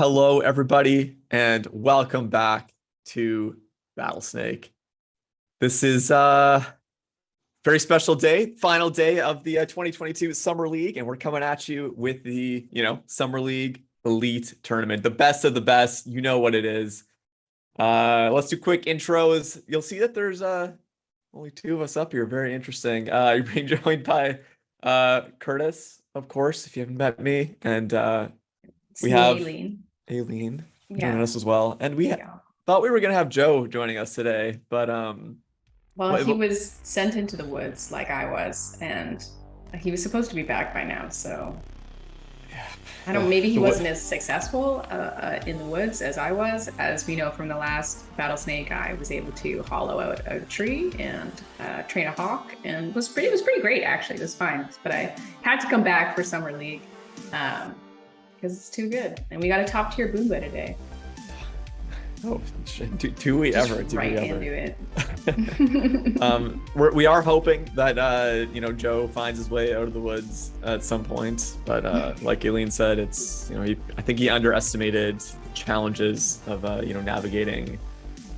Hello, everybody, and welcome back to Battlesnake. This is a very special day, final day of the 2022 Summer League, and we're coming at you with the, Summer League Elite Tournament, the best of the best. You know what it is. Let's do quick intros. You'll see that there's only two of us up here. Very interesting. You're being joined by Curtis, of course, if you haven't met me, and we have Aileen joining us as well. And we thought we were going to have Joe joining us today, but well, he was sent into the woods like I was, and he was supposed to be back by now. So I don't. Maybe he wasn't as successful in the woods as I was. As we know from the last Battlesnake, I was able to hollow out a tree and train a hawk, and it was pretty great actually. It was fine, but I had to come back for Summer League because it's too good, and we got a top tier Boomba today. Oh, do we ever? Right into it. We are hoping that Joe finds his way out of the woods at some point, but like Aileen said, it's I think he underestimated the challenges of navigating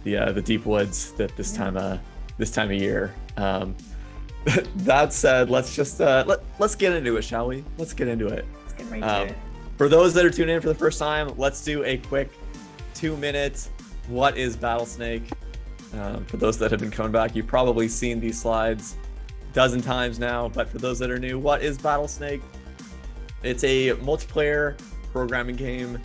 the deep woods that this time of year. That said, let's just let's get into it, shall we? Let's get into it. Let's get right to it. For those that are tuning in for the first time, let's do a quick 2-minute what is Battlesnake. For those that have been coming back, you've probably seen these slides a dozen times now, but for those that are new, what is Battlesnake? It's a multiplayer programming game.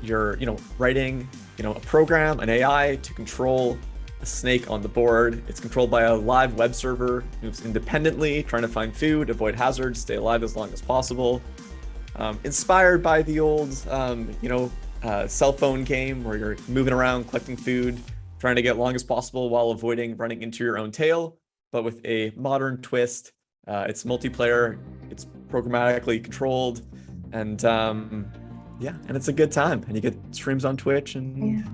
You're writing a program, an AI, to control a snake on the board. It's controlled by a live web server, moves independently, trying to find food, avoid hazards, stay alive as long as possible. Inspired by the old cell phone game where you're moving around collecting food, trying to get long as possible while avoiding running into your own tail, but with a modern twist. It's multiplayer, it's programmatically controlled, and and it's a good time. And you get streams on Twitch and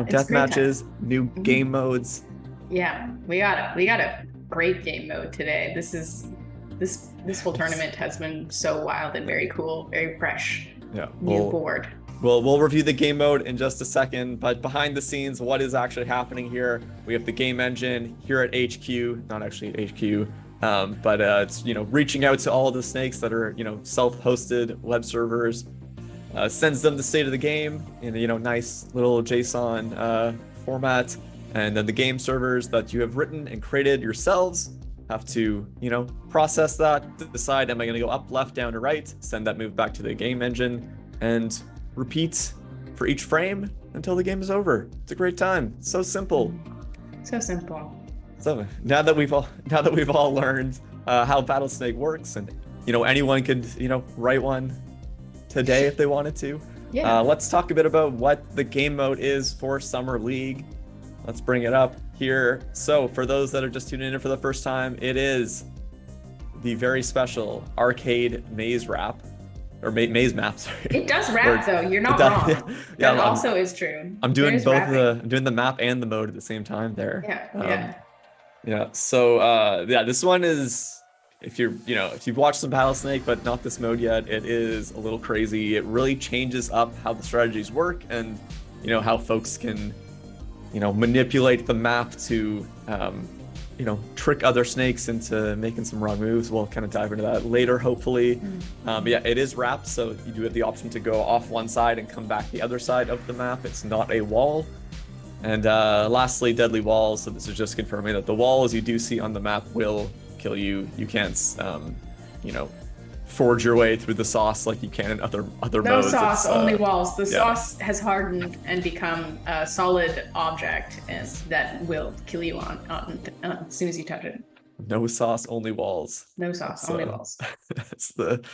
death matches, new game modes. Yeah, we got a great game mode today. This whole tournament has been so wild and very cool, very fresh. Yeah, new board. We'll review the game mode in just a second, but behind the scenes, what is actually happening here? We have the game engine here at HQ, not actually at HQ, but it's reaching out to all the snakes that are self-hosted web servers, sends them the state of the game in a nice little JSON format, and then the game servers that you have written and created yourselves have to process that to decide, am I going to go up, left, down, or right, send that move back to the game engine, and repeat for each frame until the game is over. It's a great time. It's so simple. So simple. So now that we've all learned how Battlesnake works, and anyone could write one today if they wanted to. Yeah. Let's talk a bit about what the game mode is for Summer League. Let's bring it up here. So for those that are just tuning in for the first time, it is the very special arcade maze rap. Or maze maps. It does rap though. You're not wrong. Yeah, that also is true. I'm doing both I'm doing the map and the mode at the same time there. Yeah. So this one is, if you've watched some Battlesnake but not this mode yet, it is a little crazy. It really changes up how the strategies work and how folks can manipulate the map to trick other snakes into making some wrong moves. We'll kind of dive into that later, hopefully. But yeah, it is wrapped, so you do have the option to go off one side and come back the other side of the map. It's not a wall. And lastly, deadly walls. So this is just confirming that the walls you do see on the map will kill you. You can't, forge your way through the sauce like you can in other modes. No sauce, only walls. The sauce has hardened and become a solid object, and that will kill you on as soon as you touch it. No sauce, only walls. No sauce, only walls. That's the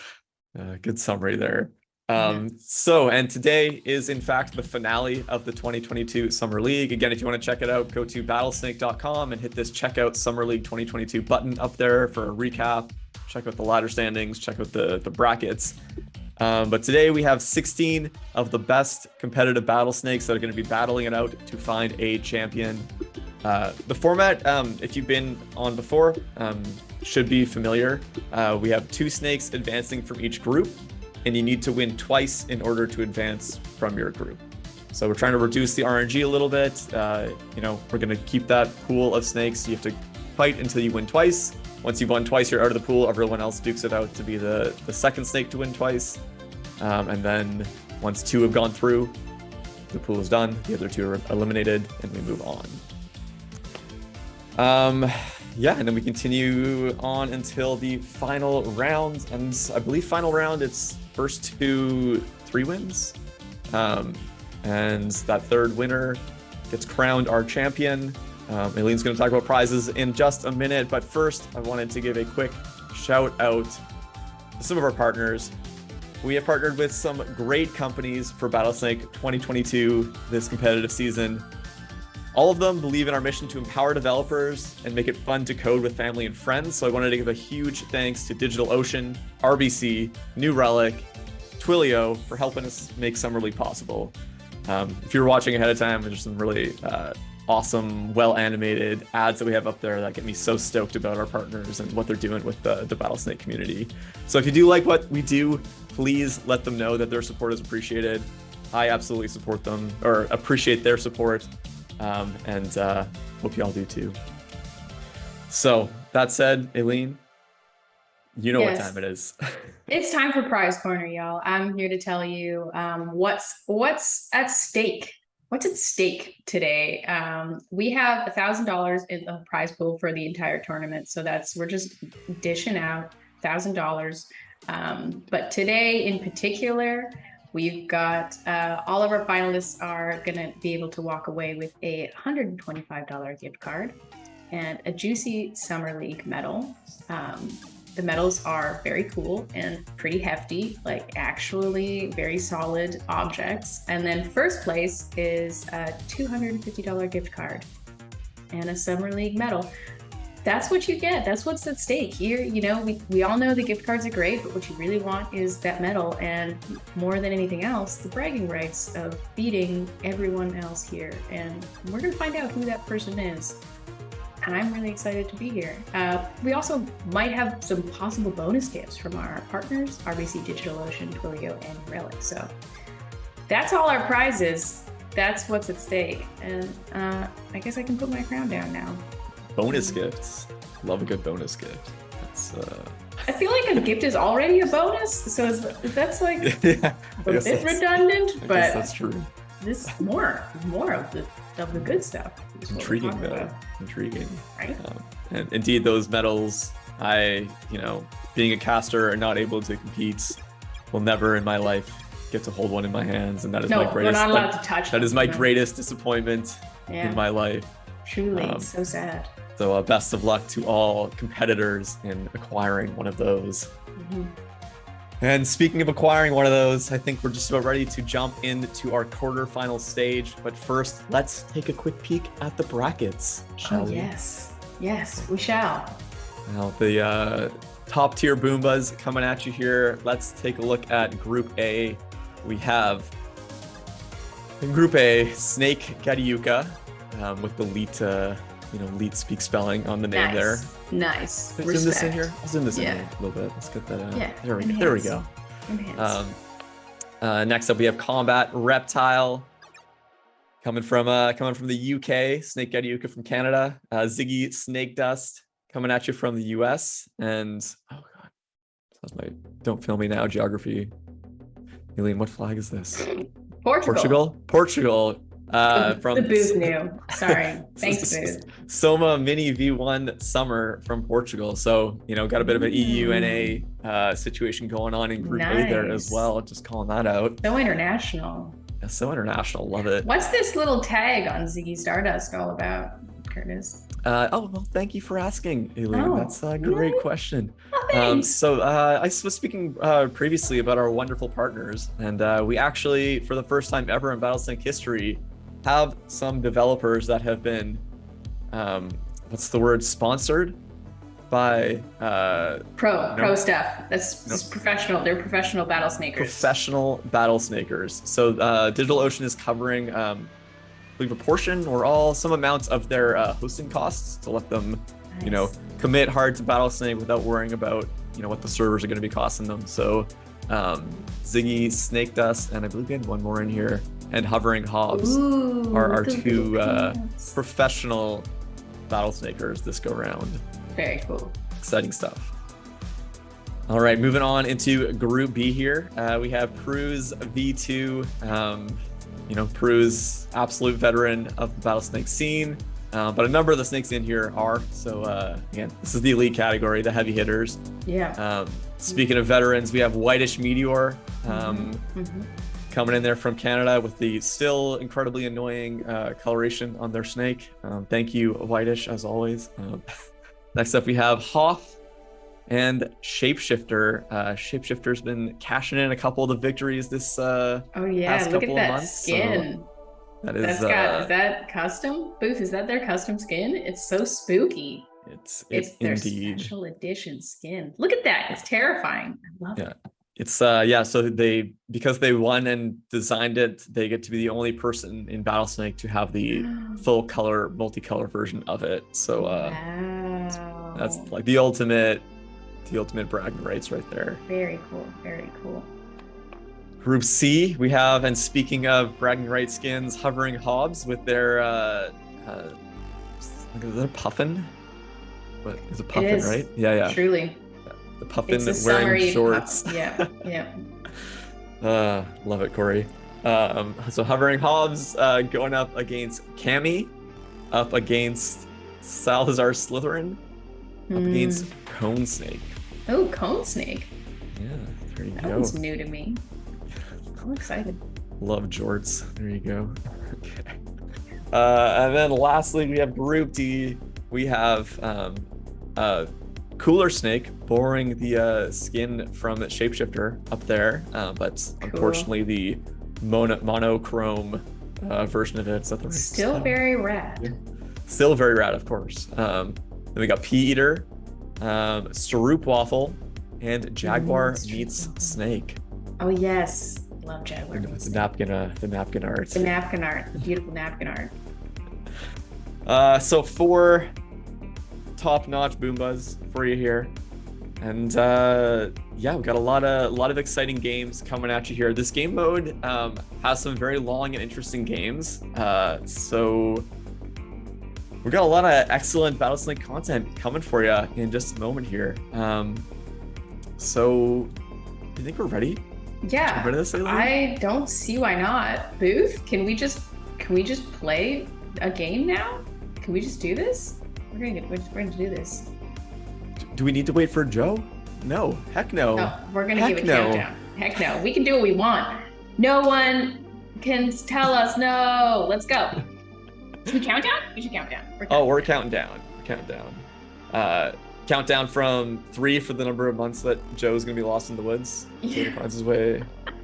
good summary there. And today is in fact the finale of the 2022 Summer League. Again, if you want to check it out, go to battlesnake.com and hit this checkout Summer League 2022 button up there for a recap. Check out the ladder standings, check out the brackets. But today we have 16 of the best competitive Battlesnakes that are going to be battling it out to find a champion. The format, if you've been on before, should be familiar. We have 2 snakes advancing from each group, and you need to win twice in order to advance from your group. So we're trying to reduce the RNG a little bit. We're going to keep that pool of snakes. You have to fight until you win twice. Once you've won twice, you're out of the pool. Everyone else dukes it out to be the second snake to win twice. And then once 2 have gone through, the pool is done. The other 2 are eliminated, and we move on. And then we continue on until the final round. And I believe final round, it's first to 3 wins. And that 3rd winner gets crowned our champion. Aileen's going to talk about prizes in just a minute, but first I wanted to give a quick shout out to some of our partners. We have partnered with some great companies for Battlesnake 2022 this competitive season. All of them believe in our mission to empower developers and make it fun to code with family and friends. So I wanted to give a huge thanks to DigitalOcean, RBC, New Relic, Twilio for helping us make Summer League possible. If you're watching ahead of time, there's some really awesome, well-animated ads that we have up there that get me so stoked about our partners and what they're doing with the Battlesnake community. So if you do like what we do, please let them know that their support is appreciated. I absolutely support them, or appreciate their support, and hope you all do too. So that said, Aileen, you know what time it is. It's time for Prize Corner, y'all. I'm here to tell you what's at stake. What's at stake today? We have $1,000 in the prize pool for the entire tournament. So we're just dishing out $1,000. But today in particular, we've got all of our finalists are going to be able to walk away with a $125 gift card and a juicy Summer League medal. The medals are very cool and pretty hefty, like actually very solid objects. And then first place is a $250 gift card and a Summer League medal. That's what you get. That's what's at stake here. We all know the gift cards are great, but what you really want is that medal, and more than anything else, the bragging rights of beating everyone else here. And we're gonna find out who that person is. And I'm really excited to be here. We also might have some possible bonus gifts from our partners, RBC, DigitalOcean, Twilio, and Relic. So that's all our prizes. That's what's at stake. And I guess I can put my crown down now. Bonus gifts. Love a good bonus gift. I feel like a gift is already a bonus. So that's like a bit redundant, but that's true. This more of the good stuff. Intriguing though. Intriguing. Right. And indeed, those medals, being a caster and not able to compete, will never in my life get to hold one in my hands, and that is my greatest. We're not allowed to touch. That is my greatest disappointment in my life. Truly, so sad. So best of luck to all competitors in acquiring one of those. Mm-hmm. And speaking of acquiring one of those, I think we're just about ready to jump into our quarterfinal stage. But first, let's take a quick peek at the brackets, shall we? Yes, we shall. Now, the top tier Boombas coming at you here. Let's take a look at Group A. We have in Group A, Snake Gadiuka, with the Leet speak spelling on the name there. Nice. Zoom this in here. I'll zoom this in here a little bit. Let's get that out. Yeah. There we go. Next up, we have Combat Reptile coming from the UK. Snake Gadiuka from Canada. Ziggy Snake Dust coming at you from the US. And oh god, that's my don't fail me now geography. Aileen, what flag is this? Portugal. From the Booth new. Sorry. Thanks, Booth. Soma Mini V1 Summer from Portugal. So, got a bit of an EUNA situation going on in Group A there as well. Just calling that out. So international. Yeah, so international. Love it. What's this little tag on Ziggy Stardust all about, Curtis? Well, thank you for asking, Aileen. That's a great question. Oh, I was speaking previously about our wonderful partners, and we actually, for the first time ever in Battlesnake history, have some developers that have been, sponsored by pro stuff. That's professional. They're professional Battlesnakers. Professional Battlesnakers. So DigitalOcean is covering, I believe, a portion or some amounts of their hosting costs to let them, commit hard to Battlesnake without worrying about, what the servers are going to be costing them. So Ziggy, Snake Dust, and I believe we had one more in here. And Hovering Hobbs are our two professional Battlesnakers this go round. Very cool. Exciting stuff. All right, moving on into Group B here. We have Prue's V2. Prue's absolute veteran of the Battlesnake scene. But a number of the snakes in here are. So again, this is the elite category, the heavy hitters. Yeah. Speaking of veterans, we have Whitish Meteor coming in there from Canada with the still incredibly annoying coloration on their snake. Thank you, Whitish, as always. Next up, we have Hoth and Shapeshifter. Shapeshifter's been cashing in a couple of the victories this past couple of months. Skin. So is that custom? Booth, is that their custom skin? It's so spooky. It's their indeed special edition skin. Look at that. It's terrifying. I love it. It's so because they won and designed it, they get to be the only person in Battlesnake to have the full color, multicolor version of it. So wow. That's like the ultimate bragging rights right there. Very cool. Very cool. Group C, we have, and speaking of bragging rights skins, Hovering Hobbs with their is that a puffin? What is a puffin, right? Yeah. Truly. The puffin wearing shorts. Yeah. Love it, Corey. So Hovering Hobbs going up against Cammy, up against Salazar Slytherin, up against Cone Snake. Oh, Cone Snake. Yeah, there you go. That was new to me. I'm excited. Love jorts. There you go. Okay. And then lastly, we have Group D. We have Cooler Snake borrowing the skin from Shapeshifter up there, but unfortunately the monochrome version of it's still very rad. Yeah. Still very rad, of course. Then we got Pea Eater, Stroop Waffle, and Jaguar meets Snake. Oh yes, love Jaguar. The napkin art. The napkin art. The beautiful napkin art. So 4 top-notch Boombas for you here, and we've got a lot of exciting games coming at you here. This game mode has some very long and interesting games, so we've got a lot of excellent Battlesnake content coming for you in just a moment here. So do you think we're ready? Yeah, ready to this, Aileen? I don't see why not. Booth, can we just play a game now? Can we just do this? We're gonna do this. Do we need to wait for Joe? No, heck no. No, we're gonna give a countdown. Heck no, we can do what we want. No one can tell us no. Let's go. Should we count down? We should count down. We're counting down. Countdown from 3 for the number of months that Joe's gonna be lost in the woods. So he finds his way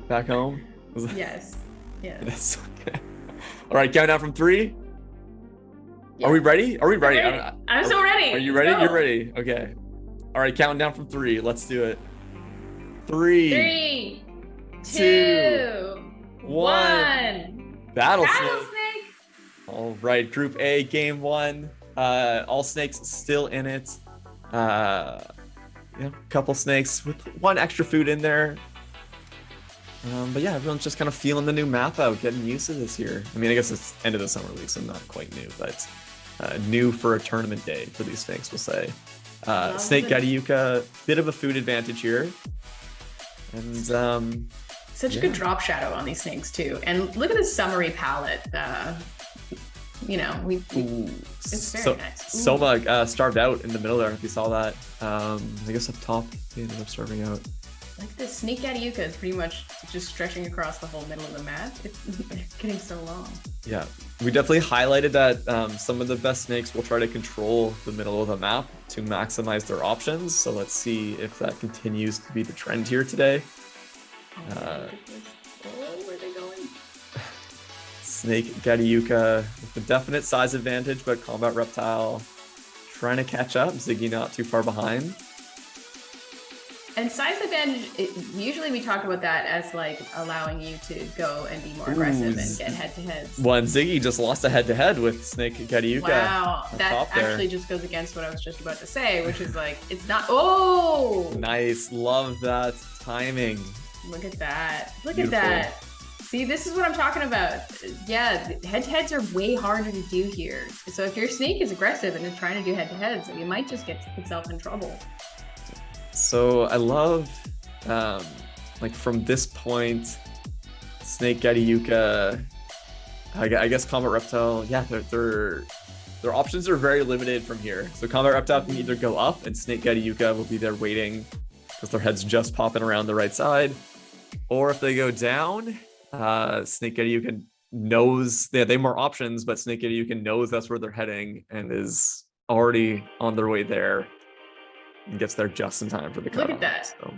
back home. Yes. Yes. Okay. All right, countdown from 3. Yeah. Are we ready? I'm so ready. Are you ready? You're ready. Okay. All right, counting down from 3. Let's do it. 3, 2, 1. Battlesnake. All right, Group A, Game 1. All snakes still in it. Couple snakes with 1 extra food in there. But yeah, everyone's just kind of feeling the new map out, getting used to this here. I mean, I guess it's end of the summer league, so not quite new, but new for a tournament day for these snakes, we'll say. Snake Gadiuka, bit of a food advantage here. And such a good drop shadow on these snakes too. And look at the summery palette. It's very nice. Soma starved out in the middle there, if you saw that. I guess up top, he ended up starving out. Like the Snake Gadiuka is pretty much just stretching across the whole middle of the map. It's getting so long. Yeah, we definitely highlighted that some of the best snakes will try to control the middle of the map to maximize their options. So let's see if that continues to be the trend here today. Where are they going? Snake Gadiuka with a definite size advantage, but Combat Reptile trying to catch up. Ziggy not too far behind. And size advantage, usually we talk about that as like allowing you to go and be more aggressive and get head-to-heads. One Ziggy just lost a head-to-head with Snake Gadiuka. Wow, that actually just goes against what I was just about to say, which is like, it's not, oh! Nice, love that timing. Look at that. Look Beautiful. at that. See, this is what I'm talking about. Yeah, head-to-heads are way harder to do here. So if your snake is aggressive and is trying to do head-to-heads, you might just get itself in trouble. So I love, like from this point, Snake, Getty Yuka, I guess Combat Reptile, yeah, their options are very limited from here. So Combat Reptile can either go up and Snake, Getty Yuka will be there waiting because their head's just popping around the right side. Or if they go down, Snake, Getty Yuka knows, they have more options, but Snake, Getty Yuka knows that's where they're heading and is already on their way there and gets there just in time for the cutoff. Look at that. So,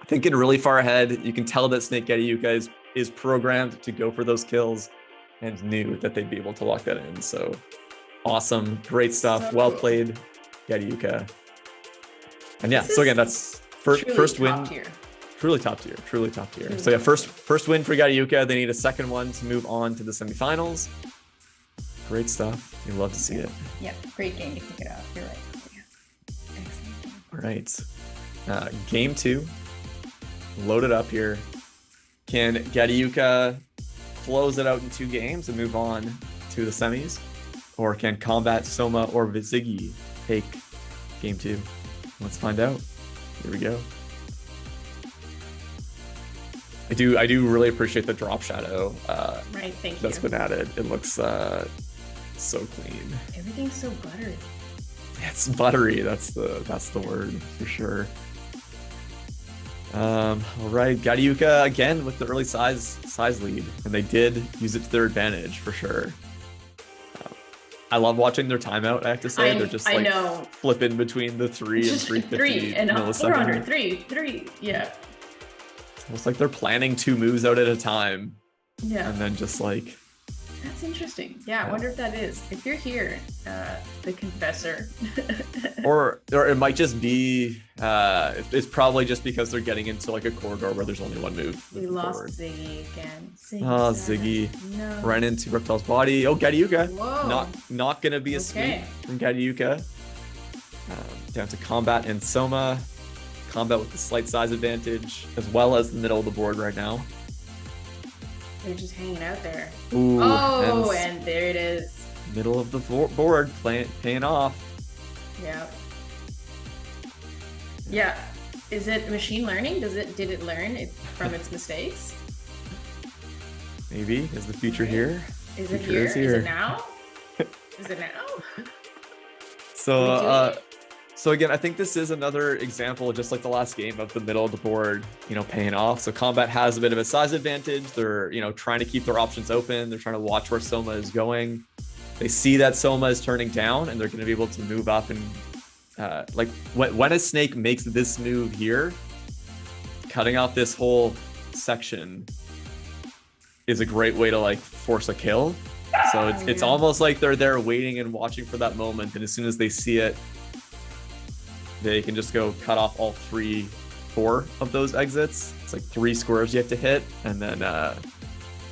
thinking really far ahead, you can tell that Snake, Getty Yuka is programmed to go for those kills and knew that they'd be able to lock that in. So awesome, great stuff. So well cool. played, Getty Yuka. And yeah, so again, that's first win. Tier. Truly top tier. So yeah, first win for Getty Yuka. They need a second one to move on to the semifinals. Great stuff. You love to see it. Yep, great game to kick it off. You're right. Yeah. Excellent. All right. Game 2. Loaded up here. Can Getty Yuka close it out in 2 games and move on to the semis? Or can Combat, Soma, or Ziggy take game 2? Let's find out. Here we go. I do really appreciate the drop shadow Right, thank you. that's been added. It looks so clean. Everything's so buttery. It's buttery. That's the word for sure. All right, Getty Yuka again with the early size lead, and they did use it to their advantage for sure. I love watching their timeout. I have to say, they're just like flipping between the 3 and 350 and millisecond. 400, 3, yeah. It's like they're planning 2 moves out at a time. Yeah. And then just like. That's interesting. Yeah, I wonder if that is. If you're here, the confessor. or it might just be, it's probably just because they're getting into like a corridor where there's only one move. We lost forward. Ziggy again. Ziggy. No. Ran into Reptile's body. Oh, Getty Yuka. Whoa. Not gonna be a sweep from Getty Yuka. Down to Combat and Soma. Combat with the slight size advantage, as well as the middle of the board right now. They're just hanging out there. Ooh, oh, and there it is. Middle of the board, paying off. Yeah. Yeah. Is it machine learning? Did it learn it from its mistakes? Maybe. Is the future here? Is it here? Is it now? Is it now? So again, I think this is another example, just like the last game, of the middle of the board, paying off. So Combat has a bit of a size advantage. They're, trying to keep their options open. They're trying to watch where Soma is going. They see that Soma is turning down, and they're going to be able to move up. And like when a snake makes this move here, cutting off this whole section is a great way to like force a kill. So it's almost like they're there waiting and watching for that moment. And as soon as they see it, they can just go cut off all 4 of those exits. It's like 3 squares you have to hit, and then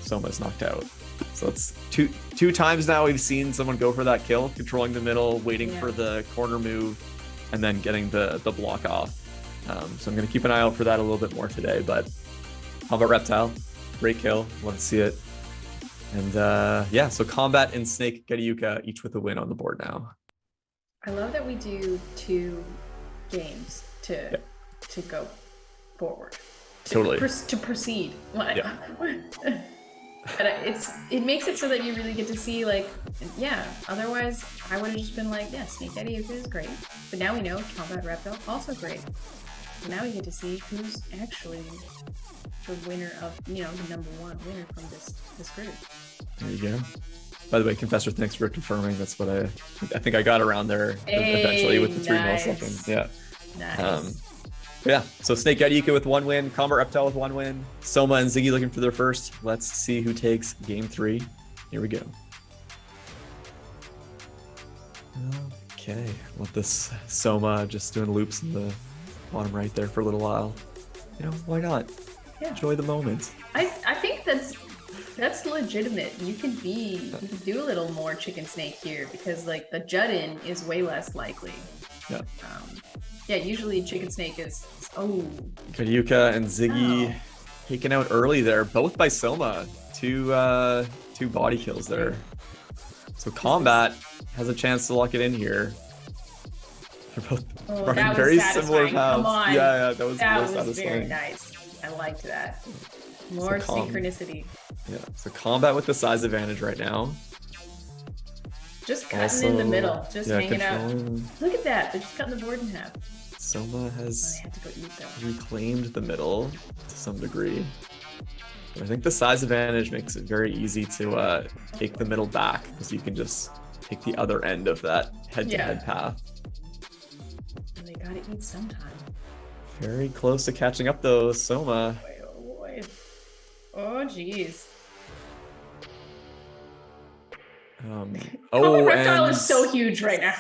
Soma's knocked out. So it's two times now we've seen someone go for that kill, controlling the middle, waiting for the corner move, and then getting the block off. So I'm going to keep an eye out for that a little bit more today. But Combat Reptile, great kill. Love to see it. And yeah, so Combat and Snake, Getty Yuka, each with a win on the board now. I love that we do 2 games to go forward. Totally. To proceed. Yeah. But it makes it so that you really get to see, like, otherwise I would have just been like, Snake Getty Yuka is great. But now we know Combat Reptile also great. So now we get to see who's actually the winner of, the number 1 winner from this group. There you go. By the way, Confessor, thanks for confirming. That's what I think I got around there eventually with the 3 milliseconds. Yeah. Nice. Yeah. So Snake Getty Yuka with 1 win, Combat Reptile with 1 win, Soma and Ziggy looking for their first. Let's see who takes game 3. Here we go. Okay. Let this Soma just doing loops in the bottom right there for a little while. Why not? Yeah. Enjoy the moment. I think that's legitimate. You can do a little more chicken snake here, because like the jut-in is way less likely. Yeah. Usually chicken snake is Getty Yuka and Ziggy. Oh. taken out early there, both by Soma. Two body kills there. So Combat has a chance to lock it in here. They're both running very similar paths. Come on. Yeah, that was satisfying. Very nice. I liked that. More synchronicity. Yeah, so Combat with the size advantage right now. Just cutting in the middle, just hanging out. Look at that, they're just cutting the board in half. Soma has I have to go eat reclaimed the middle to some degree. I think the size advantage makes it very easy to take the middle back, because you can just take the other end of that head-to-head path. And they gotta eat sometime. Very close to catching up though, Soma. Oh boy. Oh geez. Reptile is so huge right now.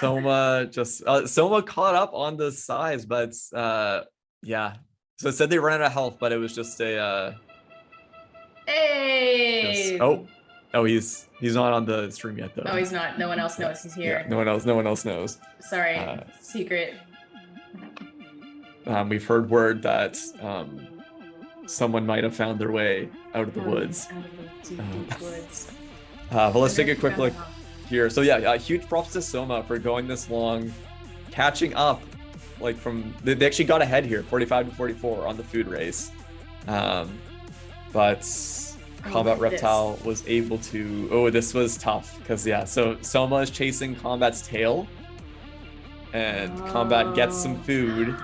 Soma caught up on the size, but yeah. So it said they ran out of health, but it was just a hey. Oh, he's not on the stream yet though. No, he's not. No one else knows he's here. Yeah, no one else knows. Sorry, secret. We've heard word that someone might have found their way out of the woods. Out of the deep woods. Well, let's take a quick look here. So yeah, huge props to Soma for going this long, catching up. Like they actually got ahead here, 45 to 44 on the food race. But Combat Reptile was able to. Oh, this was tough because so Soma is chasing Combat's tail, and Combat gets some food.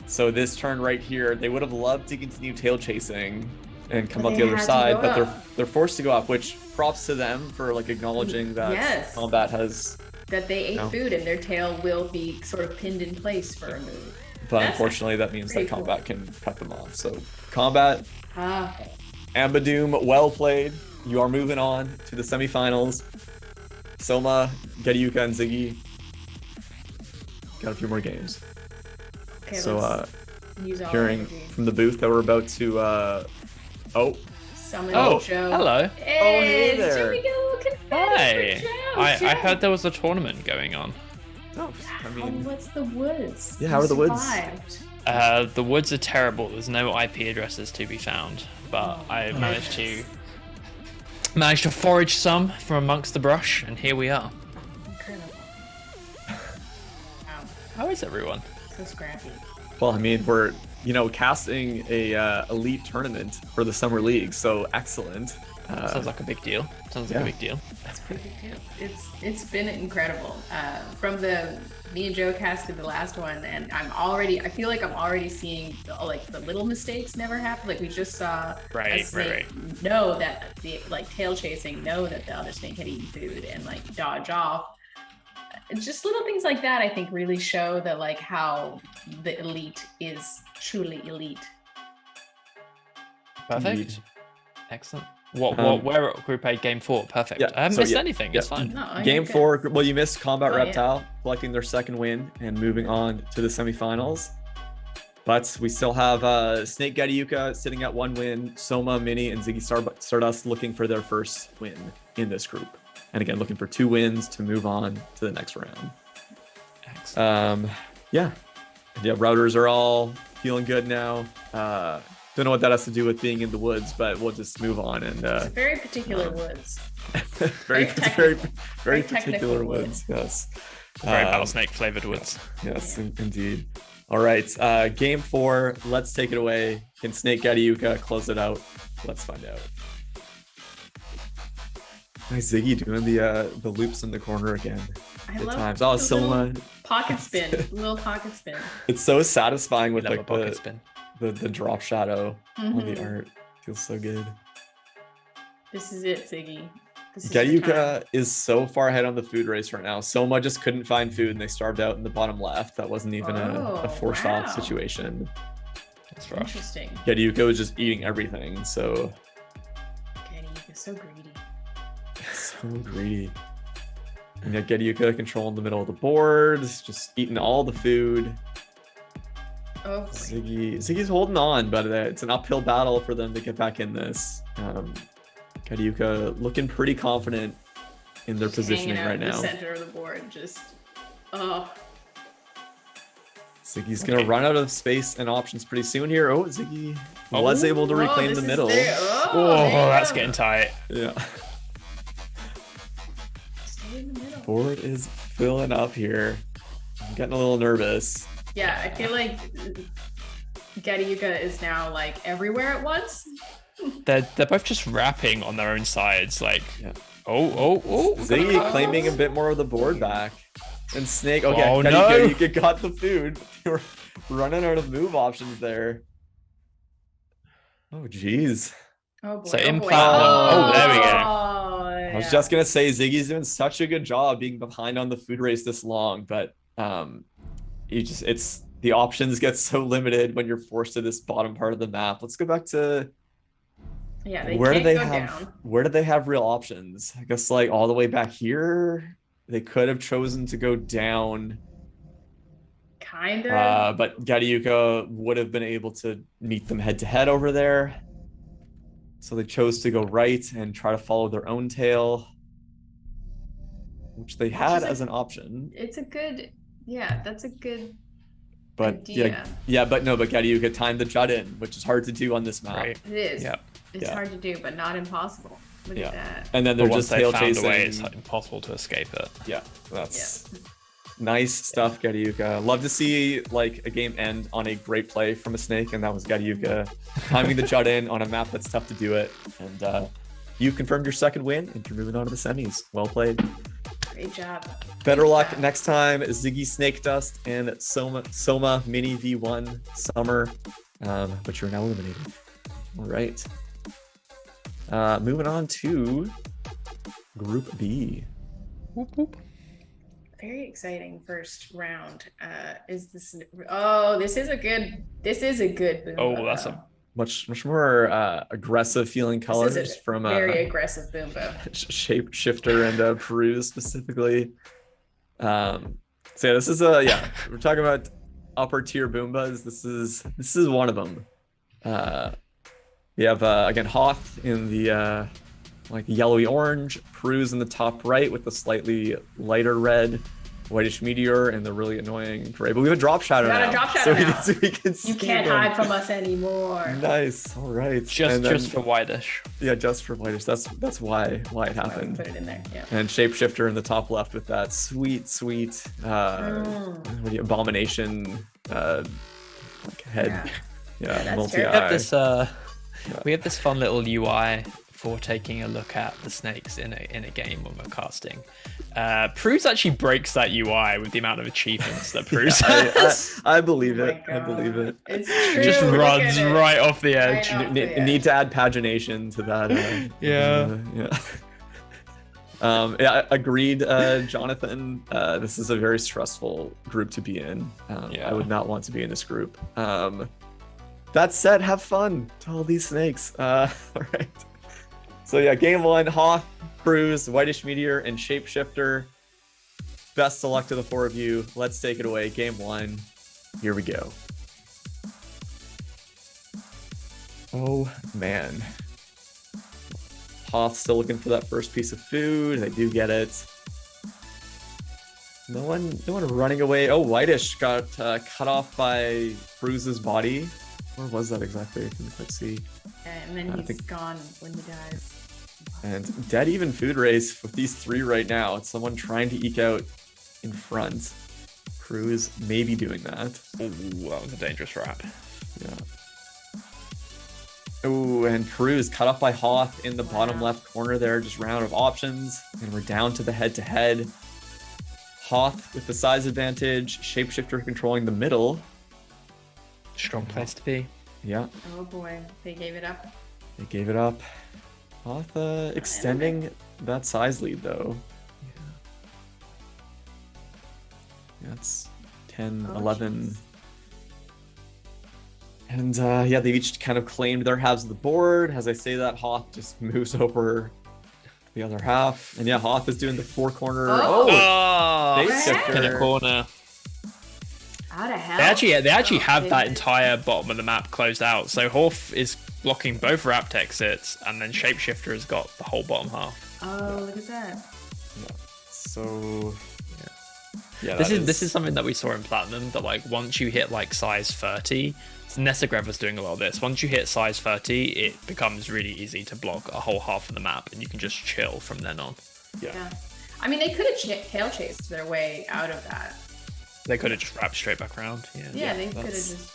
So this turn right here, they would have loved to continue tail chasing and come up the other side, but they're forced to go up, which props to them for like acknowledging that Combat has that they ate food and their tail will be sort of pinned in place for a move. But unfortunately that means that Combat can cut them off. So Combat, Ambadoom, well played. You are moving on to the semifinals. Soma, Gediuka, and Ziggy got a few more games. Okay, so hearing from the booth that we're about to Summon Joe. Hello. Hey there. Should we get a little confetti for Joe? I heard there was a tournament going on. What's the woods? Yeah, how are the woods? The woods are terrible. There's no IP addresses to be found, but I managed to forage some from amongst the brush, and here we are. Incredible. Wow. How is everyone? So scrappy. Well, I mean, we're casting a elite tournament for the summer league, so excellent. Sounds like a big deal. Sounds like a big deal. That's a pretty big deal. It's been incredible. From me and Joe casted the last one, and I feel like I'm already seeing the little mistakes never happen. Like we just saw a snake know that the tail chasing, know that the other snake had eaten food and dodge off. Just little things like that, I think, really show that how the elite is truly elite. Perfect. Indeed. Excellent. We're at Group A, Game 4. Perfect. I haven't missed anything. It's fine. No, Game 4. Well, you missed Combat Reptile collecting their second win and moving on to the semifinals. But we still have Snake Gediuka sitting at 1 win, Soma, Mini, and Ziggy Stardust looking for their first win in this group. And again, looking for 2 wins to move on to the next round. Excellent. Routers are all feeling good now. Don't know what that has to do with being in the woods, but we'll just move on. And it's very particular woods. very particular woods. Yes. Very Battlesnake flavored woods. Yes, indeed. All right. Game 4. Let's take it away. Can Snake Gediuka close it out? Let's find out. Nice Ziggy doing the loops in the corner again. I love times. Oh, Soma. Pocket spin. Little pocket spin. It's so satisfying with pocket spin. The drop shadow on the art. Feels so good. This is it, Ziggy. Gediuka is so far ahead on the food race right now. Soma just couldn't find food and they starved out in the bottom left. That wasn't even a forced off situation. That's rough. Interesting. Gediuka was just eating everything, so. Gediuka's so greedy. So greedy. And yet Gediuka controlling the middle of the board, just eating all the food. Oh, Ziggy's holding on, but it's an uphill battle for them to get back in this. Gediuka looking pretty confident in their positioning right now. The center of the board, Ziggy's gonna run out of space and options pretty soon here. Oh, Ziggy was able to reclaim the middle. That's getting tight. Yeah. Stay in the middle. Board is filling up here. I'm getting a little nervous. Yeah, I feel like Gadayuka is now like everywhere at once. They're both just rapping on their own sides. Like, Yeah. oh. Ziggy claiming a bit more of the board back. And Snake, okay, Oh, no. you got the food. You're running out of move options there. Oh, jeez. Oh boy. So oh in boy. platinum. Oh, there we go. I was just gonna say Ziggy's doing such a good job being behind on the food race this long, but it's the options get so limited when you're forced to this bottom part of the map. Let's go back to where do they have real options? I guess like all the way back here. They could have chosen to go down. Kind of. But Gadayuka would have been able to meet them head to head over there. So they chose to go right and try to follow their own tail, which they had as an option. It's a good, yeah, that's a good but idea. but Gadayuka timed the jut in, which is hard to do on this map. Right. It is. Yep. It's hard to do, but not impossible. Look at that. And then they're just tail chasing. Away, it's impossible to escape it. Yeah, that's nice stuff, Gadayuka. Love to see like a game end on a great play from a Snake, and that was Gadayuka timing the jut in on a map that's tough to do it. And you've confirmed your second win, and you're moving on to the semis. Well played. Great job. Better luck next time. Ziggy Snake Dust and Soma Mini V1 Summer, but you're now eliminated. All right. Moving on to Group B. Whoop, whoop. Very exciting first round. Is this? Oh, this is a good. Boom. Oh, that's a much more aggressive feeling colors from very aggressive Boomba. Shapeshifter and Peruse specifically. So yeah, this is we're talking about upper tier Boombas. This is one of them. We have again Hoth in the like yellowy orange, Peruse in the top right with the slightly lighter red, Whitish Meteor and the really annoying gray. But we have a drop shadow now. We can see you can't hide from us anymore. Nice. All right. Just for Whitish. Yeah, just for Whitish. That's why it happened. Put it in there. Yeah. And Shapeshifter in the top left with that sweet abomination like head. Yeah, multi-eye. We have this fun little UI for taking a look at the snakes in a game when we're casting. Peruse actually breaks that UI with the amount of achievements that Peruse has. I believe it. I believe it. It's true. Just runs right off the edge. Need to add pagination to that. Agreed, Jonathan. This is a very stressful group to be in. I would not want to be in this group. That said, have fun to all these snakes. All right. So yeah, game one, Hoth, Peruse, Whitish Meteor, and Shapeshifter. Best of luck to the four of you. Let's take it away. Game one. Here we go. Oh man. Hoth still looking for that first piece of food. They do get it. No one running away. Oh, Whitish got cut off by Peruse's body. Where was that exactly? I couldn't quite see. And then he's gone when he dies. And dead even food race with these three right now. It's someone trying to eke out in front. Peruse maybe doing that. Ooh, that was a dangerous rat. Yeah. Ooh, and Peruse cut off by Hoth in the bottom left corner there. Just ran out of options. And we're down to the head-to-head. Hoth with the size advantage. Shapeshifter controlling the middle. Strong place to be. Yeah. Oh boy, they gave it up. They gave it up. Hoth extending that size lead though. Yeah, it's 10, 11. Geez. And they've each kind of claimed their halves of the board. As I say that, Hoth just moves over the other half. And yeah, Hoth is doing the four corner. In a corner. How the hell? They actually have that entire bottom of the map closed out. So Hoth is blocking both Rapt exits, and then Shapeshifter has got the whole bottom half. Oh, look at that. Yeah. So, Yeah, this is something that we saw in Platinum, that like once you hit like size 30, Nesagrev doing a lot of this. Once you hit size 30, it becomes really easy to block a whole half of the map, and you can just chill from then on. Yeah. I mean, they could have tail chased their way out of that. They could have just wrapped straight back around. Yeah, they could have just.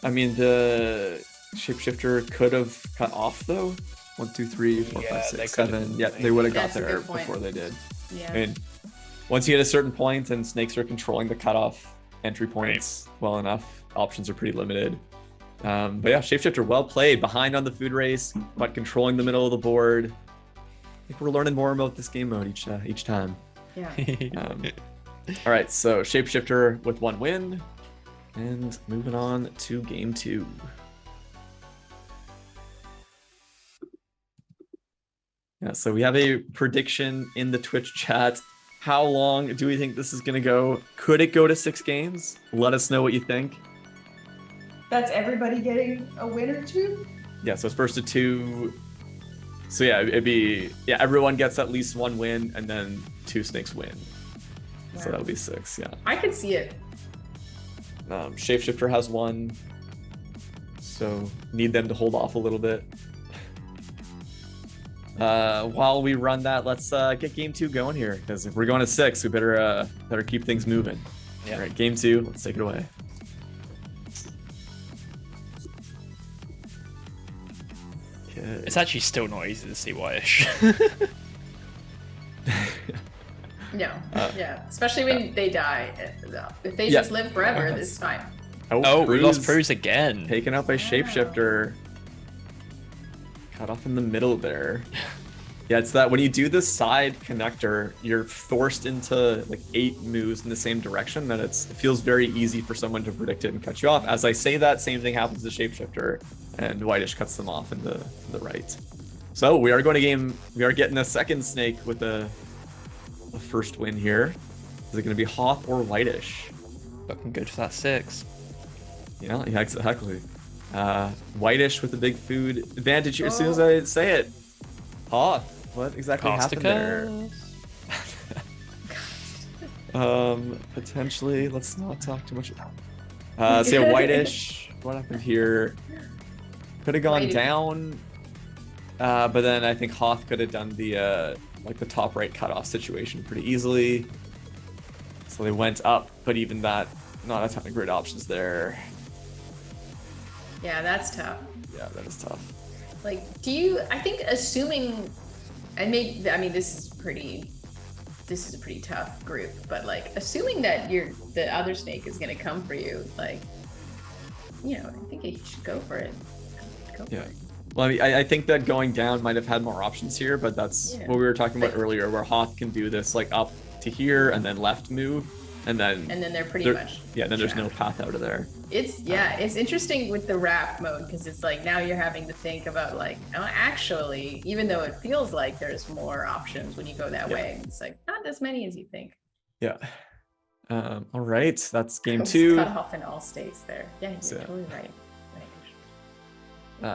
I mean, the shapeshifter could have cut off though. 1, 2, 3, 4, 5, 6, 7. Yeah, they would have got there before they did. Yeah. I mean, once you hit a certain point and snakes are controlling the cutoff entry points well enough, options are pretty limited. But yeah, shapeshifter well played, behind on the food race, but controlling the middle of the board. I think we're learning more about this game mode each time. Yeah. All right, so shapeshifter with 1 win, and moving on to game 2. Yeah, so we have a prediction in the Twitch chat. How long do we think this is going to go? Could it go to 6 games? Let us know what you think. That's everybody getting a win or 2? Yeah, so it's first to 2. So yeah, it'd be, everyone gets at least 1 win, and then 2 snakes win. Wow. So that'll be 6, yeah. I could see it. Shapeshifter has 1. So need them to hold off a little bit. While we run that, let's get game 2 going here, because if we're going to 6, we better keep things moving. Yeah. All right, game 2, let's take it away. Okay. It's actually still not easy to see whitish. Yeah, especially when they die. If they just live forever, it's fine. Oh, we lost Pruse again. Taken out by shapeshifter. Cut off in the middle there. Yeah, it's that when you do the side connector, you're forced into like 8 moves in the same direction, that it feels very easy for someone to predict it and cut you off. As I say that, same thing happens to shapeshifter, and whitish cuts them off in the right. So we are going to game. We are getting a second snake with a first win here. Is it going to be Hoth or whitish? Looking good for that 6. Yeah, exactly. Whitish with the big food advantage here. As soon as I say it, Hoth. What exactly happened there? Potentially. Let's not talk too much about. So yeah, whitish. What happened here? Could have gone down, but then I think Hoth could have done the like the top right cutoff situation pretty easily. So they went up, but even that, not a ton of great options there. Yeah, that's tough. Yeah, that is tough. Like, I think assuming, I mean, this is a pretty tough group, but like, assuming that the other snake is going to come for you, like, I think you should go for it. Go for it. Well, I mean, I think that going down might have had more options here, but that's what we were talking about earlier, where Hoth can do this like up to here and then left move, and then they're pretty much then there's no path out of there. It's interesting with the wrap mode, because it's like now you're having to think about like, actually, even though it feels like there's more options when you go that way, it's like not as many as you think. Yeah. All right, that's game 2. Cut off in all states there. Yeah, you're totally right.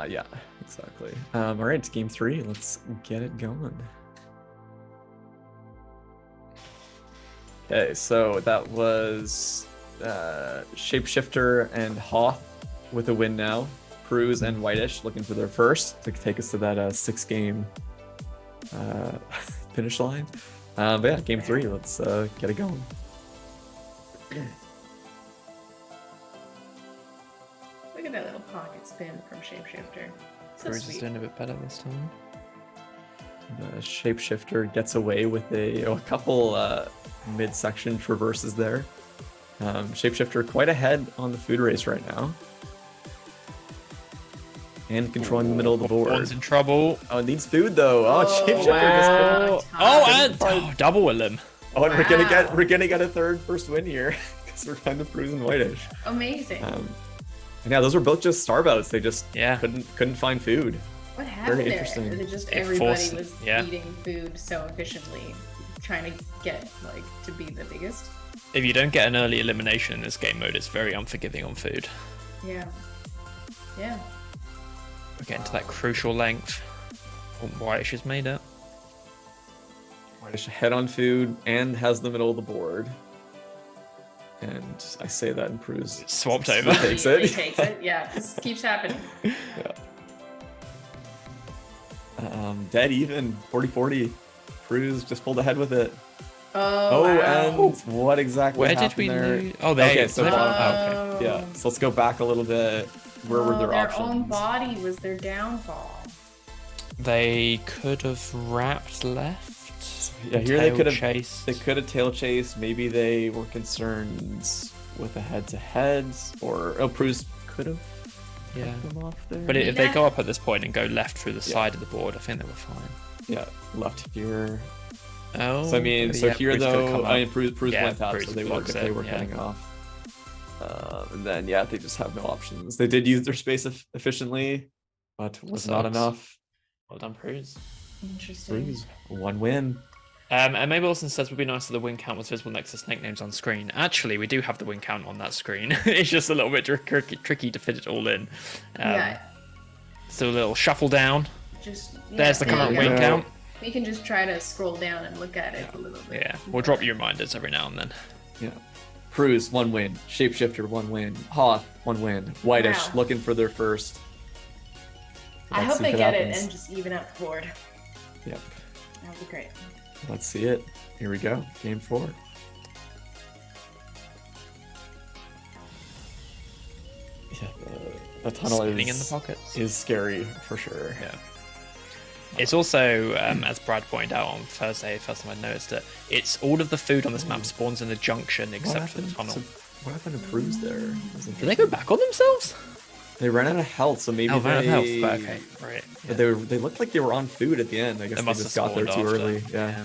Yeah, exactly. All right, game 3. Let's get it going. Okay, so that was Shapeshifter and Hoth with a win now. Pruse and Whitish looking for their first to take us to that 6-game finish line. But yeah, game 3. Let's get it going. Look at that little pocket spin from Shapeshifter. So Pruse is doing a bit better this time. The Shapeshifter gets away with a couple midsection traverses there. Shapeshifter quite ahead on the food race right now. And controlling the middle of the board. One's in trouble. Oh, it needs food though. Oh, Shapeshifter and double with him. Oh, and we're gonna get a first win here because we're kind of Pruse and Whitish. Amazing. And yeah, those were both just starbouts. They just couldn't find food. What happened Very there? interesting. Is it just everybody was eating food so efficiently, trying to get like to be the biggest? If you don't get an early elimination in this game mode, it's very unforgiving on food. Yeah. Yeah. We're getting to that crucial length. Whitish has made it. Whitish ahead on food and has the middle of the board. And I say that and Pruz Swapped over. takes He it. takes it. Yeah, this keeps happening. Yeah. Dead even, 40-40. Pruz just pulled ahead with it. Oh, wow. And what exactly Where happened did we there? lose? Oh, there. Okay, so okay. Yeah, so let's go back a little bit. Where were their options? Their own body was their downfall. They could have wrapped left. Yeah, here they could have chased. They could have tail chased. Maybe they were concerned with a head-to-head, or Pruz could have kept them off there. But if they go up at this point and go left through the side of the board, I think they were fine. Yeah, left here. Oh. So I mean, here Pruz though, Pruz Yeah, went up, Pruz so they blocks were it, cutting off. And then they just have no options. They did use their space efficiently, but was not enough. Well done, Pruz. Interesting. Pruz, 1 win. And May Wilson says would be nice if the win count was visible next to snake names on screen. Actually, we do have the win count on that screen. It's just a little bit tricky to fit it all in. So a little shuffle down. There's the current win count. We can just try to scroll down and look at it a little bit. Yeah, we'll drop you reminders every now and then. Yeah. Pruz, 1 win. Shapeshifter, 1 win. Hoth, 1 win. Whitish, looking for their first. I hope they get it and just even up the board. Yep. That would be great. Let's see it. Here we go. Game 4. Yeah, the tunnel Spinning in the pockets is scary for sure. Yeah. It's also, as Brad pointed out on Thursday, first time I noticed it, it's all of the food on this map spawns in a junction except for the tunnel. What happened to Pruz there? Did they go back on themselves? They ran out of health, so maybe ran out of health. Okay, right. But they looked like they were on food at the end. I guess they just got there too early. Yeah.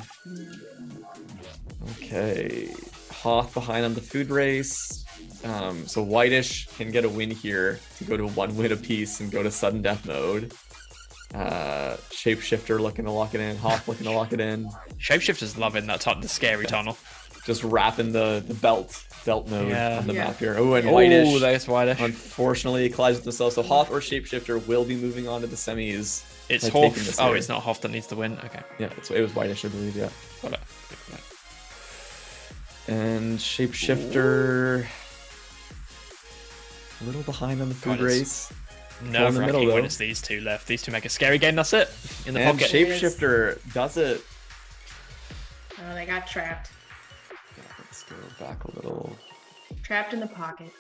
Okay. Hoth behind on the food race. So Whitish can get a win here to go to 1 win apiece and go to sudden death mode. Shapeshifter looking to lock it in. Hoth looking to lock it in. Shapeshifter's loving that the scary tunnel. Just wrapping the belt mode on the map here. Oh, and Whitish. There's Whitish. Unfortunately, collides with themselves. So Hoth or Shapeshifter will be moving on to the semis. It's Hoth. Oh, it's not Hoth that needs to win. Okay. Yeah, it was Whitish, I believe. Yeah. Got it. And Shapeshifter, a little behind on the food race. Nerve-wracking when it's these two left. These two make a scary game. That's it. In the pocket. Shapeshifter does it. Oh, they got trapped. Yeah, let's go back a little. Trapped in the pocket.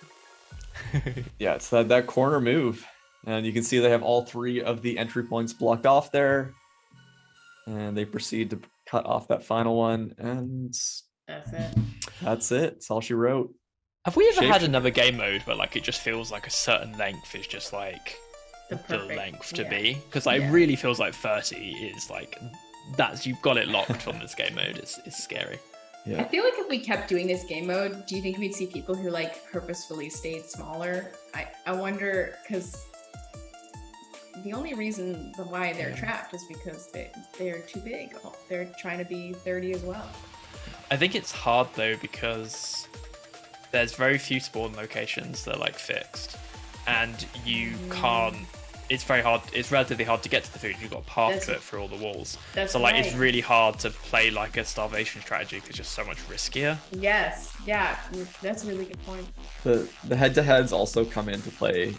Yeah, it's that corner move. And you can see they have all 3 of the entry points blocked off there. And they proceed to cut off that final one. And that's it. That's it. That's all she wrote. Have we ever had another game mode where like it just feels like a certain length is just like the length to be? Because it really feels like 30 is like you've got it locked on this game mode. It's scary. Yeah. I feel like if we kept doing this game mode, do you think we'd see people who like purposefully stayed smaller? I wonder, because the only reason why they're trapped is because they're too big. They're trying to be 30 as well. I think it's hard though because there's very few spawn locations that are like fixed, and you can't. It's very hard. It's relatively hard to get to the food. You've got to path to it through all the walls. So like it's really hard to play like a starvation strategy because it's just so much riskier. Yes, yeah, that's a really good point. The head-to-heads also come into play,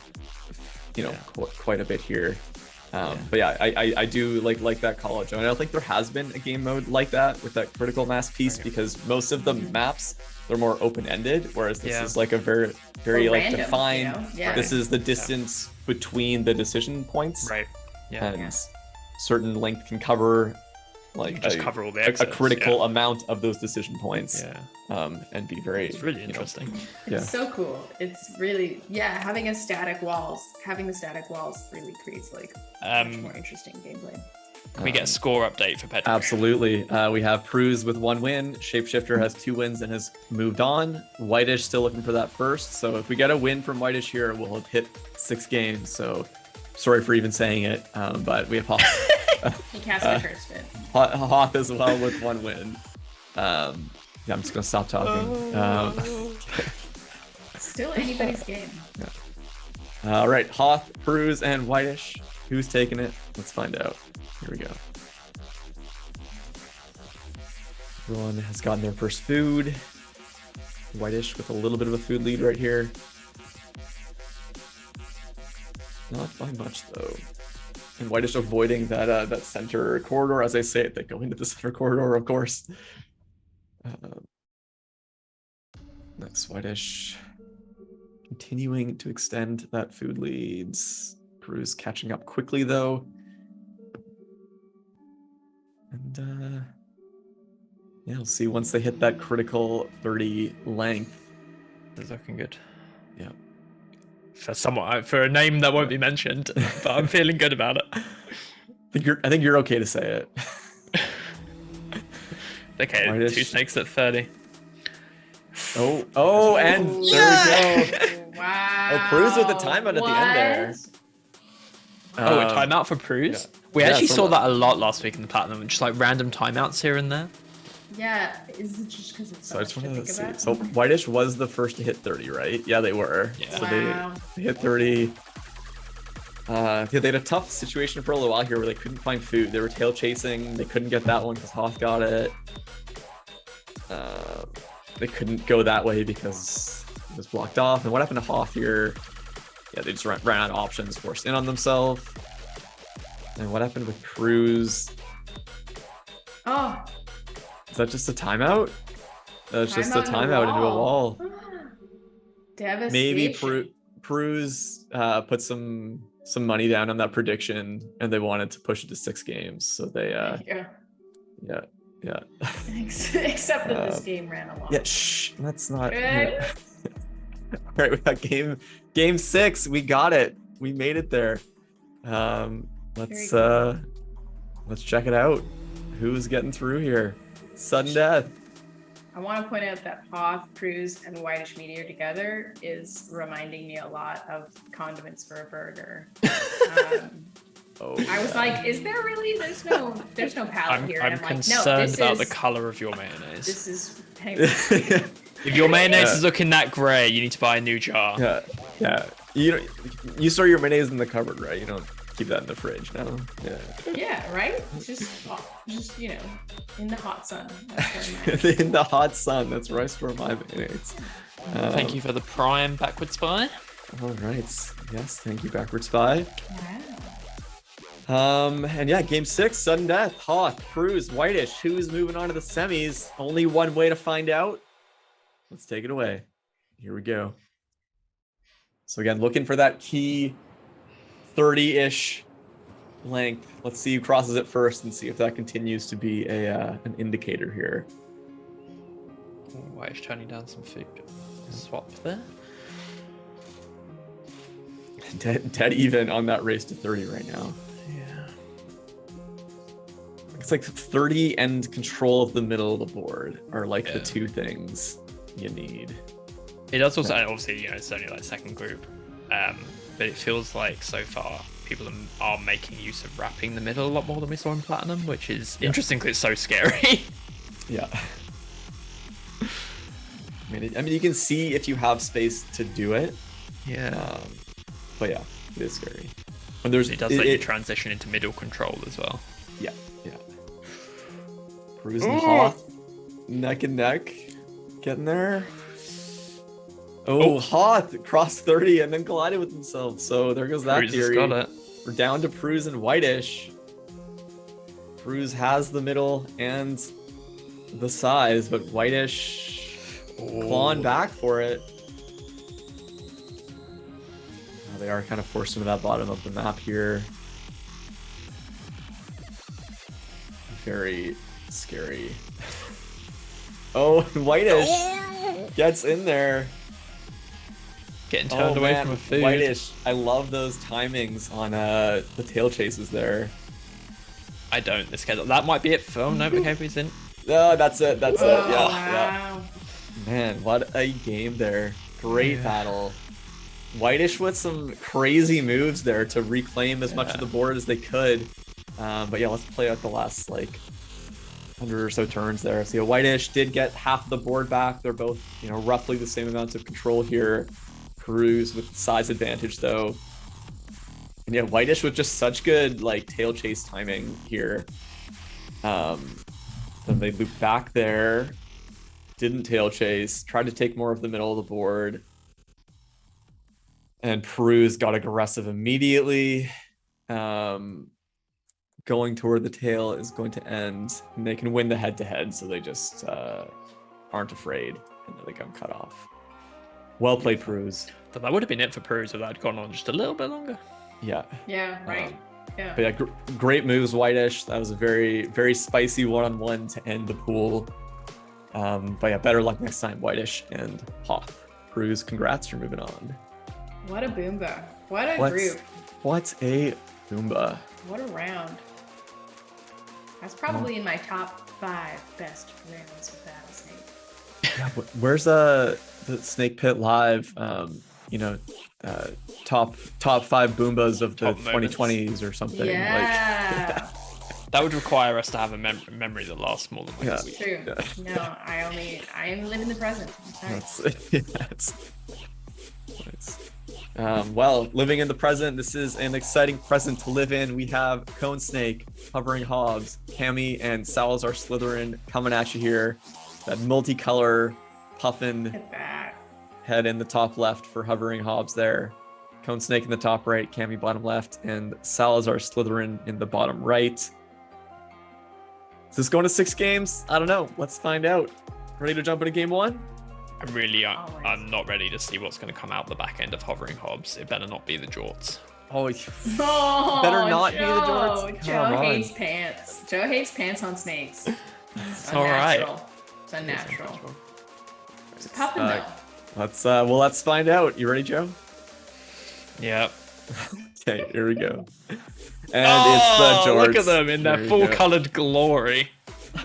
quite a bit here. But yeah, I do like that call out, Joe. And I don't think there has been a game mode like that with that critical mass piece because most of the maps, they're more open-ended, whereas this is like a very like random, defined. This is the distance between the decision points, right? And certain length can cover like cover all the a critical amount of those decision points. And be very. It's really interesting. It's so cool. It's really having the static walls really creates like much more interesting gameplay. Can we get a score update for Pedro? Absolutely. We have Pruz with 1 win. Shapeshifter has 2 wins and has moved on. Whitish still looking for that first. So if we get a win from Whitish here, we'll have hit 6 games. So sorry for even saying it, but we have Hoth. He cast a curse fit. Hoth as well with 1 win. I'm just gonna stop talking. Still anybody's game. All right, Hoth, Pruz, and Whitish. Who's taking it? Let's find out. Here we go. Everyone has gotten their first food. Whitish with a little bit of a food lead right here. Not by much though. And Whitish avoiding that that center corridor, as I say it, they go into the center corridor, of course. Next, Whitish continuing to extend that food leads. Cruz catching up quickly though. And yeah, we'll see once they hit that critical 30 length. It's looking good. Yeah. For a name that won't be mentioned, but I'm feeling good about it. I think you're okay to say it. Okay, Whitish. 2 snakes at 30. Oh, and there we go. Wow. Oh, Cruz with the timeout at the end there. Oh, a timeout for Pruz? Yeah. We Yeah, actually so- saw that a lot last week in the Platinum, just like random timeouts here and there. Yeah, is it just because it's So so I much just to wanted think to see. about? So Whitish was the first to hit 30, right? Yeah, they were. Yeah. So Wow. they hit 30. Yeah, they had a tough situation for a little while here where they couldn't find food. They were tail chasing. They couldn't get that one because Hoth got it. They couldn't go that way because it was blocked off. And what happened to Hoth here? Yeah, they just ran out of options, forced in on themselves. And what happened with Cruz? Oh, Is that just a timeout? That's just a timeout into a wall. Devastation. Maybe Pruz put some money down on that prediction, and they wanted to push it to 6 games. So they Yeah. yeah. Except that this game ran along. Yeah, shh. That's not. Good. All right, we got game 6. We got it. We made it there. Let's check it out. Who's getting through here? Sudden death. I want to point out that Hoth, Cruz, and Whitish Meteor together is reminding me a lot of condiments for a burger. I was like, is there really? There's no palette here. I'm And I'm concerned like, no, this about is, the color of your mayonnaise. This is. If your mayonnaise is looking that gray, you need to buy a new jar. Yeah. You store your mayonnaise in the cupboard, right? You don't keep that in the fridge, no? Yeah. Yeah, right? Just in the hot sun. That's where mine is. In the hot sun. That's where I store my mayonnaise. Thank you for the prime backward spy. All right. Yes, thank you, Backward Spy. Wow. And yeah, game 6, sudden death. Hoth, Cruz, Whitish. Who's moving on to the semis? Only one way to find out. Let's take it away. Here we go. So again, looking for that key 30-ish length. Let's see who crosses it first and see if that continues to be an indicator here. Whitish turning down some food. Swap there. Dead even on that race to 30 right now. Yeah. It's like 30 and control of the middle of the board are like the 2 things you need. It does also, obviously, it's only like second group, but it feels like so far people are making use of wrapping the middle a lot more than we saw in Platinum, which is interesting because it's so scary. Yeah. I mean, you can see if you have space to do it. Yeah. But yeah, it is scary. When It does let you transition into middle control as well. Yeah. Cruz and Hoth, neck and neck, getting there. Hoth crossed 30 and then collided with himself. So there goes that Cruz has theory. got it. We're down to Pruz and Whitish. Pruz has the middle and the size, but Whitish clawing back for it. They are kind of forced into that bottom of the map here. Very scary. Whitish gets in there. Getting turned away from a food. Whitish, I love those timings on the tail chases there. I don't. That might be it. Oh no, Vacavi's in. No, that's it. Yeah. Wow. Man, what a game there. Great battle. Whitish with some crazy moves there to reclaim as much of the board as they could. But yeah, let's play out the last 100 or so turns there. So Whitish did get half the board back. They're both, roughly the same amounts of control here. Cruz with size advantage though. And yeah, Whitish with just such good tail chase timing here. Then they loop back there. didn't tail chase, tried to take more of the middle of the board. And Peru's got aggressive immediately. Going toward the tail is going to end, and they can win the head-to-head, so they just aren't afraid, and then they come cut off. Well played, Peruse. But that would have been it for Peruse if that had gone on just a little bit longer. Yeah. Yeah, right. Yeah. But yeah, great moves, Whitish. That was a very, very spicy one-on-one to end the pool. But yeah, better luck next time, Whitish and Hoff. Peruse, congrats, you're moving on. What a boomba. What a group. What a boomba. What a round. That's probably in my top 5 best rounds with Battlesnake. Yeah, but where's the Snake Pit Live? Top 5 boombas of the 2020s or something. Yeah. That would require us to have a memory that lasts more than like a week. True. Yeah. No, I live in the present. I'm sorry. That's nice. Well, living in the present, this is an exciting present to live in. We have Cone Snake, Hovering Hobbs, Cammy, and Salazar Slytherin coming at you here. That multicolor puffin head in the top left for Hovering Hobbs there. Cone Snake in the top right, Cammy bottom left, and Salazar Slytherin in the bottom right. Is this going to 6 games? I don't know. Let's find out. Ready to jump into game 1? I'm not ready to see what's going to come out the back end of Hovering Hobbs. It better not be the jorts. Oh, better not be the jorts. Joe hates pants. Joe hates pants on snakes. It's all right. It's unnatural. It's a puffin though. Let's find out. You ready, Joe? Yeah. Okay, here we go. And it's the jorts. Look at them in their full-colored glory.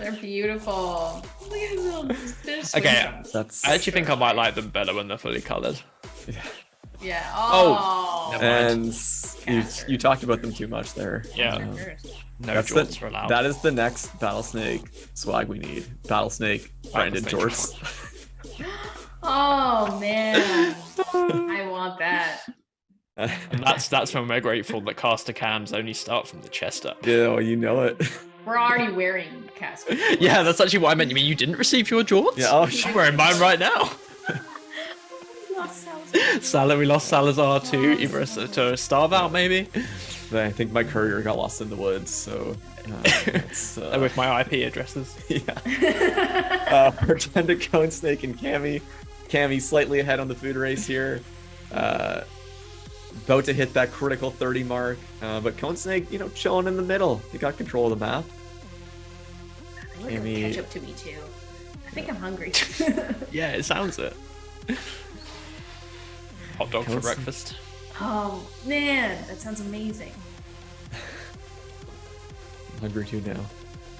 They're beautiful. Look at these okay, I actually think I might like them better when they're fully colored. Yeah. Oh. And you talked about them too much there. Yeah. No jorts are allowed. That is the next Battlesnake swag we need. Battlesnake branded jorts. Oh man, I want that. And that's when we're grateful that caster cams only start from the chest up. Yeah, well, you know it. We're already wearing caster. Yeah, that's actually what I meant. You mean you didn't receive your jorts? Yeah, oh, I'm wearing mine right now. We lost Salazar. We lost Salazar to either to Starve Out, maybe. I think my courier got lost in the woods, so with my IP addresses. Yeah. Pretender Cone Snake and Cammy. Cammy slightly ahead on the food race here. About to hit that critical 30 mark, but Cone Snake, chilling in the middle. He got control of the map. Cammy, catch up to me too. I think I'm hungry. Yeah, it sounds it. Hot dog for breakfast. Oh man, that sounds amazing. I'm hungry too now.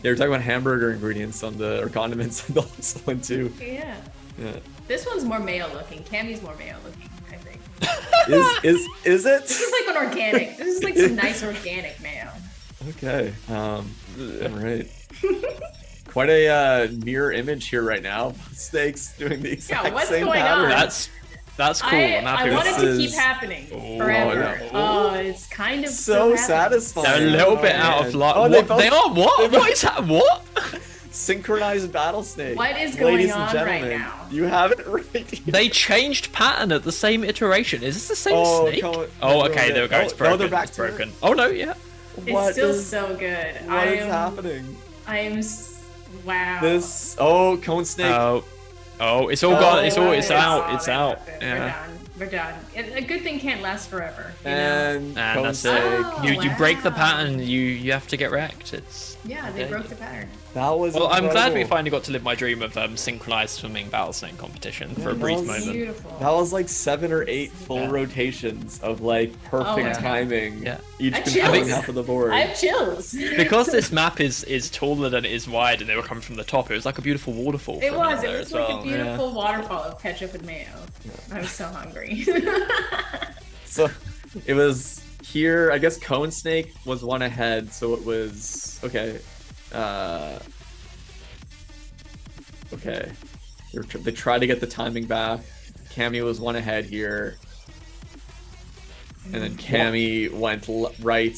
Yeah, we're talking about hamburger ingredients or condiments on the last one too. Yeah. Yeah. This one's more mayo looking. Cammy's more mayo looking, I think. Is it? This is like an organic. This is like some nice organic mayo. Okay. All right. Quite a mirror image here right now. Snakes doing the exact same pattern. That's cool. I want it to keep happening forever. Oh, it's kind of so satisfying. They're a little bit out of luck. They are what? What is that? What? Synchronized Battlesnake. What is going Ladies on and gentlemen, right now? You have it right here. They changed pattern at the same iteration. Is this the same snake? Okay, there we go. It's broken. No, they're back it's broken. Oh no, yeah. It's still so good. What is happening? Wow. Cone Snake. Oh, it's all gone. It's out. It's out. Yeah. We're done. A good thing can't last forever. And that's it. You break the pattern, you have to get wrecked. They broke the pattern. That was well. incredible. I'm glad we finally got to live my dream of synchronized swimming Battlesnake competition for a brief moment. Beautiful. That was like 7 or 8 full rotations of like perfect timing. Yeah. Each controlling half of the board. I have chills. Because this map is taller than it is wide, and they were coming from the top. It was like a beautiful waterfall. It was like a beautiful waterfall of ketchup and mayo. I was so hungry. So it was here. I guess Cone Snake was one ahead, so it was okay. Okay. They tried to get the timing back. Cammy was one ahead here. And then Cammy went right,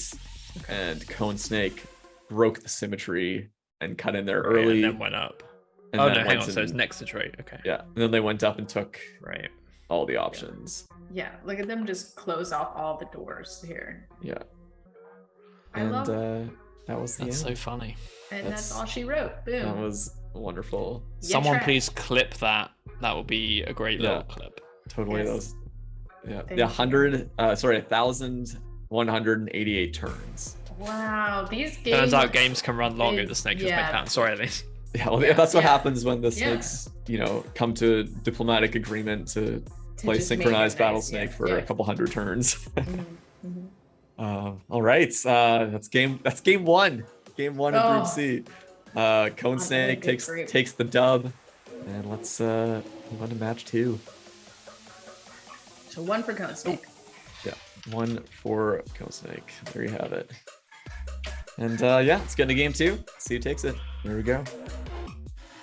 and Cone Snake broke the symmetry and cut in there early. And then went up. And Oh then no, hang on. went So it's and- next to trade. Okay. Yeah, and then they went up and took Right. all the options. Yeah, look at them just close off all the doors here. Yeah. I And love that was the That's so end. funny. and that's that's- all she wrote. Boom. That was wonderful. Yeah, Someone try. please clip that. That would be a great Yeah. little clip. Totally Yes. those. Yeah. Thank Yeah, you. 1,188 turns. Wow, these games. Turns out games can run longer. they- The snake just yeah. make pounds. Sorry, Aileen. Yeah, well, Yeah, that's what yeah. happens when the Yeah. snakes, come to diplomatic agreement to play just make it synchronized nice, Battlesnake yeah, for yeah. a couple hundred turns. Mhm, mhm. All right, that's game one. Game one of Oh. Group C. Cone Snake good group. takes the dub, and let's move on to match 2. So one for Cone Snake. Yeah, 1 for Cone Snake. There you have it. And yeah, let's get into game 2. See who takes it. Here we go.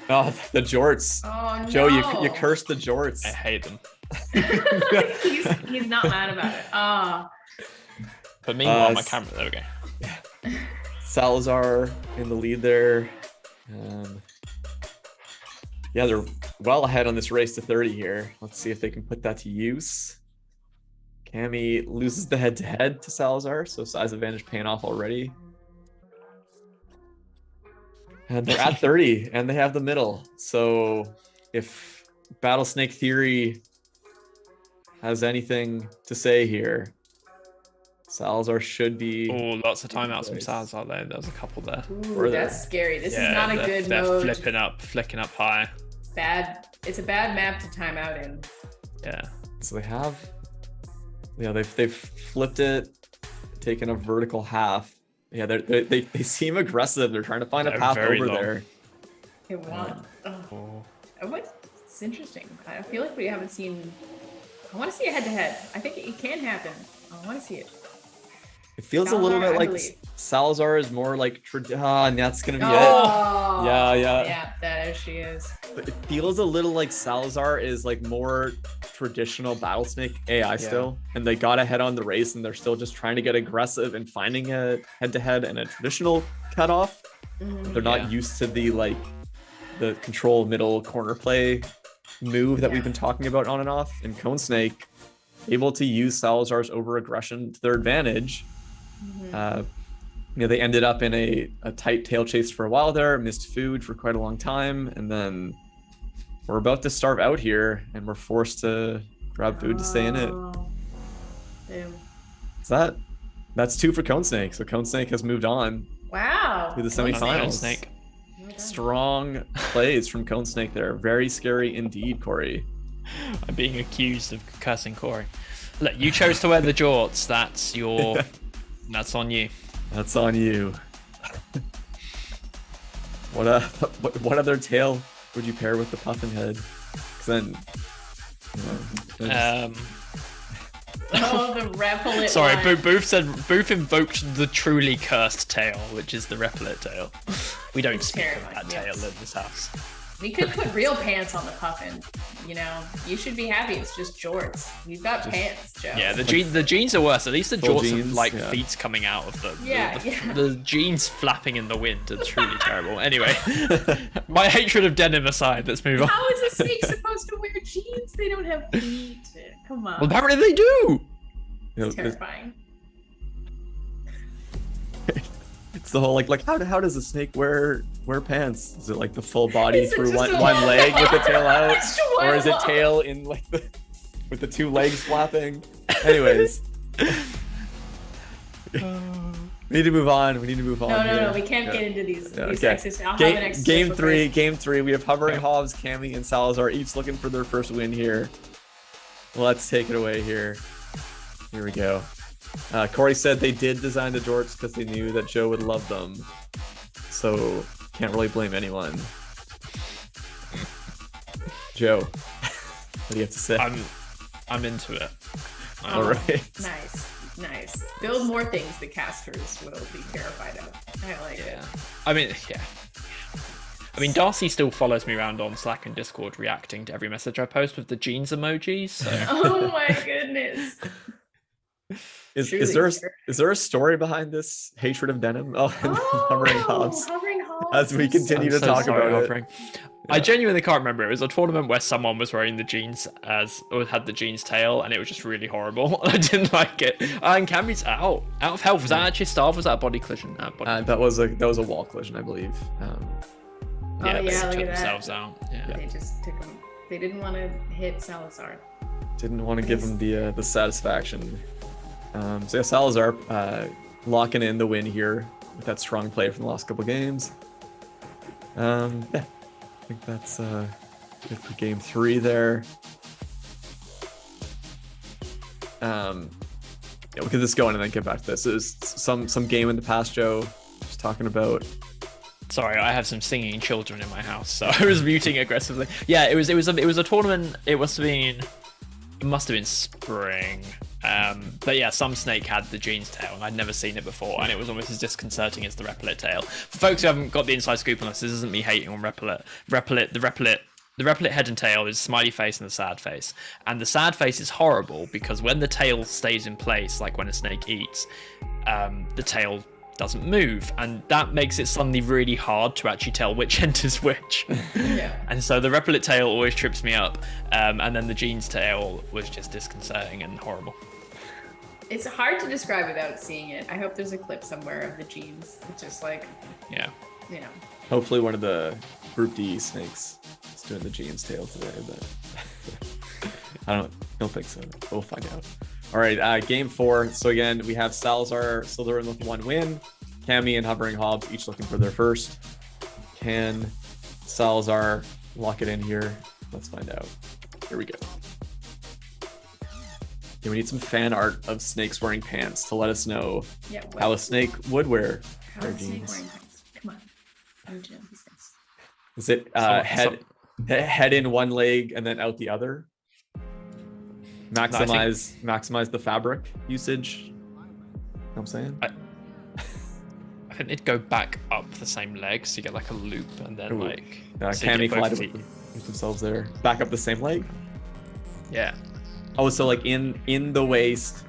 Oh, the jorts. Oh no. Joe, you cursed the jorts. I hate them. he's not mad about it. Ah. But meanwhile, my s- camera. There we go. Salazar in the lead there. Yeah, they're well ahead on this race to 30 here. Let's see if they can put that to use. Cammy loses the head-to-head to Salazar, so size advantage paying off already. And they're at 30, and they have the middle. So if Battlesnake Theory has anything to say here, Salazar should be... Oh, lots of timeouts from Nice. Salazar there. There was a couple there. Ooh, Or they're- that's scary. This is not a good they're mode. flicking up high. Bad. It's a bad map to time out in. Yeah. So they have, they've flipped it, taken a vertical half. Yeah, they seem aggressive. They're trying to find a They're path very over long. there. It won. Oh. It's interesting. I feel like we haven't seen. I want to see a head-to-head. I think it can happen. I want to see it. It feels a little Salazar, bit I like believe. Salazar is more like, and that's gonna be it. Oh, Yeah. Yeah, there she is. But it feels a little like Salazar is like more traditional Battlesnake AI still, and they got ahead on the race, and they're still just trying to get aggressive and finding a head-to-head and a traditional cutoff. Mhm. They're not Yeah. used to the control middle corner play move that we've Yeah. been talking about on and off. And Cone Snake able to use Salazar's over aggression to their advantage. Mhm. They ended up in a tight tail chase for a while there, missed food for quite a long time, and then we're about to starve out here, and we're forced to grab food to stay in it. Oh. Boom. That's 2 for Cone Snake. So Cone Snake has moved on Wow. to the Cone semifinals. Snake. Well done. Strong plays from Cone Snake there. Very scary indeed, Corey. I'm being accused of cursing Corey. Look, you chose to wear the jorts. That's your. That's on you. That's on you. What other tail would you pair with the puffin head? 'Cause then, Oh, the repellent. Sorry, line. Booth invoked the truly cursed tail, which is the repellent tail. We don't It's speak of terrifying, that tail yes. in this house. We could put real pants on the puffin. You should be happy. It's just jorts. We've got pants, Joe. Yeah, the jeans are worse. At least the Full jorts have jeans, like yeah. feet coming out of them. Yeah, the, yeah. the jeans flapping in the wind are truly terrible. Anyway, my hatred of denim aside, let's move on. How is a snake supposed to wear jeans? They don't have feet. Come on. Well, apparently they do. It's terrifying. It's the whole like how does a snake wear pants? Is it like the full body Is it through just one a- leg with the tail out, Just one or is it leg. tail in like with the 2 legs flapping? Anyways, we need to move on. We need to move on. No, here. we can't Yeah. get into these Yeah, okay. sexist. I'll have an Game existential three. crisis. Game 3. We have Hovering Hobbs, Cammy, and Salazar each looking for their first win here. Let's take it away here. Here we go. Corey said they did design the jorts because they knew that Joe would love them. So can't really blame anyone. Joe, what do you have to say? I'm into it. All right. Nice. Build more things the casters will be terrified of. I like it. Yeah. I mean, Darcy still follows me around on Slack and Discord, reacting to every message I post with the jeans emojis. So Oh my goodness. Is Truly there sure. is there a story behind this hatred of denim? Oh, and Hovering Hobbs. Hovering Hobbs. as we continue to talk about it. I genuinely can't remember. It was a tournament where someone was wearing the jeans or had the jeans tail, and it was just really horrible. I didn't like it. And Cammy's out of health. Was that actually starve? Was that a body collision? That was a wall collision, I believe. Yeah, they look took at themselves that. out. Yeah. They just took him. They didn't want to hit Salazar. Didn't want to give him the satisfaction. So yeah, Salazar locking in the win here with that strong play from the last couple games. Yeah, I think that's good for game 3 there. Yeah, we'll get this going and then get back to this. It was some game in the past, Joe. Just talking about. Sorry, I have some singing children in my house, so I was muting aggressively. Yeah, it was a tournament. It must have been spring. But yeah, some snake had the jeans tail, and I'd never seen it before, and it was almost as disconcerting as the Repellent tail. For folks who haven't got the inside scoop on this isn't me hating on Repellent. The Repellent head and tail is smiley face and the sad face. And the sad face is horrible because when the tail stays in place, like when a snake eats, the tail doesn't move, and that makes it suddenly really hard to actually tell which end is which. Yeah. And so the Repellent tail always trips me up, and then the jeans tail was just disconcerting and horrible. It's hard to describe without seeing it. I hope there's a clip somewhere of the jeans. It's just like, Yeah. you know. Hopefully one of the Group D snakes is doing the jeans tail today, but I don't think so. We'll find out. All right, game 4. So again, we have Salazar still in with 1 win. Cammy and Hovering Hobbs each looking for their first. Can Salazar lock it in here? Let's find out. Here we go. Yeah, we need some fan art of snakes wearing pants to let us know how a snake would wear their jeans. Come on. I need to know these things. Is it head in one leg and then out the other? Maximize the fabric usage. You know what I'm saying? I think they'd go back up the same leg, so you get like a loop, and then so Cammy collided with themselves there. Back up the same leg? Yeah. Oh, so like in the waist,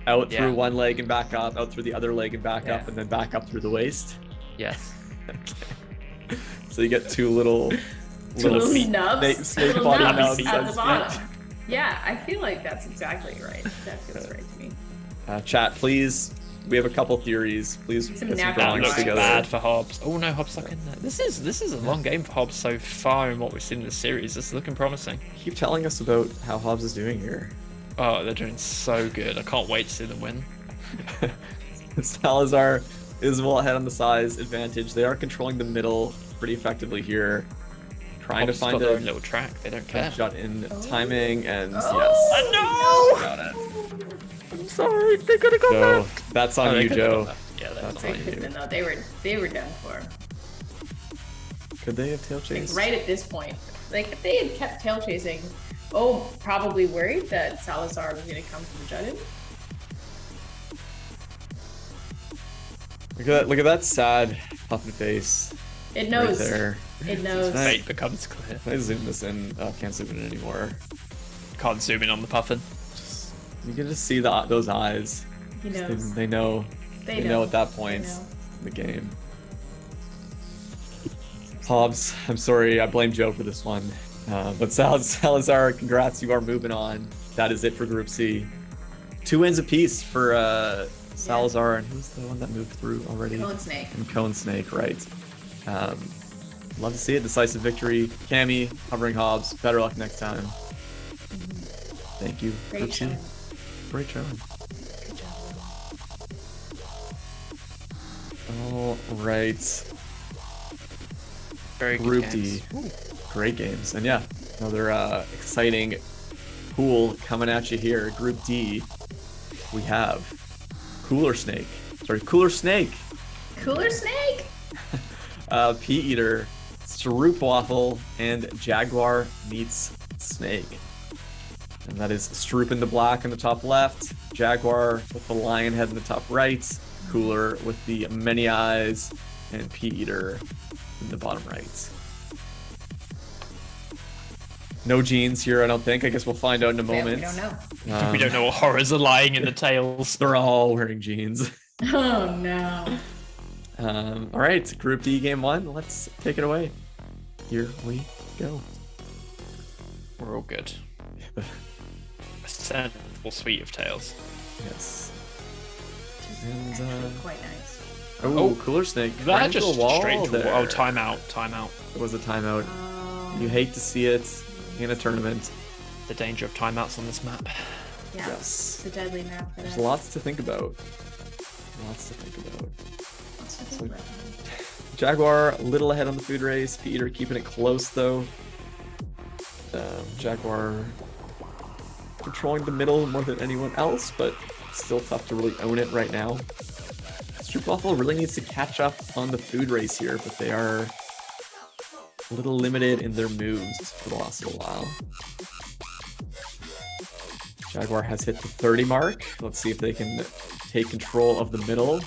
out through one leg and back up, out through the other leg and back up, and then back up through the waist? Yes. Okay. So you get two little snubs, snake little body nubs nubs at the bottom. Yeah, I feel like that's exactly right. That feels right to me. Chat, please. We have a couple theories. Please Some get some napkins. drawings Looks together. bad for Hobbs. Oh no, Hobbs stuck in there. This is a long game for Hobbs so far in what we've seen in the series. This is looking promising. Keep telling us about how Hobbs is doing here. Oh, they're doing so good. I can't wait to see them win. Salazar is well ahead on the size advantage. They are controlling the middle pretty effectively here. Trying Hobbs to find got their a own little track. They don't care. shot in timing, and yes. No! Got it. I'm sorry. They could have gone So back. that's on you, Joe. Yeah, That's They on couldn't you. have, no, they were done for. Could they have tail Like chased? right at this point. Like if they had kept tail chasing, probably worried that Salazar was gonna come from Judin. Look at that sad puffin face. It knows. Right there. It knows. Nice. Fate becomes clear. Can I zoom this in? Oh, can't zoom in anymore. Can't zoom in on the puffin. You can just see those eyes. He knows. They know. They know at that point They know. in the game. Hobbs, I'm sorry, I blame Joe for this one. But Salazar, congrats, you are moving on. That is it for Group C. 2 wins apiece for Salazar, and who's the one that moved through already? Cone Snake. And Cone Snake, right. Love to see it. Decisive victory. Cammy, Hovering Hobbs, better luck next time. Thank you. Great Group C. showing. Great showing. Good job. All right. Very good Group games. D. Great games. And yeah, another exciting pool coming at you here. Group D, we have Cooler Snake. Cooler Snake. Cooler Snake. Pea Eater, Stroop Waffle, and Jaguar Meets Snake. And that is Stroop in the black in the top left, Jaguar with the lion head in the top right, Cooler with the many eyes, and Pea Eater in the bottom right. No jeans here, I don't think. I guess we'll find out in a moment. We don't know. We don't know what horrors are lying in the tails. They're all wearing jeans. Oh no. All right, Group D, Game 1. Let's take it away. Here we go. We're all good. A sensible suite of tails. Yes. And, quite nice. Oh, Cooler Snake. That just wall straight to the there. wall. Oh, timeout. It was a timeout. You hate to see it in a tournament. The danger of timeouts on this map. Yeah, Yes. it's a deadly map for There's that. lots to think about. Jaguar a little ahead on the food race. Peter keeping it close though. Jaguar controlling the middle more than anyone else, but still tough to really own it right now. Stroopwafel really needs to catch up on the food race here, but they are a little limited in their moves for the last little while. Jaguar has hit the 30 mark. Let's see if they can take control of the middle.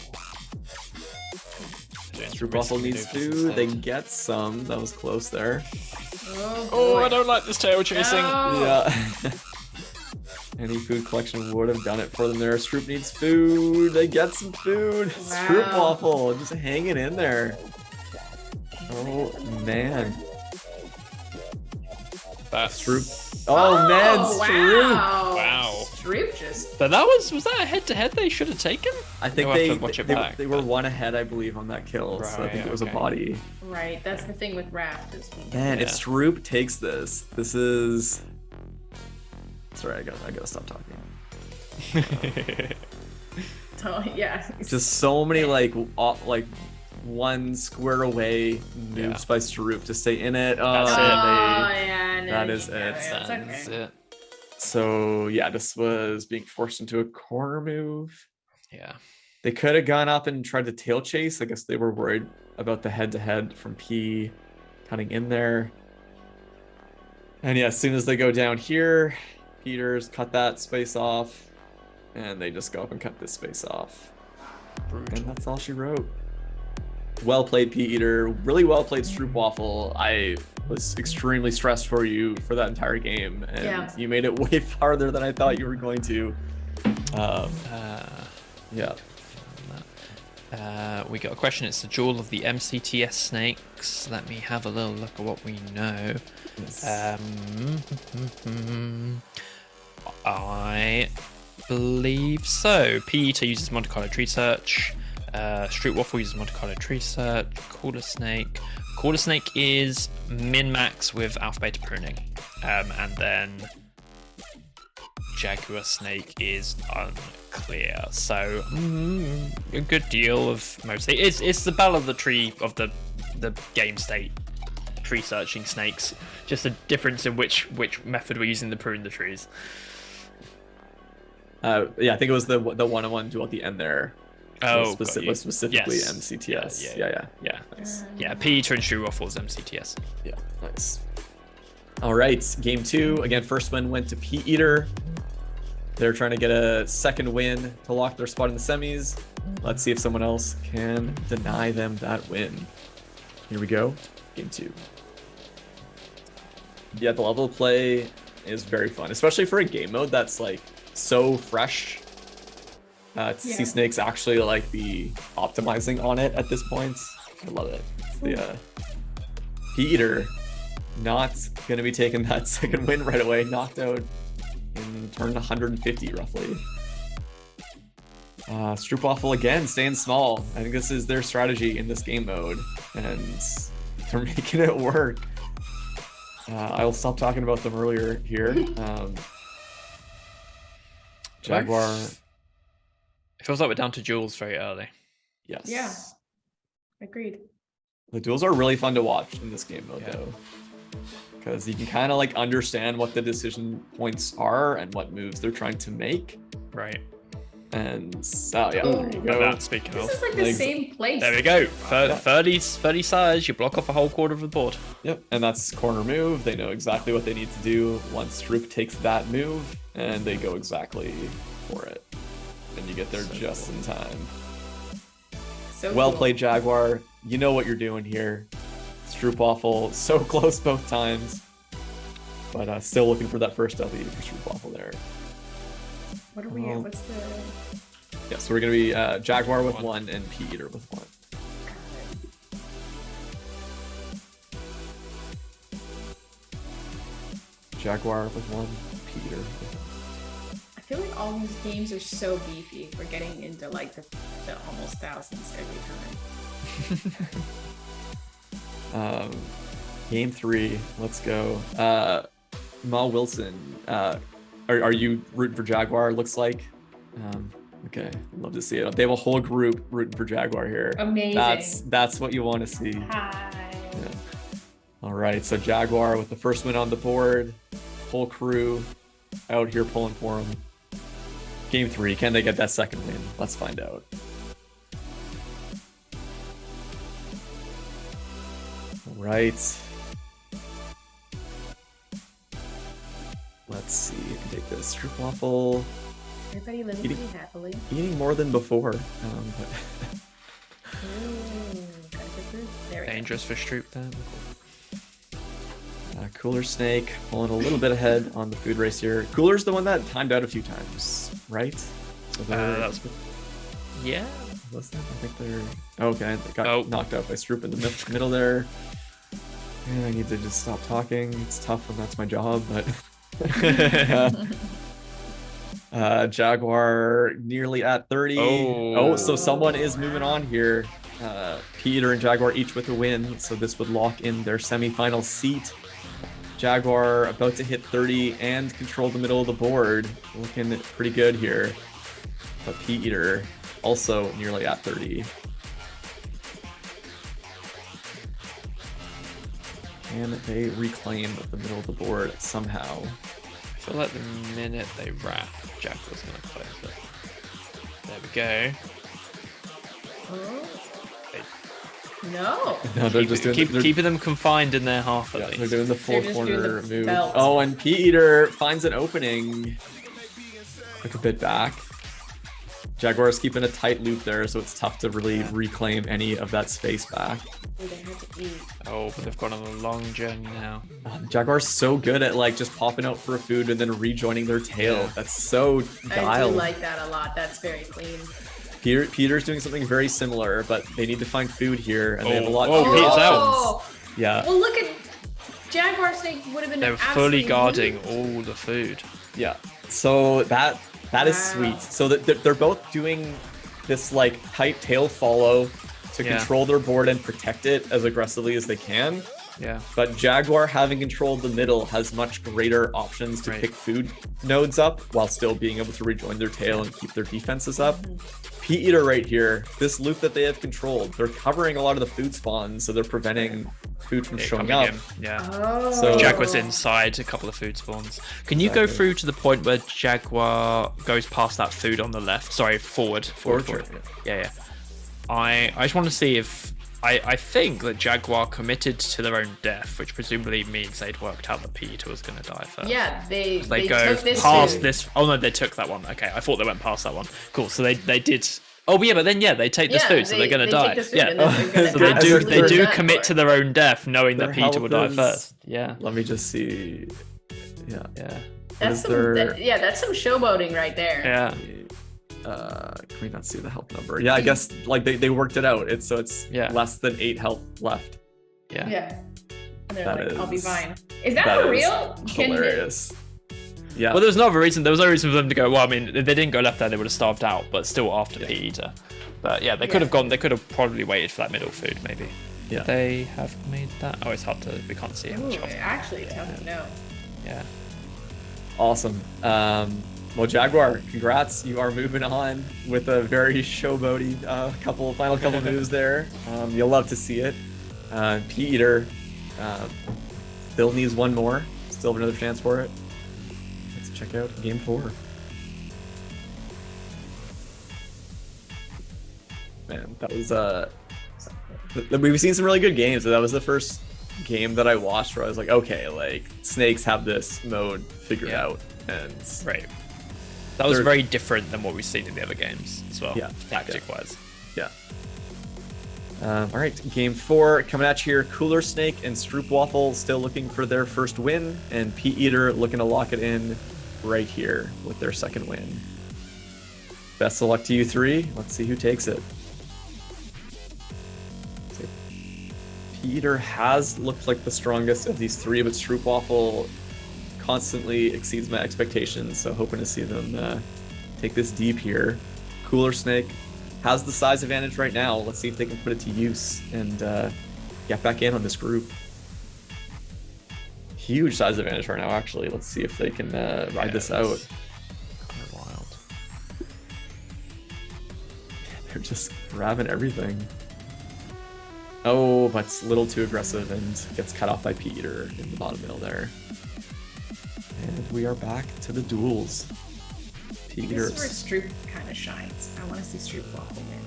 Stroopwafel needs food. They get some. That was close there. Oh, I don't like this tail chasing. No. Yeah. Any food collection would have done it for them there. Stroop needs food. They get some food. Wow. Stroopwafel just hanging in there. Oh, man. That's Stroop. Oh, man, Stroop. Wow. Stroop just. But was that a head-to-head they should have taken? I think We'll have to watch it back, they were but- one ahead, I believe, on that kill. So I think Right, it was a okay. body. Right, that's the thing with Raft. Man, if Yeah. Stroop takes this is. Sorry, I gotta stop talking. Oh, yeah. Just so many like one square away moves Yeah. by Stroop to stay in it. That's and it. Yeah, no, that you is can it. get It's That's okay. it. So yeah, this was being forced into a corner move. Yeah. They could have gone up and tried to tail chase. I guess they were worried about the head-to-head from P cutting in there. And yeah, as soon as they go down here, Peters cut that space off, and they just go up and cut this space off. And that's all she wrote. Well played, Peter. Really well played, Stroopwafel. I was extremely stressed for you for that entire game, and Yeah. you made it way farther than I thought you were going to. Yeah. We got a question. It's the Jewel of the MCTS Snakes. Let me have a little look at what we know. Yes. I believe so. Peter uses Monte Carlo tree search. Stroopwafel uses Monte Carlo tree search. Cooler Snake. Cooler Snake is min-max with alpha beta pruning. And then Jaguar Snake is unclear. So a good deal of mostly. It's the battle of the tree of the game state. Tree searching snakes. Just a difference in which method we're using to prune the trees. Yeah, I think it was the one-on-one duel at the end there. Oh, was got you. specifically Yes. MCTS. Yeah. Nice. Yeah, Peter and Stroopwafel's MCTS. Yeah, nice. All right, game 2. Again, first win went to Pea Eater. They're trying to get a second win to lock their spot in the semis. Let's see if someone else can deny them that win. Here we go, game 2. Yeah, the level of play is very fun, especially for a game mode that's like so fresh. To see Snakes actually like be optimizing on it at this point. I love it. The Pea Eater not gonna be taking that second win right away. Knocked out in turn 150 roughly. Stroopwafel again staying small. I think this is their strategy in this game mode, and they're making it work. I'll stop talking about them earlier here. Jaguar. It feels like we're down to duels very early. Yes. Yeah. Agreed. The duels are really fun to watch in this game mode, Yeah. though, because you can kind of like understand what the decision points are and what moves they're trying to make. Right. And there you But go. that, speaking This of, is like the Like- same place. there we go. 30 size, you block off a whole quarter of the board. Yep, and that's corner move. They know exactly what they need to do once Stroop takes that move, and they go exactly for it. And you get there just in time. So Well cool. played, Jaguar. You know what you're doing here. Stroopwafel, so close both times. But still looking for that first W for Stroopwafel there. What are we Well- at? What's the... Yeah, so we're going to be Jaguar with 1 and Pea Eater with 1. Jaguar with 1, Peter with I feel like all these games are so beefy. We're getting into like the almost thousands every time. Game 3, let's go. Ma Wilson, are you rooting for Jaguar? Looks like. Okay, love to see it. They have a whole group rooting for Jaguar here. Amazing. That's what you want to see. Hi. Yeah. All right, so Jaguar with the first win on the board. Whole crew out here pulling for him. Game 3, can they get that second win? Let's find out. All right. Let's see. You can take this stroopwafel. Everybody living pretty happily. Eating more than before. But Gotta get through. There we go. Dangerous for Stroop then. Cooler Snake pulling a little bit ahead on the food race here. Cooler's the one that timed out a few times, right? So That's yeah. Was that? I think they're okay. They got knocked out by Stroop in the middle there. Yeah, I need to just stop talking. It's tough when that's my job, but Jaguar nearly at 30. Oh, so someone is moving on here. Peter and Jaguar each with a win, so this would lock in their semifinal seat. Jaguar about to hit 30 and control the middle of the board. Looking pretty good here. But Peter also nearly at 30. And they reclaim the middle of the board somehow. I feel like the minute they wrap, Jaguar's gonna close it. There we go. No. No, they're just doing keeping them confined in their half at least. They're doing the four corner move. belt. Oh, and Peter finds an opening. Took a bit back. Jaguar's keeping a tight loop there, so it's tough to really reclaim any of that space back. Oh, but they've gone on a long journey now. Jaguar's so good at like just popping out for a food and then rejoining their tail. That's so dialed. I do like that a lot. That's very clean. Peter's doing something very similar, but they need to find food here, and they have a lot. Oh, Peter's out. Yeah. Well, look at Jaguar Snake would have been. They were fully guarding all the food. Yeah. So that is sweet. So that they're both doing this like tight tail follow to control their board and protect it as aggressively as they can. Yeah. But Jaguar, having controlled the middle, has much greater options to pick food nodes up while still being able to rejoin their tail and keep their defenses up. P-Eater right here, this loop that they have controlled, they're covering a lot of the food spawns, so they're preventing food from showing up. Yeah. Oh. So Jaguar's inside a couple of food spawns. Can you go through to the point where Jaguar goes past that food on the left? Sorry, forward. Yeah. I just want to see if I think that Jaguar committed to their own death, which presumably means they'd worked out that Peter was going to die first. Yeah, they go took this past food. this. Oh no, they took that one. Okay, I thought they went past that one. Cool. So they did. Oh yeah, but then they take this food, so they're going to die. So they do commit to their own death, knowing that Peter will die first. Yeah. Let me just see. Yeah. That's some showboating right there. Yeah. Can we not see the health number? Yeah, I guess like they worked it out. It's less than 8 health left. Yeah. And they're That like, I'll be is- fine. Is that real? Hilarious. Yeah. Well, there was no reason. There was no reason for them to go. Well, I mean, if they didn't go left there, they would have starved out. But still, after Peter. But yeah, they could have gone. They could have probably waited for that middle food, maybe. Yeah. Would they have made that? Oh, it's hard to. We can't see how much. Actually, tell me no. Yeah. Awesome. Well, Jaguar, congrats. You are moving on with a very showboaty final couple moves there. You'll love to see it. P-Eater still needs one more. Still have another chance for it. Let's check out game 4. Man, that was we've seen some really good games. That was the first game that I watched where I was like, okay, like snakes have this mode figured out, and that was very different than what we've seen in the other games as well. Tactic wise. Yeah. All right, game 4 coming at you here. Cooler Snake and Stroopwafel still looking for their first win, and P-Eater looking to lock it in right here with their second win. Best of luck to you 3. Let's see who takes it. P-Eater has looked like the strongest of these 3, but Stroopwafel constantly exceeds my expectations. So hoping to see them take this deep here. Cooler Snake has the size advantage right now. Let's see if they can put it to use and get back in on this group. Huge size advantage right now, actually. Let's see if they can ride this out. Kind of wild. They're just grabbing everything. Oh, but it's a little too aggressive and gets cut off by Peter in the bottom middle there. And we are back to the duels. Peter. This is where Stroop kind of shines. I want to see Stroop walk the win.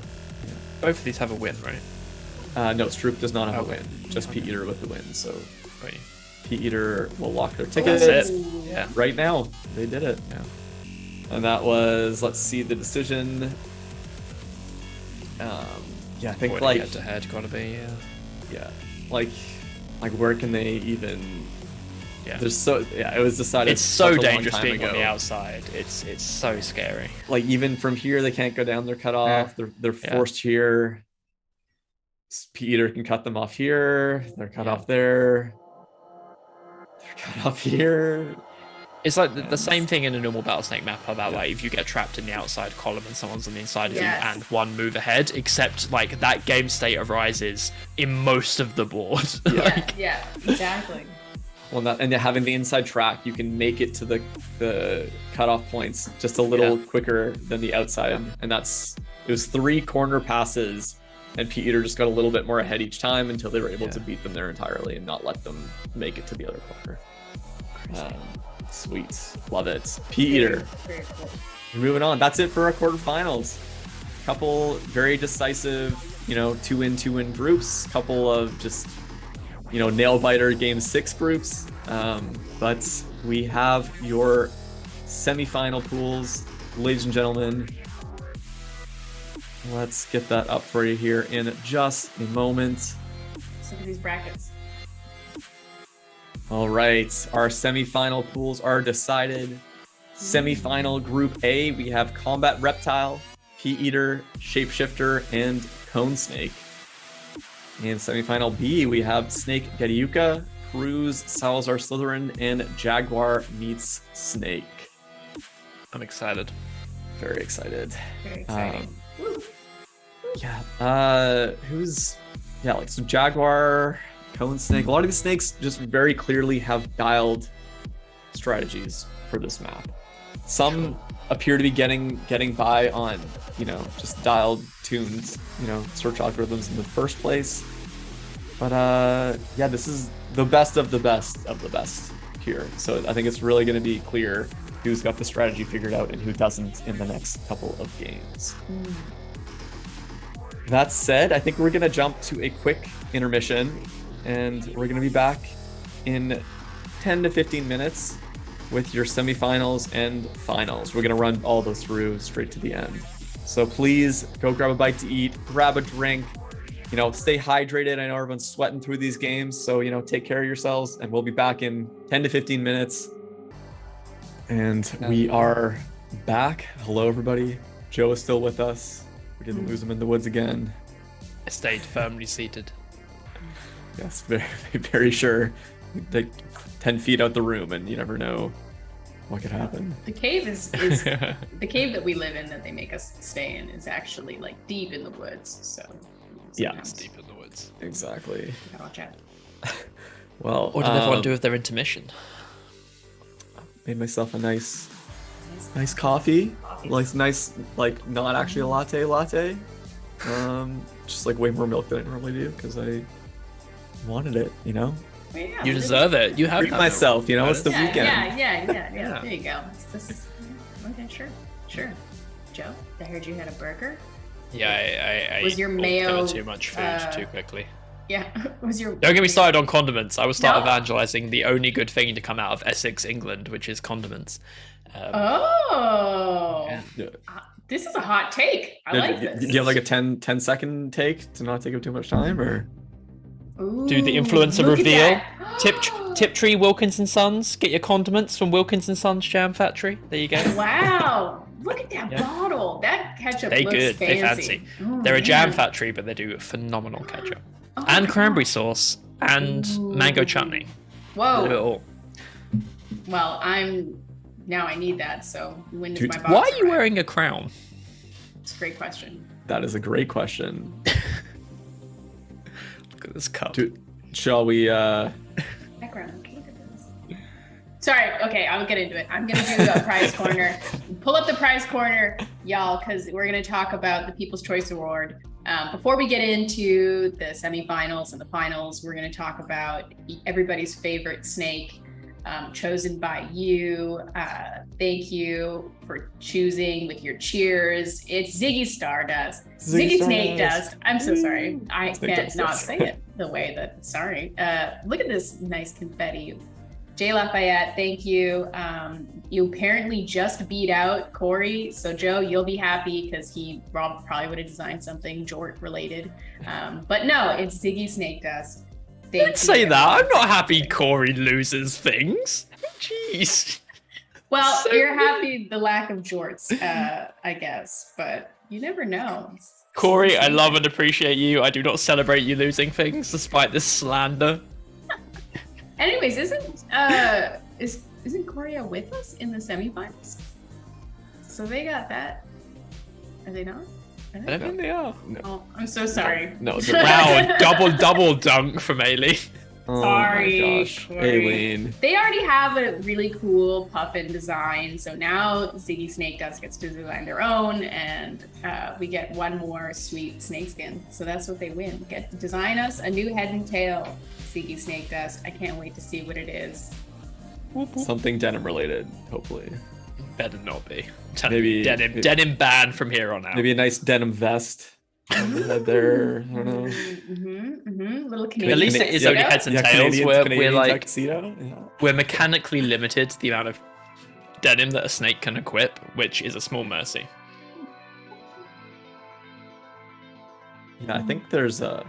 Yeah. Both of these have a win, right? No, Stroop does not have a win. Just Pete Eater with the win. So Pete Eater will lock their tickets. That's it. Yeah. Right now, they did it. Yeah. And that was, let's see, the decision. Yeah, I think like head to head gotta be. Yeah, like where can they even? Yeah. It was decided. It's so dangerous being on the outside. It's so scary. Like even from here, they can't go down. They're cut off. Yeah. They're forced here. Peter can cut them off here. They're cut off there. They're cut off here. It's like the same thing in a normal Battlesnake map about like if you get trapped in the outside column and someone's on the inside of you and one move ahead, except like that game state arises in most of the board. Yeah, exactly. Well, and having the inside track, you can make it to the cutoff points just a little quicker than the outside, and it was 3 corner passes, and Pete Eater just got a little bit more ahead each time until they were able to beat them there entirely and not let them make it to the other corner. Sweet, love it. Pete Eater. Very cool. Moving on. That's it for our quarterfinals. Couple very decisive, 2-win groups. Couple of just, nail biter game 6 groups. But we have your semifinal pools, ladies and gentlemen. Let's get that up for you here in just a moment. Let's look at these brackets. All right, our semifinal pools are decided. Semifinal Group A, we have Combat Reptile, Pea Eater, Shapeshifter, and Cone Snake. In semifinal B, we have Snake Gediuka, Cruz, Salazar Slytherin, and Jaguar meets Snake. I'm excited. Very excited. Very exciting. So Jaguar, Cone Snake. A lot of these snakes just very clearly have dialed strategies for this map. Some appear to be getting by on, just dialed tunes, search algorithms in the first place. But this is the best of the best of the best here. So I think it's really going to be clear who's got the strategy figured out and who doesn't in the next couple of games. That said, I think we're going to jump to a quick intermission, and we're going to be back in 10 to 15 minutes with your semifinals and finals. We're going to run all those through straight to the end. So please go grab a bite to eat, grab a drink, stay hydrated. I know everyone's sweating through these games, so, take care of yourselves, and we'll be back in 10 to 15 minutes. And we are back. Hello, everybody. Joe is still with us. We didn't lose him in the woods again. I stayed firmly seated. Yes, very, very sure. Like 10 feet out the room, and you never know what could happen. The cave is the cave that we live in that they make us stay in is actually like deep in the woods. So it's deep in the woods. Exactly. Gotta watch out. Well, what did everyone do with their intermission? Made myself a nice coffee. Like not actually a latte. Just like way more milk than I normally do because I wanted it, Well, yeah, you deserve it. You have treat myself, it's the weekend. Yeah. There you go. Okay, sure. Joe, I heard you had a burger. Yeah, I was your ate mayo too much food too quickly. Yeah, was your Don't get me started on condiments. I will start evangelizing the only good thing to come out of Essex, England, which is condiments. This is a hot take. I like this. Do you have like a 10 second take to not take up too much time, or? Ooh, Do the influencer reveal? Tiptree Wilkins & Sons. Get your condiments from Wilkins & Sons Jam Factory. There you go. Wow. Look at that bottle. That ketchup looks good. fancy. They fancy. They're a jam factory, but they do phenomenal ketchup. And cranberry sauce and mango chutney. Whoa. They do it all. Well, now I need that, so when does Dude, my box Why are you arrive? wearing a crown? It's a great question. That is a great question. Look at this cup. Dude, shall we Background. Okay, look at this. Sorry. Okay, I'll get into it. I'm gonna do a prize corner. Pull up the prize corner, y'all, because we're gonna talk about the People's Choice Award. Before we get into the semifinals and the finals, we're gonna talk about everybody's favorite snake, chosen by you. Thank you for choosing with your cheers. It's Ziggy Stardust. Ziggy Snake Dust. I'm so sorry. I can't not say it the way that. Sorry. Look at this nice confetti. Jay Lafayette, thank you. You apparently just beat out Corey. So Joe, you'll be happy because he probably would have designed something Jort related. But no, it's Ziggy Snake Dust. Don't say that. I'm not happy Corey loses things. Jeez. Well, So you're mean. happy the lack of jorts, I guess, but you never know. Corey, I love and appreciate you. I do not celebrate you losing things, despite this slander. Anyways, isn't Korea with us in the semifinals? So they got that. Are they not? I don't think they are. Oh, I'm so sorry. No, Wow, double dunk from Aileen. Oh Sorry, my gosh, Corey. Aileen. They already have a really cool puffin design, so now Ziggy Snake Dust gets to design their own, and we get one more sweet snakeskin. So that's what they win. Get to design us a new head and tail, Ziggy Snake Dust. I can't wait to see what it is. Something denim related, hopefully. Better not be. Maybe- denim ban from here on out. Maybe a nice denim vest on the head there. I don't know. Little Canadian. At least it is only heads and tails. We're like tuxedo. Yeah. we're mechanically limited to the amount of denim that a snake can equip, which is a small mercy. Yeah, I think there's a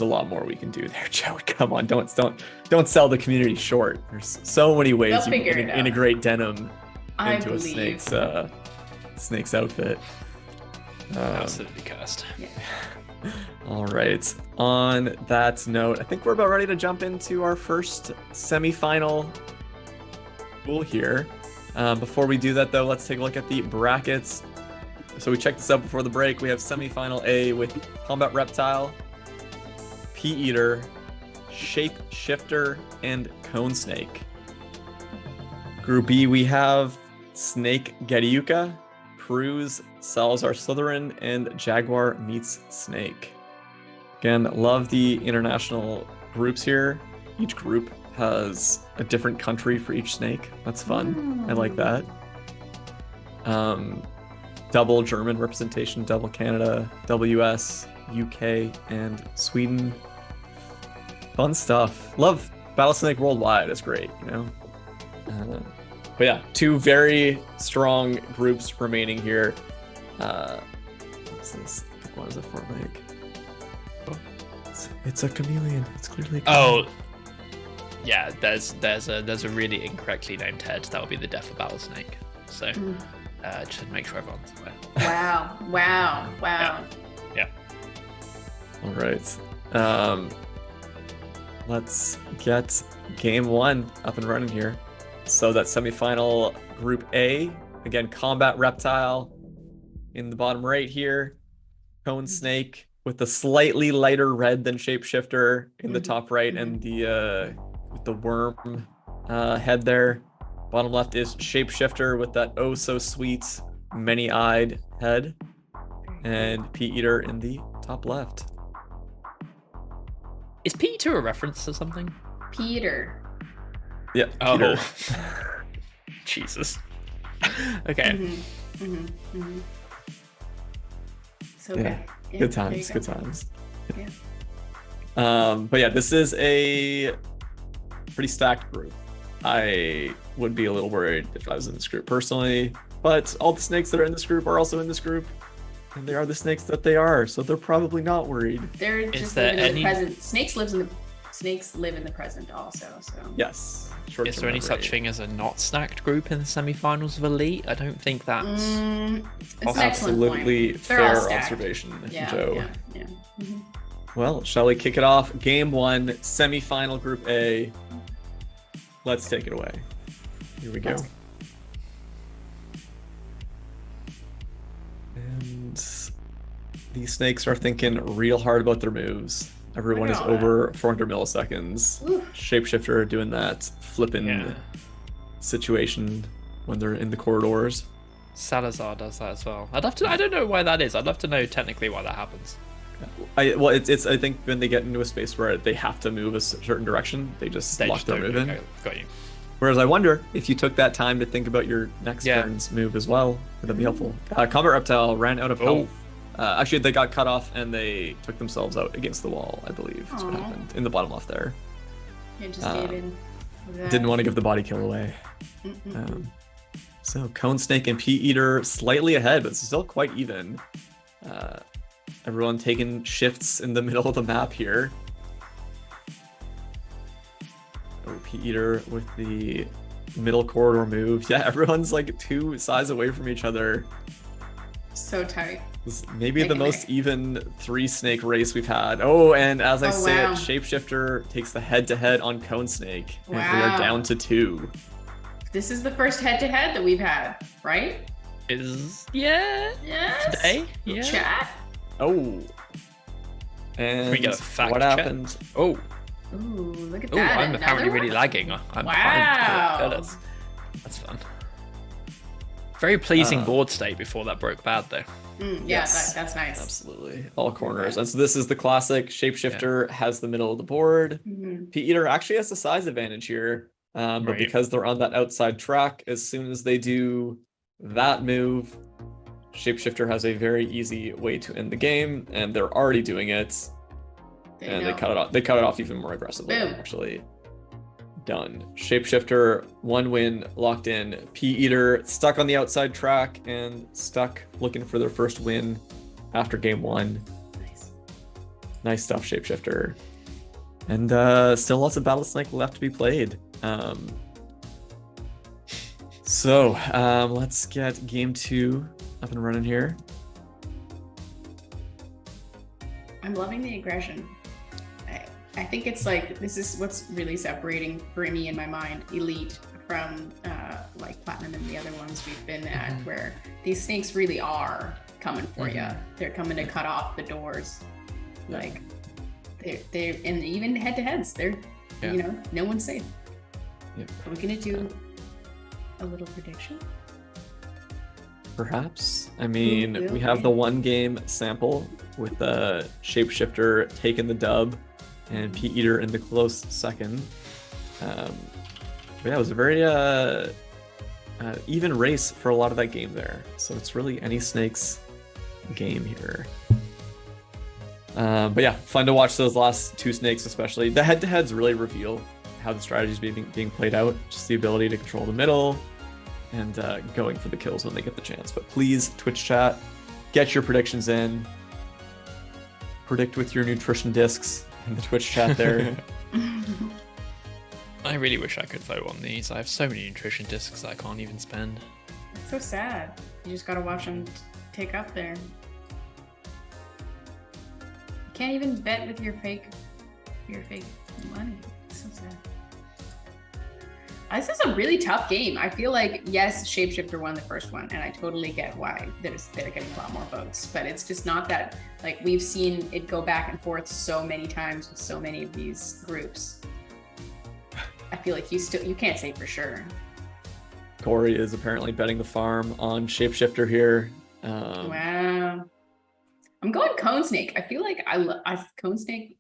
lot more we can do there, Joe. Come on, don't sell the community short. There's so many ways They'll you figure can it out. integrate denim I into a believe. snake's outfit. Absolutely cursed. All right. On that note, I think we're about ready to jump into our first semifinal pool here. Before we do that, though, let's take a look at the brackets. So we checked this out before the break. We have semifinal A with Combat Reptile, Pea Eater, Shape Shifter, and Cone Snake. Group B, we have Snake Gediuka, Cruise, Salazar Slytherin, and Jaguar meets Snake. Again, love the international groups here. Each group has a different country for each snake. That's fun. I like that. Double German representation, double Canada, WS, UK, and Sweden. Fun stuff. Love Battlesnake Worldwide. It's great, you know? But yeah, two very strong groups remaining here. What's this? What is it for, Mike? Oh, it's a chameleon. It's clearly a chameleon. Oh, yeah. There's a really incorrectly named head. That would be the death of Battlesnake. So just to make sure everyone's aware. Wow. Yeah. All right. Let's get game one up and running here. So that semifinal group A, again, Combat Reptile in the bottom right here, Cone Snake with the slightly lighter red than Shapeshifter in the top right, and the with the worm head there. Bottom left is Shapeshifter with that oh so sweet many-eyed head, and Pea Eater in the top left. Is Peter a reference to something? Peter. Yeah. Oh. Peter. Jesus. Okay. So Yeah. yeah, Good there times. you Good go. times. Yeah. But yeah, this is a pretty stacked group. I would be a little worried if I was in this group personally, but all the snakes that are in this group are also in this group, and they are the snakes that they are, so they're probably not worried. They're just there living in the any- present. Snakes live in the present also. So Yes. Is there any such thing as a not stacked group in the semi-finals of Elite? I don't think that's. it's an excellent Absolutely point. They're all fair stacked. observation, Yeah, Joe. yeah. Mhm. Well, shall we kick it off? Game one, semi-final Group A. let's take it away. Here we go. And these snakes are thinking real hard about their moves. Everyone is over 400 milliseconds. Oof. Shapeshifter doing that flipping situation when they're in the corridors. Salazar does that as well. I'd love to. I don't know why that is. I'd love to know technically why that happens. It's I think when they get into a space where they have to move a certain direction, they just lock their move in. Okay, got you. Whereas I wonder if you took that time to think about your next turn's move as well, would that be helpful? Combat Reptile ran out of health. Actually, they got cut off and they took themselves out against the wall, I believe. That's what happened in the bottom left there. It just gave in. Didn't want to give the body kill away. So Cone Snake and Pea Eater slightly ahead, but still quite even. Everyone taking shifts in the middle of the map here. Pea Eater with the middle corridor move. Yeah, everyone's like 2 sides away from each other. So tight. This maybe the most even 3 snake race we've had. Oh, and as I say it, Shapeshifter takes the head-to-head on Cone Snake. And we are down to 2. This is the first head-to-head that we've had, right? Yes. Today? Yeah. Chat. Oh. And we get a fact what happened? Ooh, look at that. I'm apparently really lagging. I'm behind. That's fun. Very pleasing board state before that broke bad, though. Yes, that's nice. Absolutely. All corners. And so this is the classic. Shapeshifter has the middle of the board. Pea Eater actually has the size advantage here. But because they're on that outside track, as soon as they do that move, Shapeshifter has a very easy way to end the game, and they're already doing it. They cut it off. They cut it off even more aggressively. Boom. Actually, done. Shapeshifter, 1 win, locked in. Pea Eater stuck on the outside track and stuck looking for their first win after game 1. Nice stuff, Shapeshifter. And still lots of Battlesnake left to be played. So let's get game 2 up and running here. I'm loving the aggression. I think it's like, this is what's really separating for me in my mind Elite from like Platinum and the other ones we've been at, where these snakes really are coming for you. They're coming to cut off the doors. Like they're and even head-to-heads, they're you know, no one's safe. Are we gonna do a little prediction? Perhaps. I mean, we have the 1 game sample with the Shapeshifter taking the dub and Pea Eater in the close second. But yeah, it was a very even race for a lot of that game there. So it's really any snake's game here. But yeah, fun to watch those last 2 snakes, especially. The head-to-heads really reveal how the strategy is being played out. Just the ability to control the middle and going for the kills when they get the chance. But please, Twitch chat, get your predictions in. Predict with your nutrition discs in the Twitch chat there. I really wish I could vote on these. I have so many nutrition discs I can't even spend. It's so sad. You just gotta watch them take up there. You can't even bet with your fake money. It's so sad. This is a really tough game. I feel like, yes, Shapeshifter won the first one, and I totally get why they're getting a lot more votes, but it's just not that, like, we've seen it go back and forth so many times with so many of these groups. I feel like you can't say for sure. Corey is apparently betting the farm on Shapeshifter here. Wow. I'm going Cone Snake. I feel like Cone Snake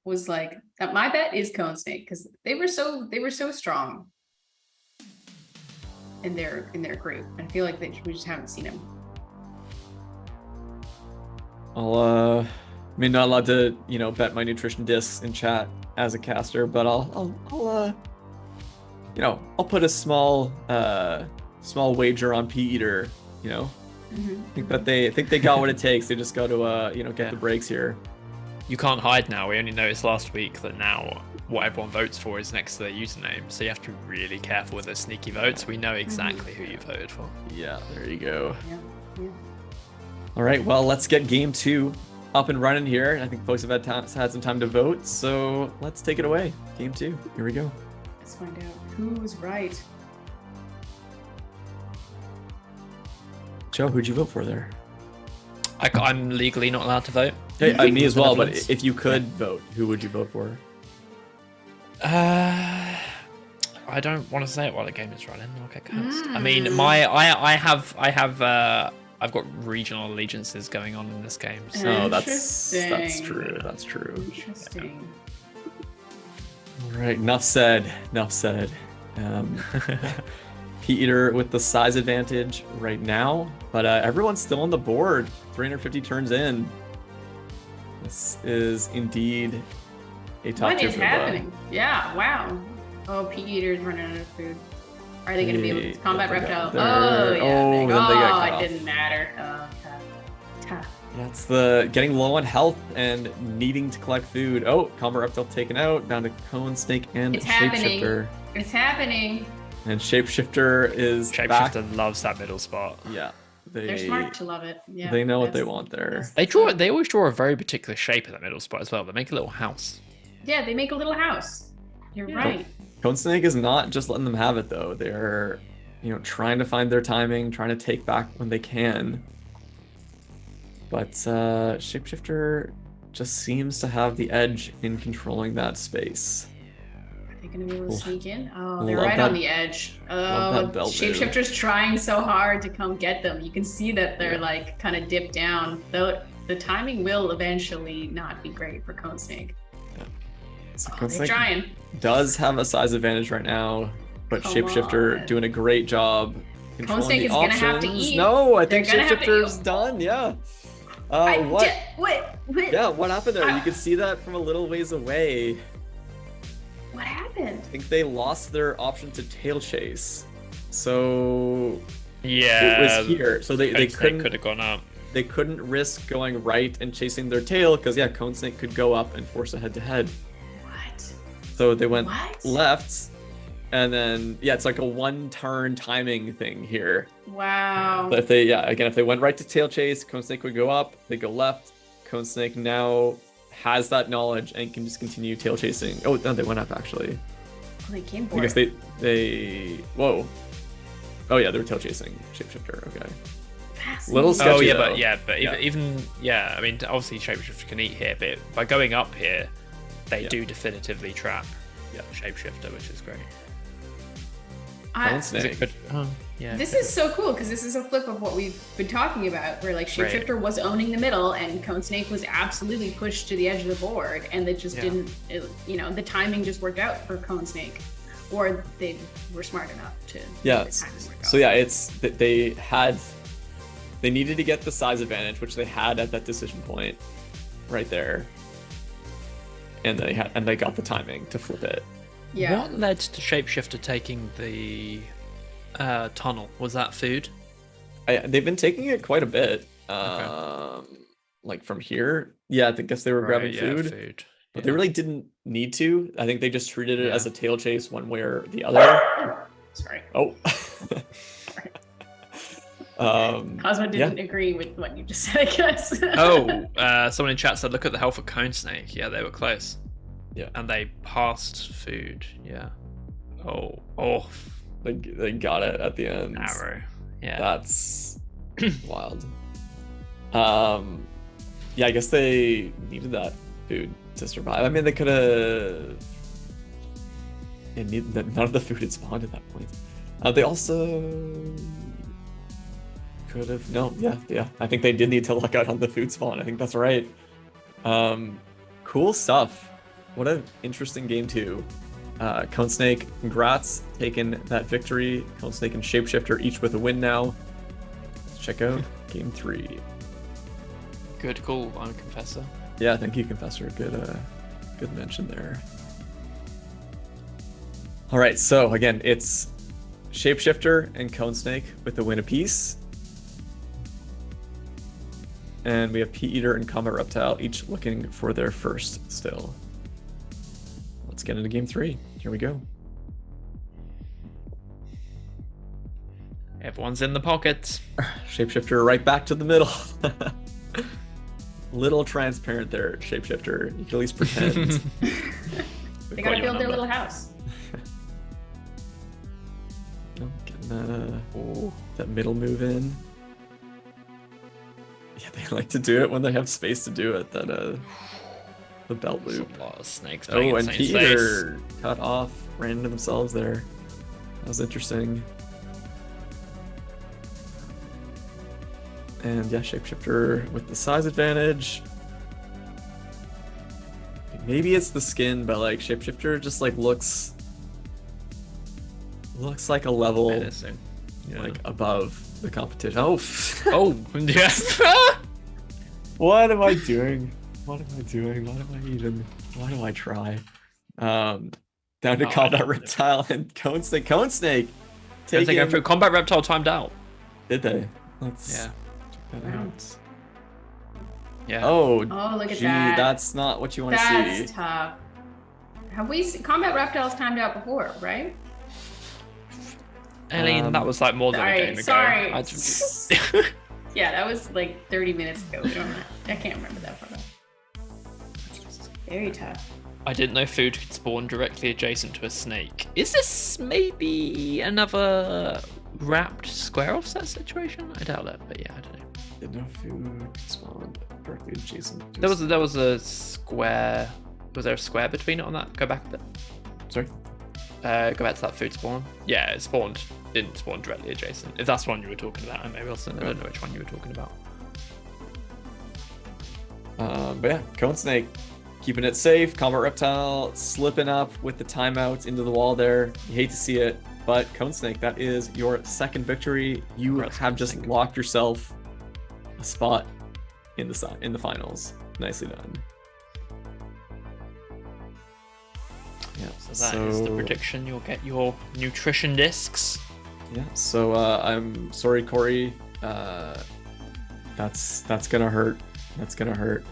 was like, my bet is Cone Snake, because they were so strong in their group. I feel like we just haven't seen them. I mean, not allowed to, bet my nutrition discs in chat as a caster, but I'll put a small wager on Pea Eater. I think they got what it takes. They just got to get the breaks here. You can't hide now. We only noticed last week that now what everyone votes for is next to their username, so you have to be really careful with those sneaky votes. We know exactly who you voted for. Yeah, there you go. Yeah. All right, well, let's get game 2 up and running here. I think folks have had some time to vote, so let's take it away. Game 2, here we go. Let's Let's find out who's right. Joe, who'd you vote for there? I'm legally not allowed to vote. Hey, me as well, but Netherlands. if you could vote, who would you vote for? I don't want to say it while the game is running. I'll get cursed. I mean, I've got regional allegiances going on in this game. So. Oh, that's true. That's true. Interesting. All right, enough said. Peter with the size advantage right now, but everyone's still on the board. 350 turns in. This is indeed a top What tier is Pumbaa. happening? Yeah, wow. Oh, Pea Eater's running out of food. Are they going to be able to combat Yeah, they reptile? got Oh, there. yeah. Oh, then they got cut it off. didn't matter. Oh, tough. Yeah, it's the getting low on health and needing to collect food. Oh, combat reptile taken out, down to cone, snake, and It's happening. shapeshifter. It's happening. And shapeshifter is back. Shapeshifter loves that middle spot. Yeah, They're smart to love it. Yeah. they know what they that's- want there. that's- They always draw a very particular shape in that middle spot as well. They make a little house. Yeah, they make a little house. You're right. Cone snake is not just letting them have it though. They're, trying to find their timing, trying to take back when they can. But shapeshifter just seems to have the edge in controlling that space. Are they going to be able to sneak in? Oh, they're Love right that- on the edge. love Oh, that belt move. Shapeshifter's trying so hard to come get them. You can see that they're like kind of dipped down. Though the timing will eventually not be great for Cone Snake. So Oh, Cone they're snake trying. does have a size advantage right now, but Come shapeshifter on. doing a great job controlling snake the is gonna options. have to eat. No, I They're think gonna have to shapeshifter's eat. done. Yeah. What? Yeah, what happened there? Ah. You could see that from a little ways away. What happened? I think they lost their option to tail chase. So Yeah. it was here. So they could couldn't have gone up. they couldn't risk going right and chasing their tail because Cone Snake could go up and force a head to head. What? So they went What? left, and then it's like a one turn timing thing here. Wow. But if they went right to tail chase, Cone Snake would go up. They go left. Cone Snake now has that knowledge and can just continue tail chasing. Oh no, they went up actually. Oh, they came for I guess it. they whoa. Oh yeah, they were tail chasing shapeshifter. Okay. Fascinating. Little sketchy. Oh yeah, though. but even I mean, obviously Shapeshifter can eat here, but by going up here, they do definitively trap Shapeshifter, which is great. Cone Snake. Yeah. This is so cool because this is a flip of what we've been talking about, where like Shapeshifter was owning the middle and Cone Snake was absolutely pushed to the edge of the board, and it just didn't. The timing just worked out for Cone Snake, or they were smart enough to. Yeah. The timing work out. So it's that they needed to get the size advantage, which they had at that decision point, right there. And they got the timing to flip it. Yeah. What led to Shapeshifter taking the tunnel? Was that food? They've been taking it quite a bit. Okay. Like from here. Yeah, I guess they were grabbing food. But they really didn't need to. I think they just treated it as a tail chase one way or the other. Sorry. Oh. Cosmo didn't agree with what you just said, I guess. Someone in chat said, look at the health of Cone Snake. Yeah, they were close. Yeah. And they passed food. Yeah. Oh. They got it at the end. Arrow. Yeah. That's wild. I guess they needed that food to survive. I mean, they could have. None of the food had spawned at that point. They also could have. No, yeah. I think they did need to luck out on the food spawn. I think that's right. Cool stuff. What an interesting game too. Cone Snake, congrats, taking that victory. Cone Snake and Shapeshifter each with a win now. Let's check out game 3. Good call, I'm a Confessor. Yeah, thank you, Confessor. Good mention there. All right, so again, it's Shapeshifter and Cone Snake with a win apiece. And we have Pea Eater and Combat Reptile each looking for their first still. Let's get into game 3. Here we go. Everyone's in the pockets. Shapeshifter right back to the middle. Little transparent there, Shapeshifter. You can at least pretend. They gotta build their little house. getting that middle move in. Yeah, they like to do it when they have space to do it. That the belt loop. A lot of snakes. Oh, and Peter cut off, ran into themselves there. That was interesting. And yeah, Shapeshifter with the size advantage. Maybe it's the skin, but like Shapeshifter just like looks like a level like above the competition. Oh, oh, yes. What am I doing? What am I doing? Why do I try? Down to Combat Reptile and Cone Snake. Cone Snake! Taking through Combat Reptile timed out. Did they? Let's check that out. Yeah. Oh, look at that. That's not what you want to see. That's tough. Have we seen Combat Reptiles timed out before, right? Aileen, that was like more than a game ago. Sorry. Yeah, that was like 30 minutes ago. I can't remember that far. Very tough. I didn't know food could spawn directly adjacent to a snake. Is this maybe another wrapped square offset situation? I doubt it, but yeah, I don't know. Didn't know food could spawn directly adjacent to there was a square. Was there a square between it on that? Go back a bit. Sorry? Go back to that food spawn. Yeah, it didn't spawn directly adjacent. If that's the one you were talking about, I don't know which one you were talking about. But yeah, Cone Snake keeping it safe. Combat Reptile slipping up with the timeout into the wall there. You hate to see it, but Cone Snake, that is your second victory. You have just locked yourself a spot in the finals. Nicely done. Yeah, so that is the prediction. You'll get your nutrition discs. Yeah, so I'm sorry, Corey. That's gonna hurt. That's gonna hurt.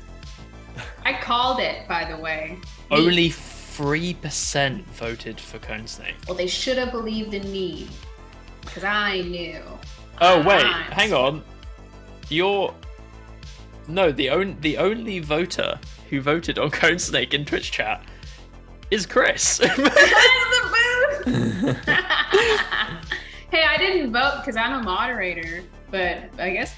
I called it, by the way. Only 3% voted for Cone Snake. Well, they should have believed in me, because I knew. Oh wait, hang on. The only voter who voted on Cone Snake in Twitch chat is Chris. Hey, I didn't vote because I'm a moderator, but I guess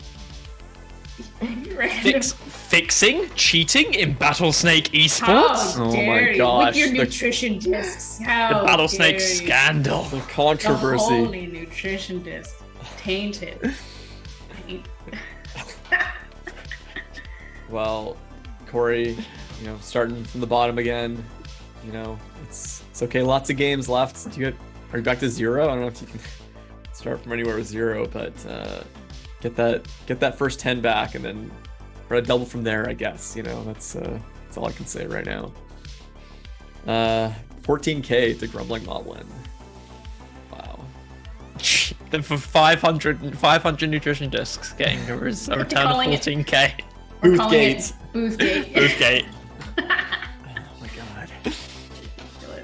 fixing cheating in Battlesnake esports. How dare you with your nutrition discs? How the Battlesnake scandal, the controversy. The holy nutrition disc, tainted. Well, Corey, starting from the bottom again. It's okay. Lots of games left. Are you back to 0? I don't know if you can start from anywhere with 0, but get that first 10 back, and then try to double from there. I guess that's all I can say right now. 14K to Grumbling Moblin. Wow. Then for 500 nutrition discs, getting a return of 14K. Boothgate. Boothgate.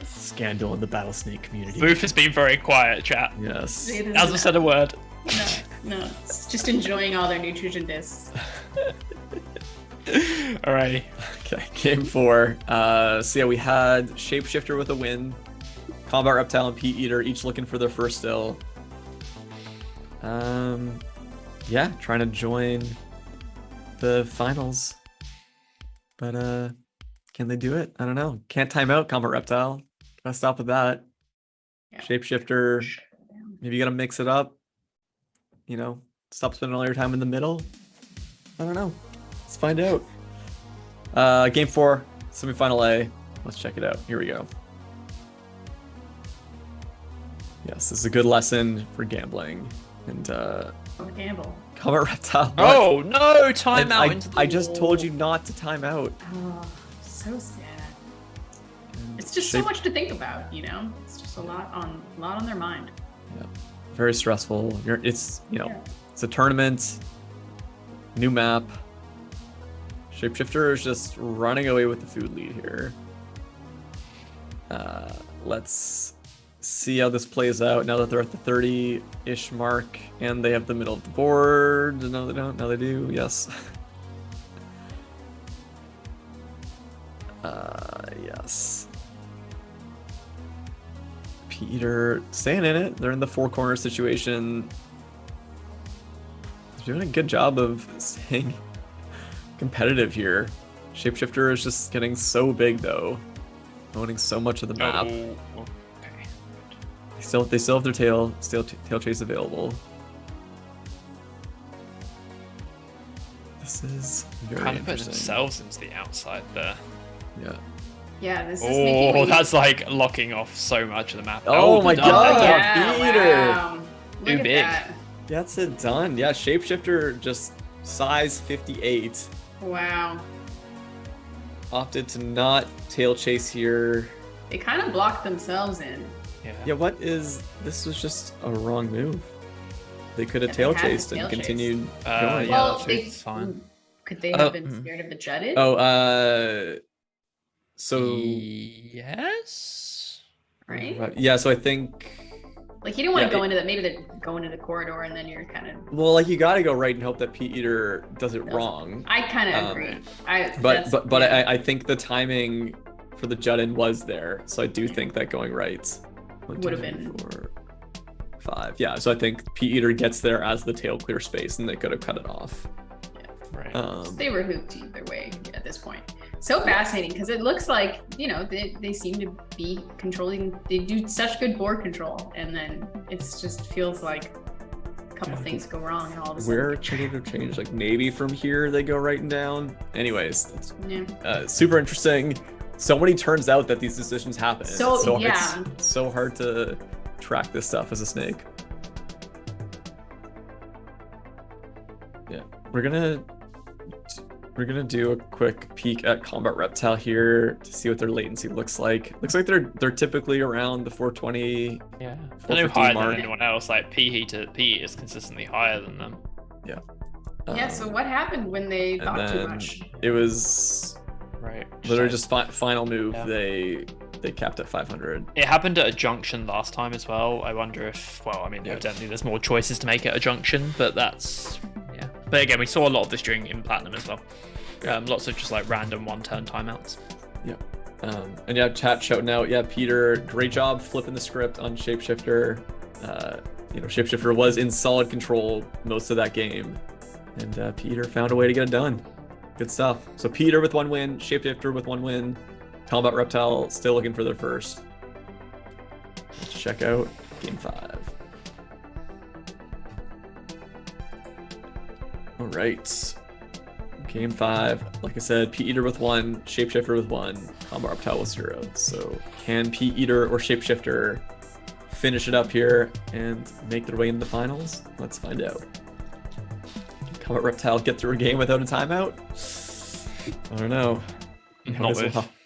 Scandal in the Battlesnake community. Booth has been very quiet, chat. Yes. Hasn't said a word. No, it's just enjoying all their nutrition discs. Alrighty. Okay, game 4. So yeah, we had Shapeshifter with a win. Combat Reptile and Pete Eater each looking for their first still. Yeah, trying to join the finals. But can they do it? I don't know. Can't time out Combat Reptile. Gotta stop with that. Yeah. Shapeshifter, maybe you gotta mix it up. Stop spending all your time in the middle. I don't know. Let's find out. Game 4, semifinal A. Let's check it out. Here we go. Yes, this is a good lesson for gambling. And don't gamble. Combat Reptile. Oh no! Timeout into the I just told you not to time out. Oh, so sad. It's just so much to think about, It's just a lot on their mind. Yeah, very stressful. It's a tournament, new map. Shapeshifter is just running away with the food lead here. Let's see how this plays out now that they're at the 30-ish mark and they have the middle of the board. No, they don't. No, they do. Yes. Yes. Peter staying in it. They're in the 4-corner situation. They're doing a good job of staying competitive here. Shapeshifter is just getting so big though, owning so much of the map. Okay. They still have their tail chase available. This is very Kind of put interesting. themselves into the outside there. Yeah. Yeah, this is making me... that's like locking off so much of the map. Oh my god, Yeah, Peter! wow. Look Too at big. that. That's it done. Yeah, Shapeshifter just size 58. Wow. Opted to not tail chase here. They kind of blocked themselves in. Yeah, this was just a wrong move. They could have Yeah, tail they had to chased and tail chase. continued Yeah, going. Well, that's fine. Could they have been scared of the jutted? So Yes. Right? yeah, so I think Like, you didn't want Yeah, to go into that. Maybe they're going into the corridor and then you're kind of... well, like you gotta go right and hope that Pete Eater does it wrong. I kind of agree. But I think the timing for the jut-in was there, so I do think that going right Would have been 4, 5. Yeah, so I think Pete Eater gets there as the tail clear space, and they could have cut it off. Right. They were hooped either way at this point. So fascinating, because it looks like, you know, they seem to be controlling. They do such good board control, and then it just feels like a couple things go wrong, and all of a sudden. Where should it have changed? Like maybe from here they go right and down. Anyways, that's Yeah. super interesting. So many turns out that these decisions happen. So, yeah. It's so hard to track this stuff as a snake. Yeah, we're gonna do a quick peek at Combat Reptile here to see what their latency looks like. Looks like they're typically around the 420. Yeah. 450 They're no higher mark. than anyone else. Like P is consistently higher than them. Yeah. Yeah, so what happened when they thought too much? It was Right. literally just final move. Yeah. They capped at 500. It happened at a junction last time as well. I wonder if, well, I mean, Yeah. evidently there's more choices to make at a junction, but that's, yeah. But again, we saw a lot of this during in Platinum as well. Lots of just like random one-turn timeouts. Yeah. And yeah, chat shouting out. Yeah, Peter, great job flipping the script on Shapeshifter. Shapeshifter was in solid control most of that game, and Peter found a way to get it done. Good stuff. So Peter with 1 win, Shapeshifter with 1 win, Combat Reptile still looking for their first. Let's check out Game 5. All right. Game 5, like I said, Pete Eater with 1, Shapeshifter with 1, Combat Reptile with 0. So can Pete Eater or Shapeshifter finish it up here and make their way into the finals? Let's find out. Can Combat Reptile get through a game without a timeout? I don't know.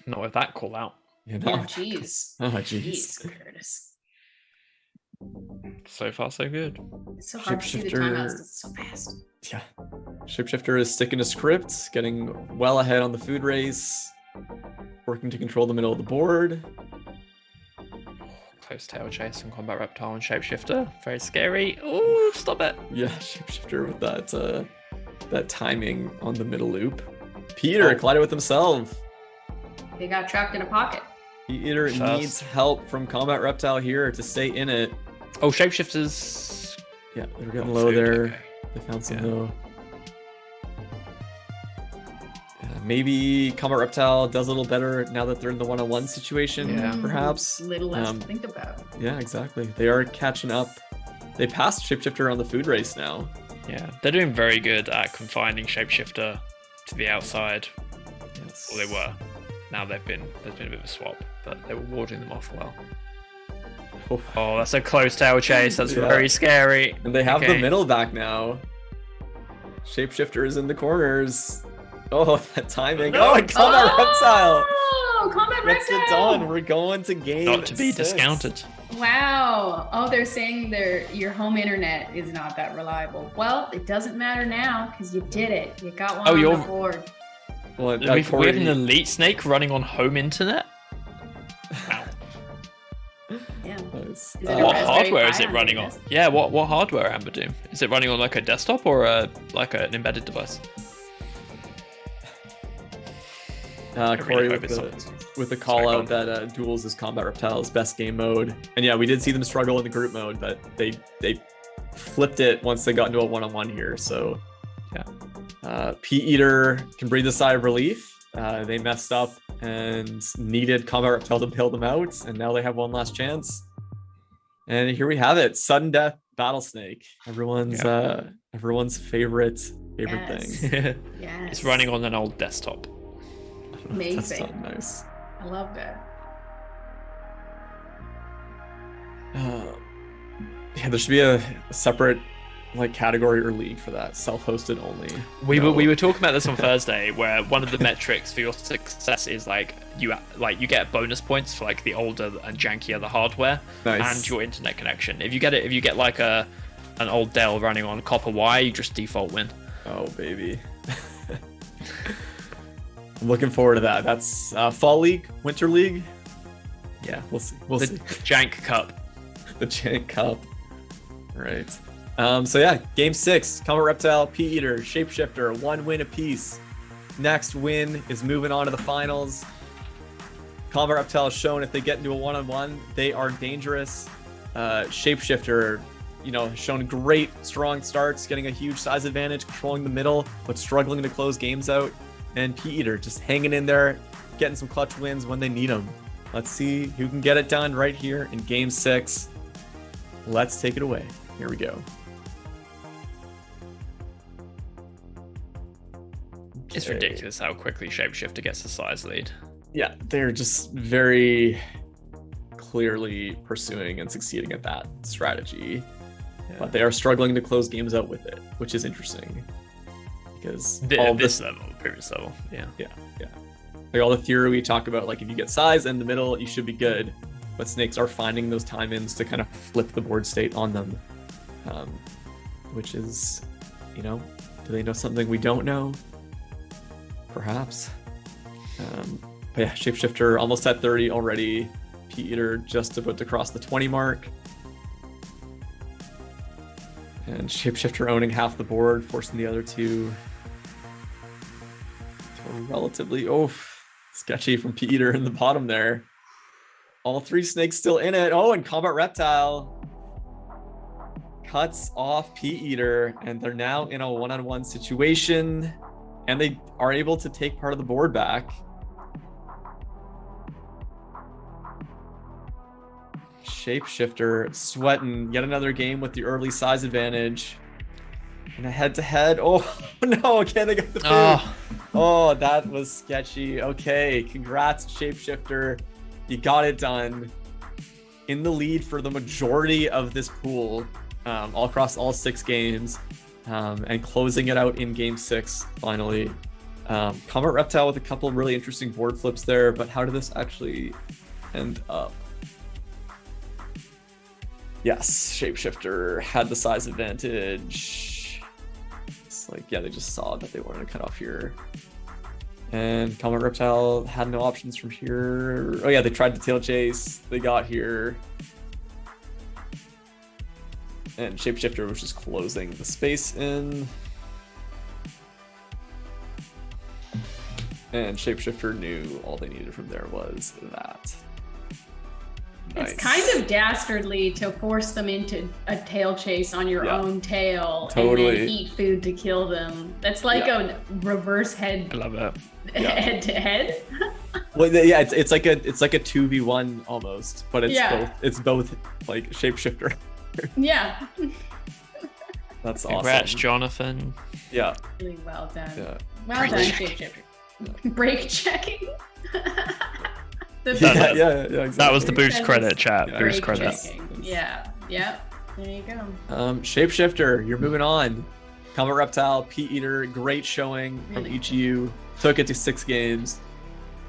Not with that call out. Yeah, Jeez. Oh, jeez. Curtis. So far, so good. It's so hard to see the Shapeshifter- timeouts 'cause it's so fast. Yeah. Shapeshifter is sticking to script, getting well ahead on the food race, working to control the middle of the board. Close tail chase from Combat Reptile and Shapeshifter. Very scary. Oh, stop it. Yeah, Shapeshifter with that timing on the middle loop. Peter collided with himself. They got trapped in a pocket. Peter needs help from Combat Reptile here to stay in it. Oh, Shapeshifters. Yeah, they're getting Oh, low food, there. okay. They found some Yeah. low. Maybe Combat Reptile does a little better now that they're in the one-on-one situation, Yeah. perhaps. A little less to think about. Yeah, exactly. They are catching up. They passed Shapeshifter on the food race now. Yeah, they're doing very good at confining Shapeshifter to the outside. Yes. Well, they were. Now there's been a bit of a swap, but they were warding them off well. Oh, that's a close tail chase. That's Yeah. very scary. And they have the Okay. middle back now. Shapeshifter is in the corners. Oh, that timing. No. Oh, and Combat Reptile Oh, Combat gets it Reptile! done. We're going to game Not to be 6. discounted. Wow. Oh, they're saying your home internet is not that reliable. Well, it doesn't matter now because you did it. You got one on you're- the board. Well, We have an elite snake running on home internet? Wow. Yeah. Nice. Is it a What Raspberry hardware Pi is it on running your on? desk? Yeah, what hardware, Amber Doom? Is it running on like a desktop or like an embedded device? Corey hope with it's the, not- with the call Sorry, out go on. that Duels is Combat Reptile's best game mode. And yeah, we did see them struggle in the group mode, but they flipped it once they got into a one-on-one here. So yeah, Pea Eater can breathe a sigh of relief. They messed up and needed Combat Reptile to bail them out, and now they have one last chance. And here we have it, sudden death Battlesnake. Everyone's favorite Yes. thing. Yes. It's running on an old desktop. Amazing. That's so nice. I love that. Yeah, there should be a separate like category or league for that, self-hosted only. We were talking about this on Thursday, where one of the metrics for your success is like you get bonus points for like the older and jankier the hardware and your internet connection. If you get like an old Dell running on copper wire, you just default win. Oh baby. I'm looking forward to that. That's fall league, winter league. Yeah, we'll see. The Jank Cup. The Jank Cup. Right. So yeah, game 6, Combat Reptile, Pea Eater, Shapeshifter, 1 win apiece. Next win is moving on to the finals. Combat Reptile has shown if they get into a one-on-one, they are dangerous. Shapeshifter, shown great, strong starts, getting a huge size advantage, controlling the middle, but struggling to close games out. And Pea Eater just hanging in there, getting some clutch wins when they need them. Let's see who can get it done right here in game 6. Let's take it away. Here we go. It's Okay. ridiculous how quickly Shapeshifter gets the size lead. Yeah, they're just very clearly pursuing and succeeding at that strategy. Yeah. But they are struggling to close games out with it, which is interesting. Because This level, previous level, yeah. Like all the theory we talk about, like if you get size in the middle, you should be good. But snakes are finding those time-ins to kind of flip the board state on them. Which is, do they know something we don't know? Perhaps. But yeah, Shapeshifter almost at 30 already. Pea Eater just about to cross the 20 mark. And Shapeshifter owning half the board, forcing the other two to a relatively sketchy from Pea Eater in the bottom there. All 3 snakes still in it. Oh, and Combat Reptile cuts off Pea Eater, and they're now in a one-on-one situation, and they are able to take part of the board back. Shapeshifter sweating yet another game with the early size advantage. And a head-to-head. Oh no, okay, they got the food. Oh, that was sketchy. Okay, congrats, Shapeshifter. You got it done. In the lead for the majority of this pool, all across all 6 games, and closing it out in game 6 finally. Combat Reptile with a couple of really interesting board flips there, but how did this actually end up? Yes, Shapeshifter had the size advantage. It's like, yeah, they just saw that they wanted to cut off here. And Combat Reptile had no options from here. Oh yeah, they tried to tail chase. They got here. And Shapeshifter was just closing the space in. And Shapeshifter knew all they needed from there was that. It's kind of dastardly to force them into a tail chase on your own tail and then eat food to kill them. That's like a reverse head. I love it. Head to head. Well, yeah, it's like a 2v1 almost, but it's both like Shapeshifter. Yeah. That's Congrats, awesome. Jonathan. Yeah. Really well done. Yeah. Well done, Shapeshifter. Break checking. Exactly. That was the boost credit, chat. Yeah. Boost credits. Yeah. Yep. There you go. Shapeshifter, you're moving on. Combat Reptile, Pea Eater, great showing from each of you. Took it to 6 games,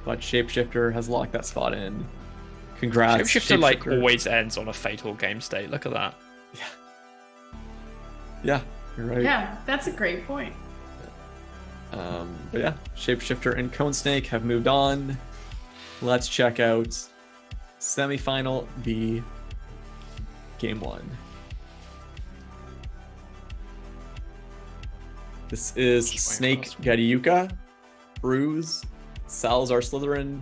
but Shapeshifter has locked that spot in. Congrats. Shapeshifter like always ends on a fatal game state. Look at that. Yeah, you're right. Yeah, that's a great point. But yeah, Shapeshifter and Cone Snake have moved on. Let's check out semifinal B, game 1. This is Snake Gadiuka, Bruise, Salazar Slytherin,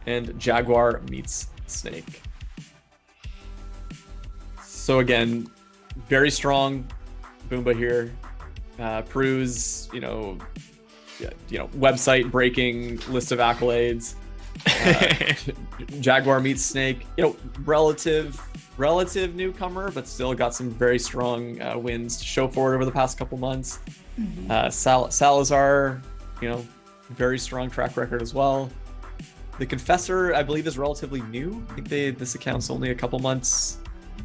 and Jaguar meets Snake. So again, very strong Boomba here. Prue's, website breaking list of accolades. Jaguar meets Snake, relative newcomer, but still got some very strong wins to show for it over the past couple months. Salazar, very strong track record as well. The Confessor, I believe, is relatively new. I think this account's only a couple months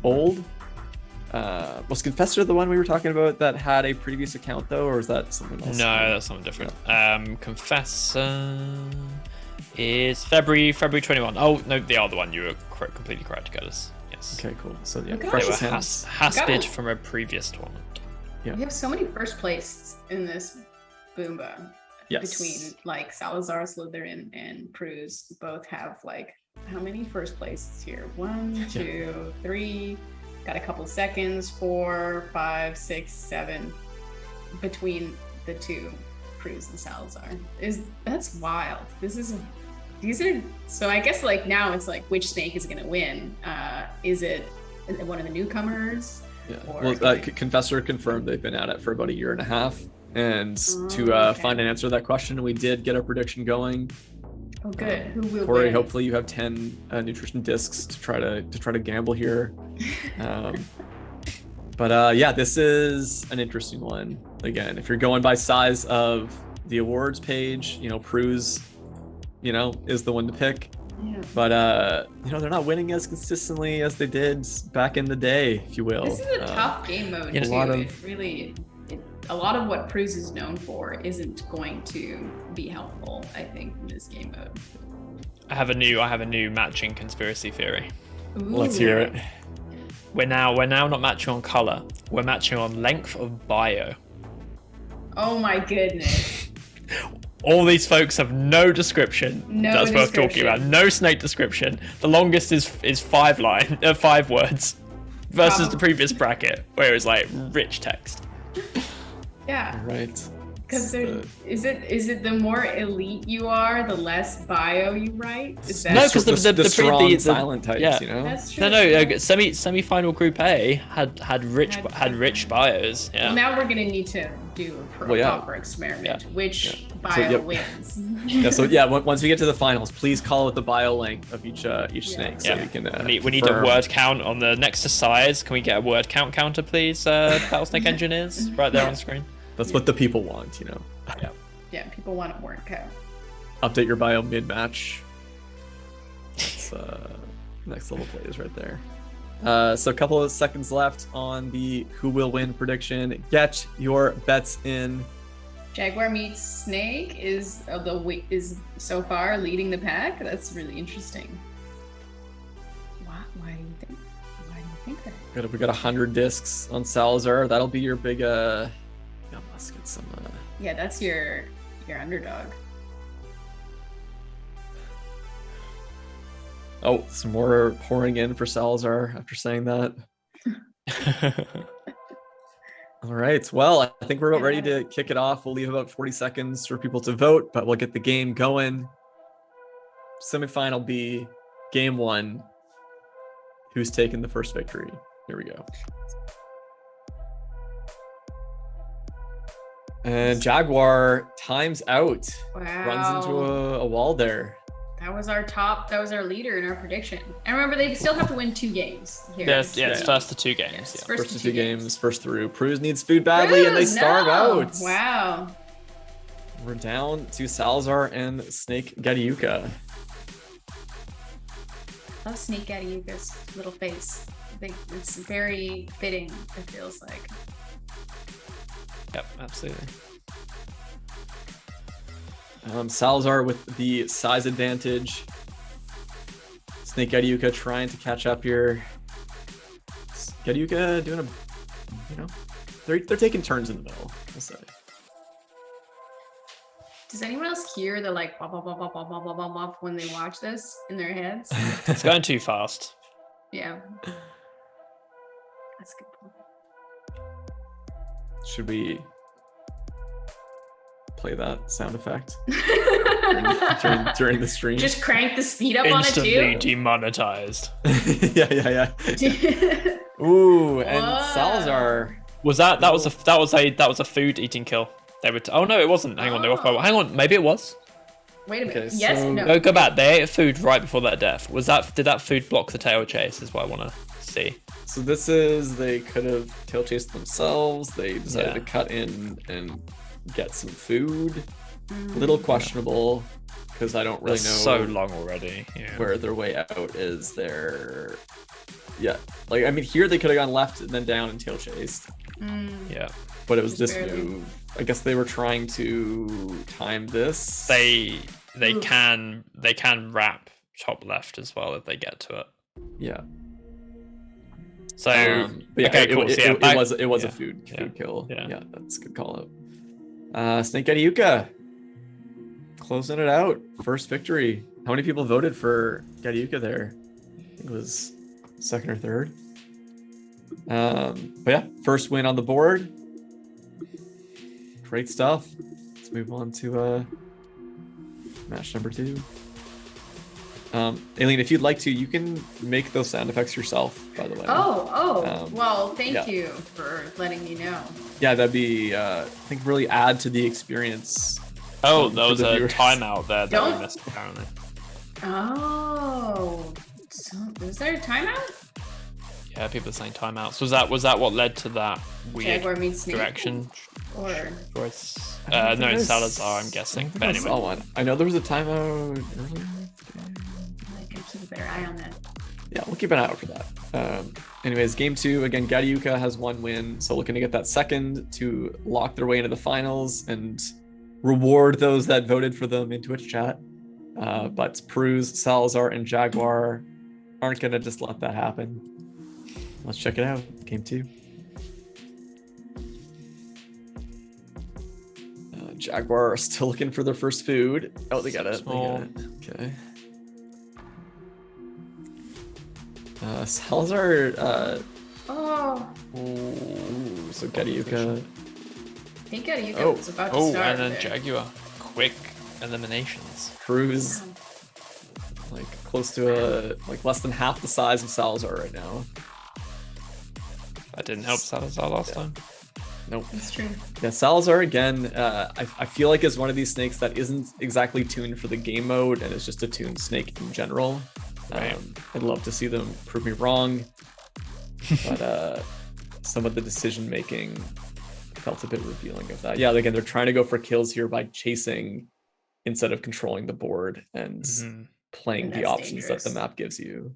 old. Was Confessor the one we were talking about that had a previous account though, or is that something else? No, that's something different. Confessor is February 21. Oh no, the other one. You were completely correct, Curtis. Yes. Okay, cool. So yeah, Okay. Precious They were Hands. Haspid from a previous tournament. Yeah. We have so many first place in this Boomba. Yes. Between like Salazar, Slytherin, and Prue's, both have like how many first places here? 1, 2, 3. Got a couple seconds. 4, 5, 6, 7 between the two, Prue's and Salazar. That's wild. These are so. I guess like now it's like which snake is gonna win? Is it one of the newcomers? Yeah. Or Well, Confessor confirmed they've been at it for about a year and a half. And to find an answer to that question, we did get a prediction going. Oh, good. Who will Corey, win? hopefully you have 10 nutrition discs to try to gamble here. But yeah, this is an interesting one. Again, if you're going by size of the awards page, Prue's, is the one to pick. Yeah. But they're not winning as consistently as they did back in the day, if you will. This is a tough game mode too. A lot of what Prue's is known for isn't going to be helpful, I think, in this game mode. I have a new matching conspiracy theory. Ooh. Let's hear it. We're now not matching on color. We're matching on length of bio. Oh my goodness. All these folks have no description. No That's what I'm talking description. about. No snake description. The longest is 5 words versus the previous bracket where it was like rich text. Yeah. Right. Because is it the more elite you are, the less bio you write? Is that No, because the strong silent types, yeah. That's true. No. Semi-final group A had rich bios. Yeah. Well, now we're gonna need to do a proper experiment. Yeah. Which bio wins? Yeah. So once we get to the finals, please call it the bio length of each snake, so we can. We need a word count on the next to size. Can we get a word count counter, please? Battlesnake engineers, right there on the screen. That's what the people want, Yeah. Yeah, people want to work out. Update your bio mid-match. It's next level plays right there. So a couple of seconds left on the who will win prediction. Get your bets in. Jaguar meets Snake is so far leading the pack. That's really interesting. Why do you think that? We got 100 discs on Salazar. That'll be your big. Let's get some. Yeah, that's your underdog. Oh, some more pouring in for Salazar after saying that. All right. Well, I think we're about ready to kick it off. We'll leave about 40 seconds for people to vote, but we'll get the game going. Semifinal B, game 1. Who's taking the first victory? Here we go. And Jaguar times out. Wow. Runs into a wall there. That was our leader in our prediction. And remember, they still have to win 2 games here. It's first to 2 games. Yes, Yeah. First to 2 games, first through. Prue's needs food badly, and they starve out. Wow. We're down to Salazar and Snake Gadiuka. I love Snake Gadiuka's little face. I think it's very fitting, it feels like. Yep, absolutely. Salazar with the size advantage. Snake Gadiuka trying to catch up here. Gadiuka doing they're taking turns in the middle, we'll say. Does anyone else hear the like bop, bop, bop, bop, bop, bop, bop, bop, bop when they watch this in their heads? It's going too fast. Yeah. That's a good point. Should we play that sound effect? during the stream. Just crank the speed up Instantly on it too. demonetized. Yeah. Ooh, and Salazar. Was that was a food eating kill? They were oh no, it wasn't. Hang on, they were off by hang on, maybe it was. Wait a minute. Okay, Yes, so- no. Go back. They ate food right before their death. Did that food block the tail chase? Is what I want to see. So this is, they could have tail chased themselves. They decided to cut in and get some food. A little questionable because I don't really know so long already. Yeah. where their way out is. There, like I mean, here they could have gone left and then down and tail chased. Yeah. But it was Just this barely. move. I guess they were trying to time this. They can wrap top left as well if they get to it. Yeah. So But yeah, okay, cool. it was yeah. a food kill. Yeah. Yeah, that's a good call out. Snake Gadiuka closing it out. First victory. How many people voted for Gadiuka there? I think it was second or third. But yeah, first win on the board. Great stuff. Let's move on to match number 2. Aileen, if you'd like to, you can make those sound effects yourself, by the way. Well, thank yeah. you for letting me know. Yeah, that'd be, I think, really add to the experience. Oh, for there was the a viewers. timeout there that Don't- we missed apparently. Oh, so, was there a timeout? Yeah, people are saying timeouts. Was that what led to that weird Jaguar meets Snake? direction Or choice? I don't No, think it's I Salazar, I'm guessing. But I anyway. saw one. I know there was a timeout earlier. I could keep a better eye on that. Yeah, we'll keep an eye out for that. Anyways, game 2, again, Gadiuka has 1 win, so looking to get that second to lock their way into the finals and reward those that voted for them in Twitch chat. But Pruz, Salazar, and Jaguar aren't going to just let that happen. Let's check it out. Game 2. Jaguar are still looking for their first food. Oh, they got it. They got it. Okay. Salazar, Oh, ooh, so Gadiuka. I think Yuka Oh. was about to Oh, start. and then there. Jaguar. Quick eliminations. Cruz, like close to like less than half the size of Salazar right now. That didn't help Salazar last time. Nope. That's true. Yeah, Salazar again. I feel like is one of these snakes that isn't exactly tuned for the game mode and is just a tuned snake in general. Right. I'd love to see them prove me wrong, but some of the decision making felt a bit revealing of that. Yeah, again, they're trying to go for kills here by chasing instead of controlling the board and playing And the that's options that the dangerous. map gives you.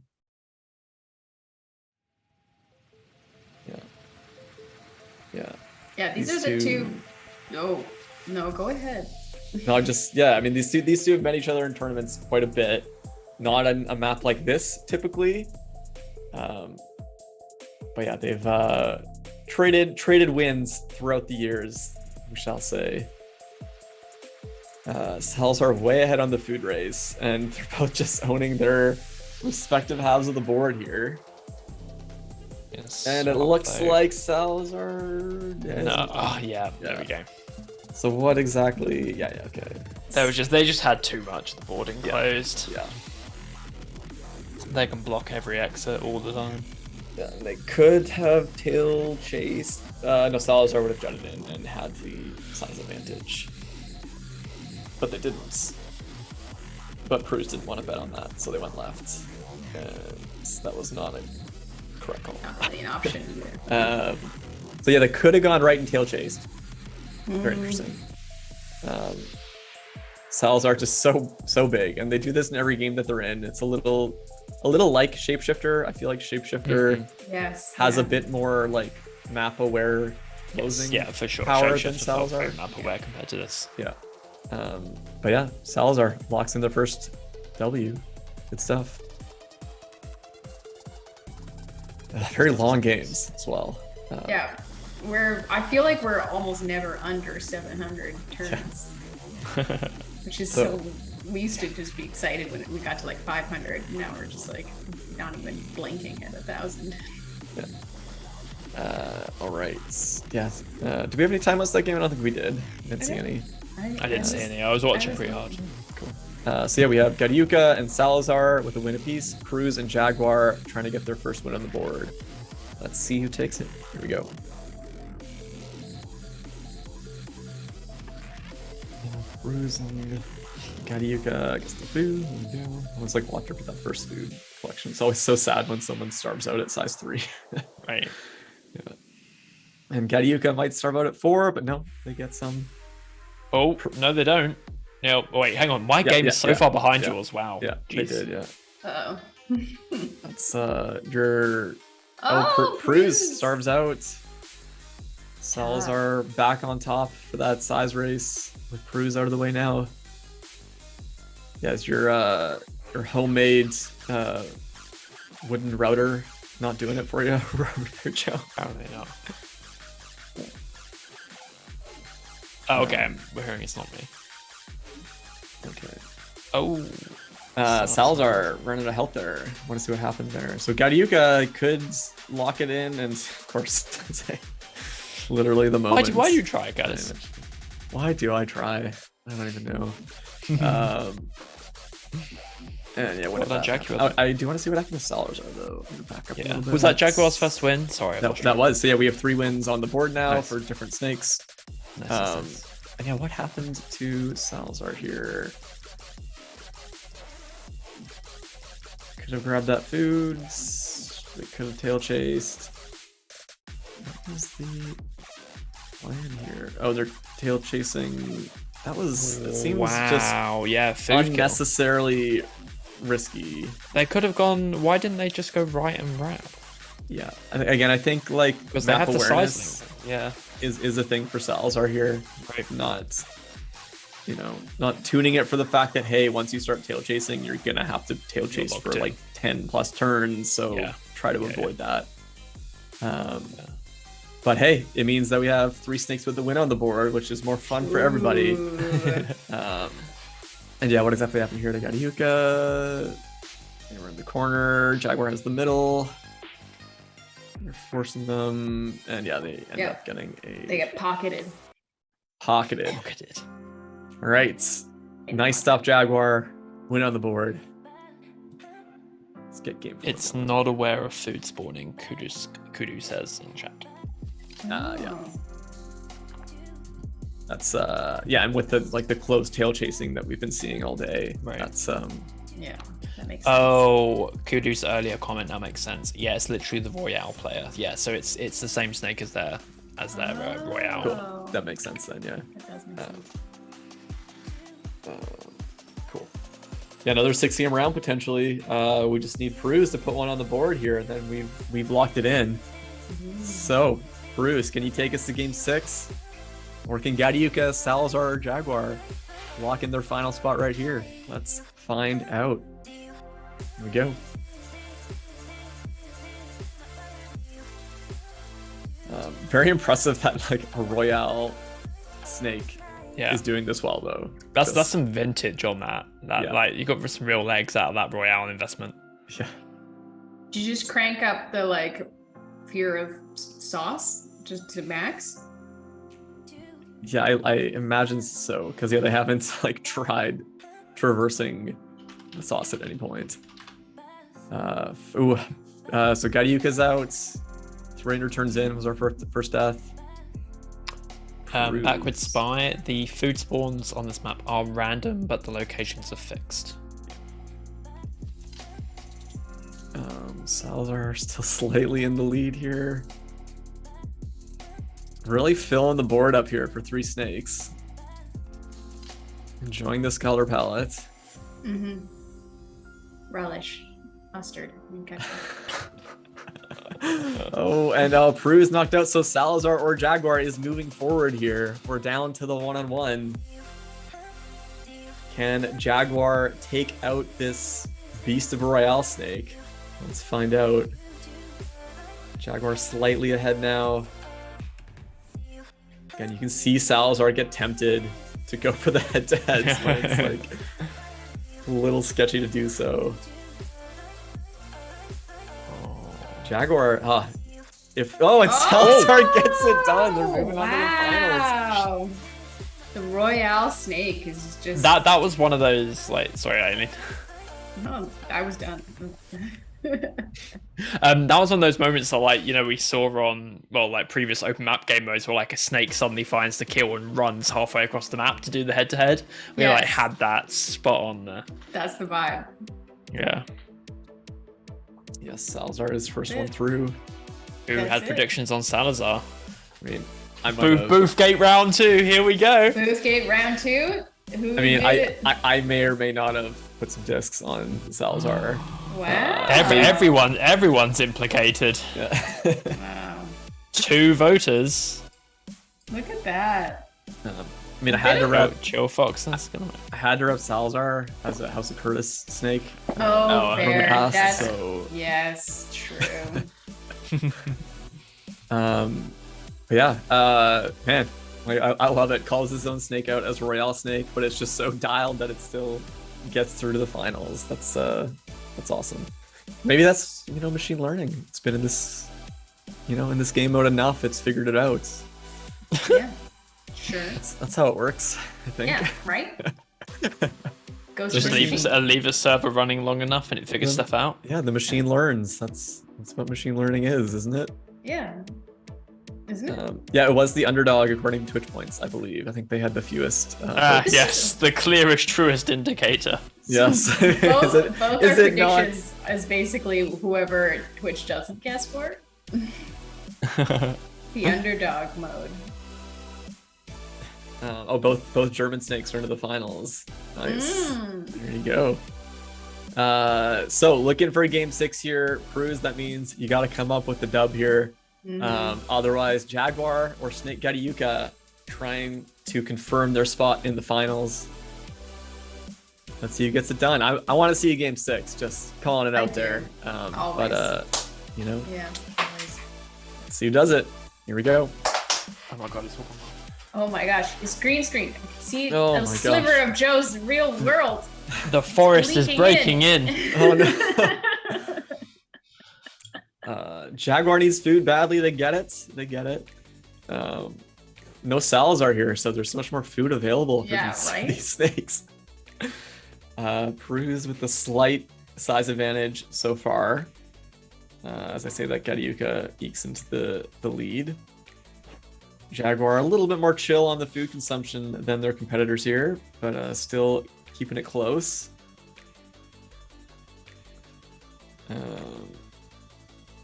Yeah, these are the two. No, go ahead. No, I mean these two have met each other in tournaments quite a bit. Not on a map like this typically. But yeah, they've traded wins throughout the years, we shall say. Salazar way ahead on the food race, and they're both just owning their respective halves of the board here. Yes, And it well looks played. like Salazar. No. Oh yeah, there we go. So what exactly? Yeah, okay. They just had too much. The boarding Yeah. closed. Yeah. They can block every exit all the time. Yeah, they could have tail chased. No, Salazar would have jutted in and had the size advantage. But they didn't. But Pruz didn't want to bet on that, so they went left. And that was not a correct call. Not really an option either. So yeah, they could have gone right and tail chased. Very interesting. Salazar just so big, and they do this in every game that they're in. It's a little like Shapeshifter. I feel like Shapeshifter Yes. has a yeah. bit more like map aware closing. Yeah, for sure. Power Shapeshifter's than not Salazar. very map aware compared to this. Yeah. But yeah, Salazar locks in their first W. Good stuff. Very long games as well. Yeah, I feel like we're almost never under 700 turns, which is So- so. We used to just be excited when we got to like 500. Now we're just like not even blinking at 1,000. All right. Yeah. Do we have any time left that game? I don't think we did. Didn't see any. I didn't see any. I was watching pretty hard. Cool. So yeah, we have Garyuka and Salazar with a win apiece. Cruz and Jaguar trying to get their first win on the board. Let's see who takes it. Here we go. Cruz and Garyuka gets the food. There we go. I was like watching for that first food collection. It's always so sad when someone starves out at size 3. Right. Yeah. And Garyuka might starve out at 4, but no, they get some. Oh, no, they don't. No, wait, hang on. My game is so far behind yours. Wow. Yeah, Jeez. they did, yeah. Uh-oh. That's your... Cruz starves out. Salazar back on top for that size race with Cruz out of the way now. Yeah, it's your homemade wooden router not doing it for you, Joe. Apparently not. Oh, okay. We're hearing it's not me. Okay. Oh. Salazar running out of health there. Want to see what happened there. So Garyuka could lock it in, and of course, literally the moment. Why do you try, guys? Why do I try? I don't even know. And yeah, what about Jaguar? I do want to see what happened to Salazar though. Back up a little bit. Was that Jaguar's first win? Sorry, that was. So yeah, we have 3 wins on the board now for different snakes. Nice. And yeah, what happened to Salazar here? Could have grabbed that food. They could have tail chased. What was the plan here? Oh, they're tail chasing. That was. It seems just unnecessarily risky. They could have gone. Why didn't they just go right and wrap? Yeah. Again, I think like because they have the sizing. Yeah. Is a thing for Salazar here. Right. Not tuning it for the fact that, hey, once you start tail chasing, you're gonna have to tail chase for like 10 plus turns, so try to avoid that. But hey, it means that we have 3 snakes with the win on the board, which is more fun for everybody. And yeah, what exactly happened here? They got Yuka. They were in the corner. Jaguar has the middle. They're forcing them, and yeah, they end up getting They get pocketed. Pocketed. All right. Nice stuff, Jaguar. Win on the board. Let's get game 4. It's not aware of food spawning, Kudu says in chat. Yeah. That's and with the closed tail chasing that we've been seeing all day. Right. That's yeah, that makes sense. Oh, Kudu's earlier comment now makes sense. Yeah, it's literally the Royale player. Yeah, so it's the same snake as their Royale. Cool. That makes sense then, yeah. That does make sense. Cool. Yeah, another 6 round potentially. We just need Peruse to put one on the board here, and then we've locked it in. So, Peruse, can you take us to game 6? Or can Garyuka, Salazar, or Jaguar lock in their final spot right here? Let's find out. Here we go. Very impressive that like a Royale snake is doing this well though. That's some vintage on that. Like you got some real legs out of that Royale investment. Yeah. Did you just crank up the like fear of sauce just to max? Yeah, I imagine so, because they haven't like tried traversing the sauce at any point. So Garyuka's out. Rainer turns in, was our first death. Backward spy. The food spawns on this map are random, but the locations are fixed. Salazar still slightly in the lead here. Really filling the board up here for 3 snakes. Enjoying this color palette. Relish. Mustard. Okay. Oh, and Peruse knocked out, so Salazar or Jaguar is moving forward here. We're down to the 1-on-1. Can Jaguar take out this beast of a Royale snake? Let's find out. Jaguar slightly ahead now. Again, you can see Salazar get tempted to go for the head-to-heads, but it's like a little sketchy to do so. Jaguar, and Salazar gets it done. They're moving on to the finals. The Royale Snake is just That was one of those, like, sorry, Aileen. No, I was done. That was one of those moments that, like, you know, we saw on, well, like, previous open map game modes where, like, a snake suddenly finds the kill and runs halfway across the map to do the head-to-head. We, like, had that spot on there. That's the vibe. Yeah. Yes, Salazar is first one through. Who had predictions on Salazar? I mean, I'm Boothgate round 2, here we go. Boothgate round 2? Who I mean, did it? I may or may not have put some discs on Salazar. Wow. Everyone's implicated. Yeah. Wow. 2 voters. Look at that. I mean, I had to rep Chill Fox. I had to rep Salazar as a House of Curtis snake. Oh, from the fair. past, That's so yes, true. but yeah, man, like, I love it. Calls his own snake out as Royale Snake, but it's just so dialed that it still gets through to the finals. That's awesome. Maybe that's, you know, machine learning. It's been in this, you know, in this game mode enough. It's figured it out. Yeah, sure. That's how it works, I think. Yeah, right. Ghost Just machine. leave a server running long enough and it figures stuff out. Yeah, the machine learns. That's what machine learning is, isn't it? Yeah. Isn't it? Yeah, it was the underdog according to Twitch points, I believe. I think they had the fewest. Votes. Yes, the clearest, truest indicator. Yes. Both is our it not? predictions is basically whoever Twitch doesn't guess for. The underdog mode. Both German snakes are into the finals. Nice. There you go. So looking for a game 6 here, Cruz. That means you got to come up with the dub here. Otherwise, Jaguar or Snake Gadiuka trying to confirm their spot in the finals. Let's see who gets it done. I want to see a game 6. Just calling it out there. Always. But you know, Yeah. Always. let's see who does it. Here we go. Oh my god, it's all Oh my gosh, it's green screen. See Oh a my sliver gosh. of Joe's real world. The forest is leaking breaking in. Oh no. Jaguar needs food badly. They get it. They get it. No Salazar here, so there's so much more food available for these snakes. Peruse with the slight size advantage so far. As I say that, Gadiuka ekes into the lead. Jaguar a little bit more chill on the food consumption than their competitors here, but still keeping it close.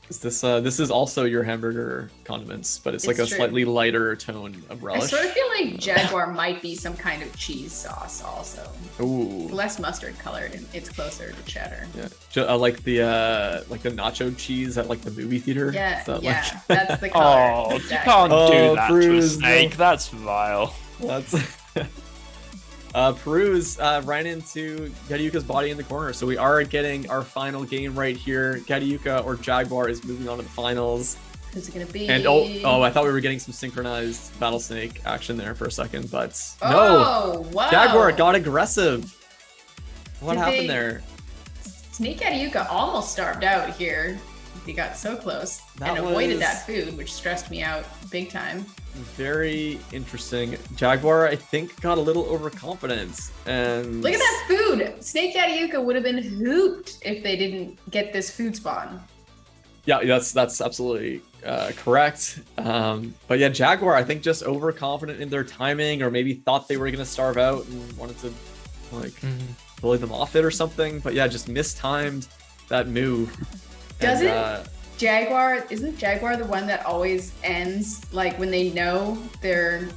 This is also your hamburger condiments, but it's like a slightly lighter tone of relish. I sort of feel like Jaguar might be some kind of cheese sauce also. Ooh. It's less mustard colored and it's closer to cheddar. Yeah, like the nacho cheese at like the movie theater. Yeah, Is that yeah, like... that's the color. Oh, exactly. you can't do that Cruz, to a snake. no. That's vile. That's Peruse ran into Gadiuka's body in the corner, so we are getting our final game right here. Gadiuka or Jaguar is moving on to the finals. Who's it gonna be? And oh, I thought we were getting some synchronized Battlesnake action there for a second, but oh, no. Wow. Jaguar got aggressive. What Did happened they- there? Snake Gadiuka almost starved out here. He got so close and avoided that food, which stressed me out big time. Very interesting. Jaguar, I think, got a little overconfident. And Look at that food! Snake Gadiuka would have been hooped if they didn't get this food spawn. Yeah, that's absolutely correct. But yeah, Jaguar, I think, just overconfident in their timing, or maybe thought they were going to starve out and wanted to like bully them off it or something. But yeah, just mistimed that move. Isn't Jaguar the one that always ends like when they know the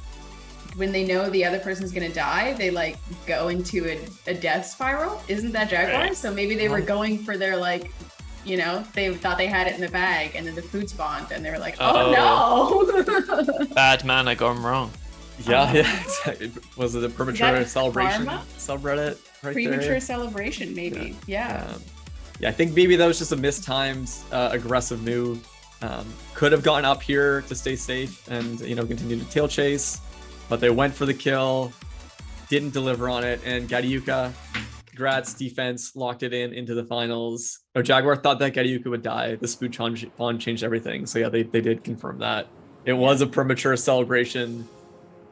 other person's gonna die, they like go into a death spiral? Isn't that Jaguar? Right. So maybe they were going for their like, you know, they thought they had it in the bag and then the food spawned and they were like, oh no. Bad manna gone wrong. Yeah, exactly. Was it a premature celebration karma? subreddit right Premature there? celebration, maybe. Yeah. Yeah, I think maybe that was just a mistimed aggressive move. Could have gone up here to stay safe and, you know, continue to tail chase, but they went for the kill, didn't deliver on it, and Gadiuka, congrats, defense locked it into the finals. Or Jaguar thought that Gadiuka would die. The spoon spawn changed everything. So yeah, they did confirm that. It was a premature celebration.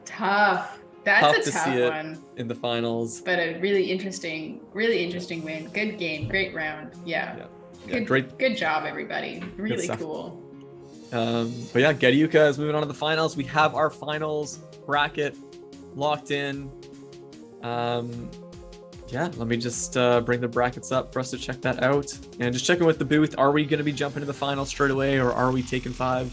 Tough. That's a to tough see it one. in the finals. But a really interesting win. Good game, great round. Yeah. Good job, everybody. Really cool. But yeah, Getyuka is moving on to the finals. We have our finals bracket locked in. Yeah, let me just bring the brackets up for us to check that out. And just checking with the booth, are we going to be jumping to the finals straight away, or are we taking 5?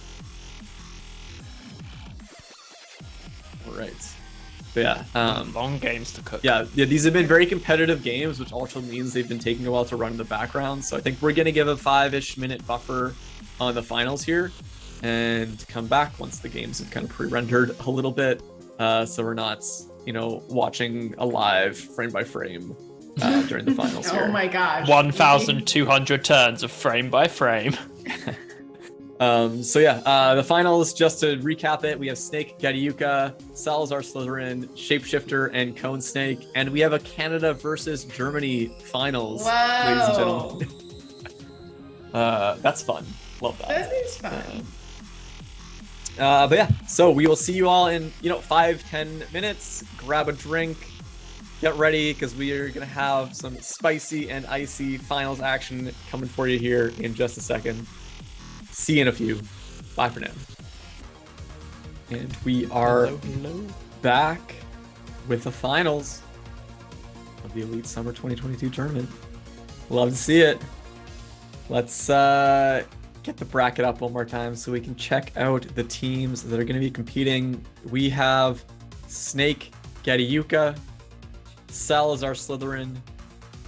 All right. But yeah. Long games to cook. Yeah, these have been very competitive games, which also means they've been taking a while to run in the background. So I think we're going to give a 5-ish minute buffer on the finals here and come back once the games have kind of pre-rendered a little bit. So we're not, watching a live frame by frame during the finals here. Oh my gosh. 1,200 turns of frame by frame. So yeah, the finals, just to recap it, we have Snake, Getyuka, Salazar Slytherin, Shapeshifter, and Cone Snake. And we have a Canada versus Germany finals, ladies and gentlemen. That's fun. Love that. That is fun. But yeah, so we will see you all in 5-10 minutes. Grab a drink, get ready, because we are gonna have some spicy and icy finals action coming for you here in just a second. See you in a few. Bye for now. And we are back with the finals of the Elite Summer 2022 tournament. Love to see it. Let's get the bracket up one more time so we can check out the teams that are going to be competing. We have Snake, Getyuka, Salazar Slytherin,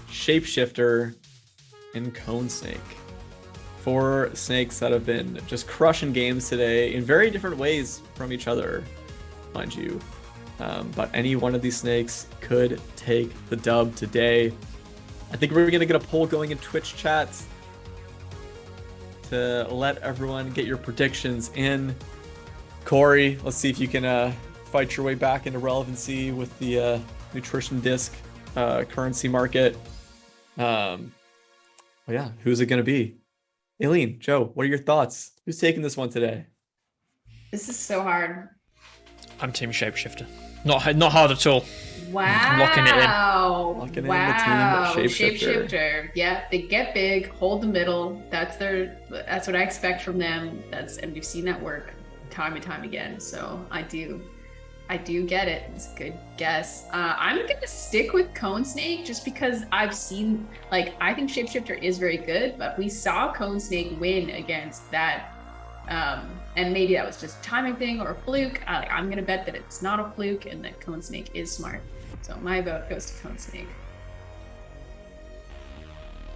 Shapeshifter, and Cone Snake. 4 snakes that have been just crushing games today in very different ways from each other, mind you. But any one of these snakes could take the dub today. I think we're going to get a poll going in Twitch chat to let everyone get your predictions in. Corey, let's see if you can fight your way back into relevancy with the nutrition disc currency market. Well, yeah, who's it going to be? Aileen, Joe, what are your thoughts? Who's taking this one today? This is so hard. I'm Team Shapeshifter. Not hard at all. Wow. I'm locking it in. Locking in the team Shapeshifter. Yeah, they get big, hold the middle. That's what I expect from them. And we've seen that work time and time again. So I do get it. It's a good guess. I'm gonna stick with Cone Snake just because I've seen, I think Shapeshifter is very good, but we saw Cone Snake win against that. And maybe that was just a timing thing or a fluke. I'm gonna bet that it's not a fluke and that Cone Snake is smart. So my vote goes to Cone Snake.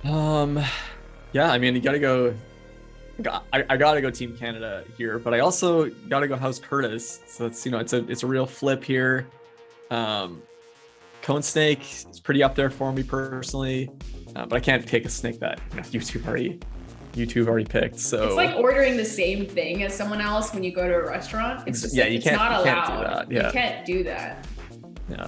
Yeah, I mean, you gotta go. I gotta go Team Canada here, but I also gotta go House Curtis. So it's it's a real flip here. Cone Snake is pretty up there for me personally, but I can't pick a snake that YouTube already picked. So it's like ordering the same thing as someone else when you go to a restaurant. It's just it's not allowed. Can't do that. Yeah. You can't do that. Yeah.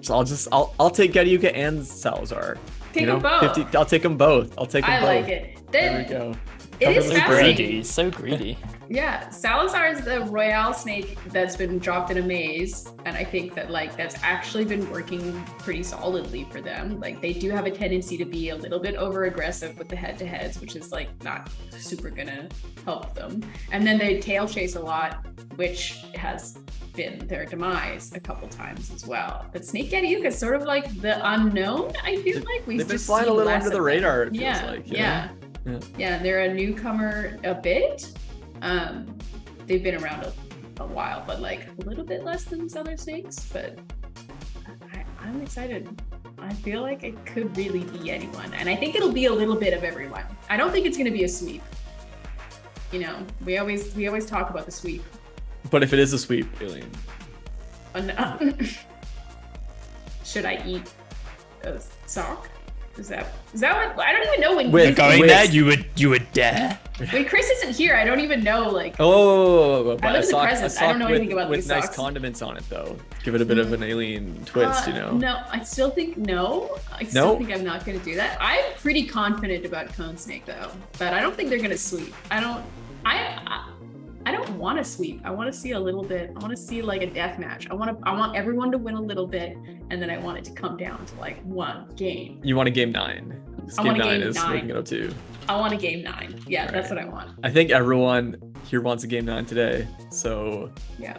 So I'll take Getyuka and Salazar. Take them both. I'll take them both. I like it. There we go. It is fascinating. So greedy. Yeah, Salazar is the royale snake that's been dropped in a maze, and I think that that's actually been working pretty solidly for them. They do have a tendency to be a little bit over aggressive with the head-to-heads, which is not super gonna help them. And then they tail chase a lot, which has been their demise a couple times as well. But Snake Getyuka is sort of the unknown. I feel they've been flying a little under the radar. It feels like. Yeah, they're a newcomer a bit. They've been around a while, but a little bit less than these other snakes. But I'm excited. I feel like it could really be anyone, and I think it'll be a little bit of everyone. I don't think it's going to be a sweep. We always talk about the sweep. But if it is a sweep, Aileen, should I eat a sock? Is that what? I don't even know when we're going there. You would dare. When Chris isn't here, I don't even know. But I live in the present. I don't know anything about these nice socks. condiments on it, though. Give it a bit of an Aileen twist, No, I still think no. I still think I'm not going to do that. I'm pretty confident about Cone Snake though, but I don't think they're going to sweep. I don't want a sweep. I want to see a little bit. I want to see like a death match. I want everyone to win a little bit, and then I want it to come down to like one game. You want a game 9? I want a game 9 game is 9. waking it up too. I want a game 9. Yeah, that's what I want. I think everyone here wants a game 9 today. So yeah,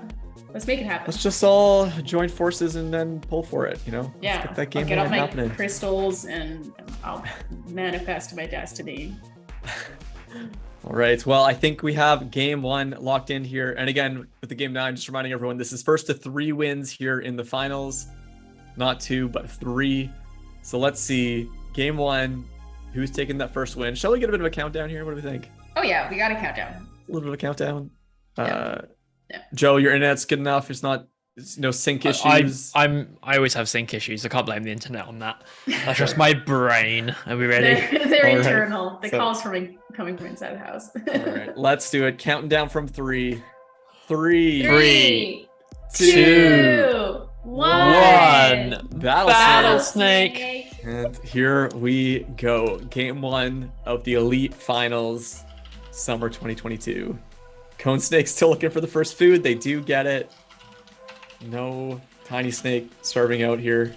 let's make it happen. let's just all join forces and then pull for it. You know. Yeah, let's get that game I'll get 9 out my happening. crystals and I'll manifest my destiny. All right. Well, I think we have game 1 locked in here. And again, with the game 9, just reminding everyone, this is first to 3 wins here in the finals. Not 2, but 3. So let's see. Game 1, who's taking that first win? Shall we get a bit of a countdown here? What do we think? Oh yeah, we got a countdown. A little bit of a countdown. Yeah. Joe, your internet's good enough. It's no sync issues. I always have sync issues. I can't blame the internet on that. That's just my brain. Are we ready? They're All right. internal. The So- calls coming from inside the house. All right, let's do it. Counting down from 3. 3, 3, 2, 1. Battlesnake. And here we go. Game 1 of the Elite Finals, Summer 2022. Cone Snake still looking for the first food. They do get it. No Tiny Snake starving out here.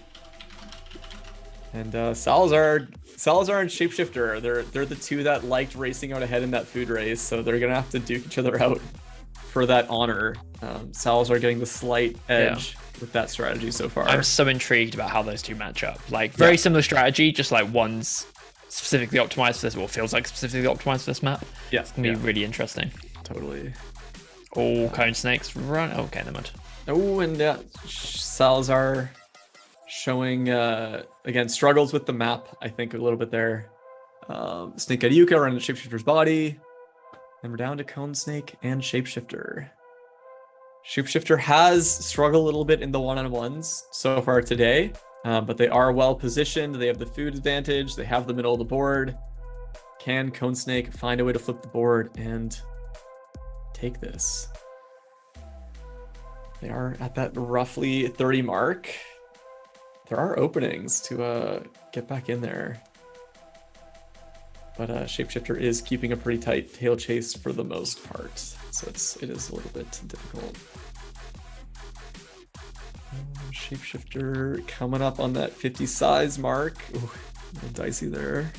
And Salazar and Shapeshifter, they're the two that liked racing out ahead in that food race, so they're gonna have to duke each other out for that honor. Salazar getting the slight edge with that strategy so far. I'm so intrigued about how those two match up. Like very similar strategy, just like one's specifically optimized for this, or feels like specifically optimized for this map. Yeah, It's gonna be really interesting. totally. Oh, Cone Snakes run. Okay, never mind. Oh, and Salazar showing again struggles with the map. I think a little bit there. Snake Aryuka around the Shapeshifter's body. And we're down to Cone Snake and Shapeshifter. Shapeshifter has struggled a little bit in the one-on-ones so far today, but they are well positioned. They have the food advantage. They have the middle of the board. Can Cone Snake find a way to flip the board and take this? They are at that roughly 30 mark. There are openings to get back in there. But Shapeshifter is keeping a pretty tight tail chase for the most part. So it is a little bit difficult. Shapeshifter coming up on that 50 size mark. Ooh, a little dicey there.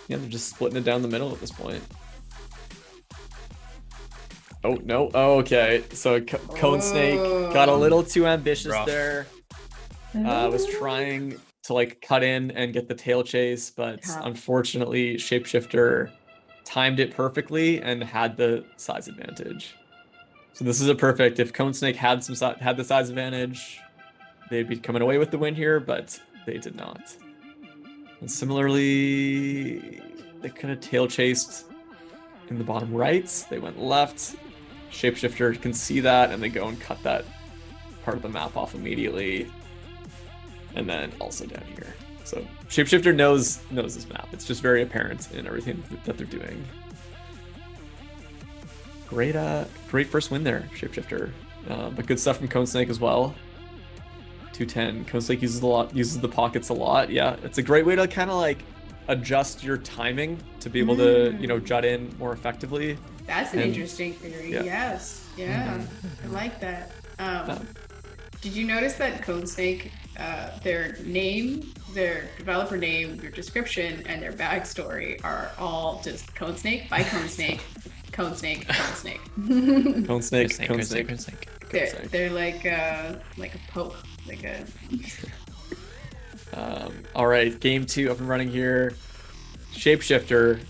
Yeah, they're just splitting it down the middle at this point. Oh, no. Oh, okay. So Cone Snake got a little too ambitious Rough. there. Was trying to like cut in and get the tail chase, but unfortunately Shapeshifter timed it perfectly and had the size advantage. So this is a perfect, if Cone Snake had the size advantage, they'd be coming away with the win here, but they did not. And similarly, they could have tail chased in the bottom right. They went left. Shapeshifter can see that and they go and cut that part of the map off immediately. And then also down here. So Shapeshifter knows this map. It's just very apparent in everything that they're doing. Great first win there, Shapeshifter. But good stuff from Cone Snake as well. 210. Cone Snake uses the pockets a lot. Yeah, it's a great way to kind of like adjust your timing to be able to, jut in more effectively. That's an interesting theory. Yeah. Yes. Yeah. I like that. Did you notice that Cone Snake, their name, their developer name, their description, and their backstory are all just Cone Snake by Cone Snake, Cone Snake, Cone Snake. Cone Snake, Cone Snake. Cone Snake. They're like a poke, like a. All right, game 2 up and running here. Shapeshifter,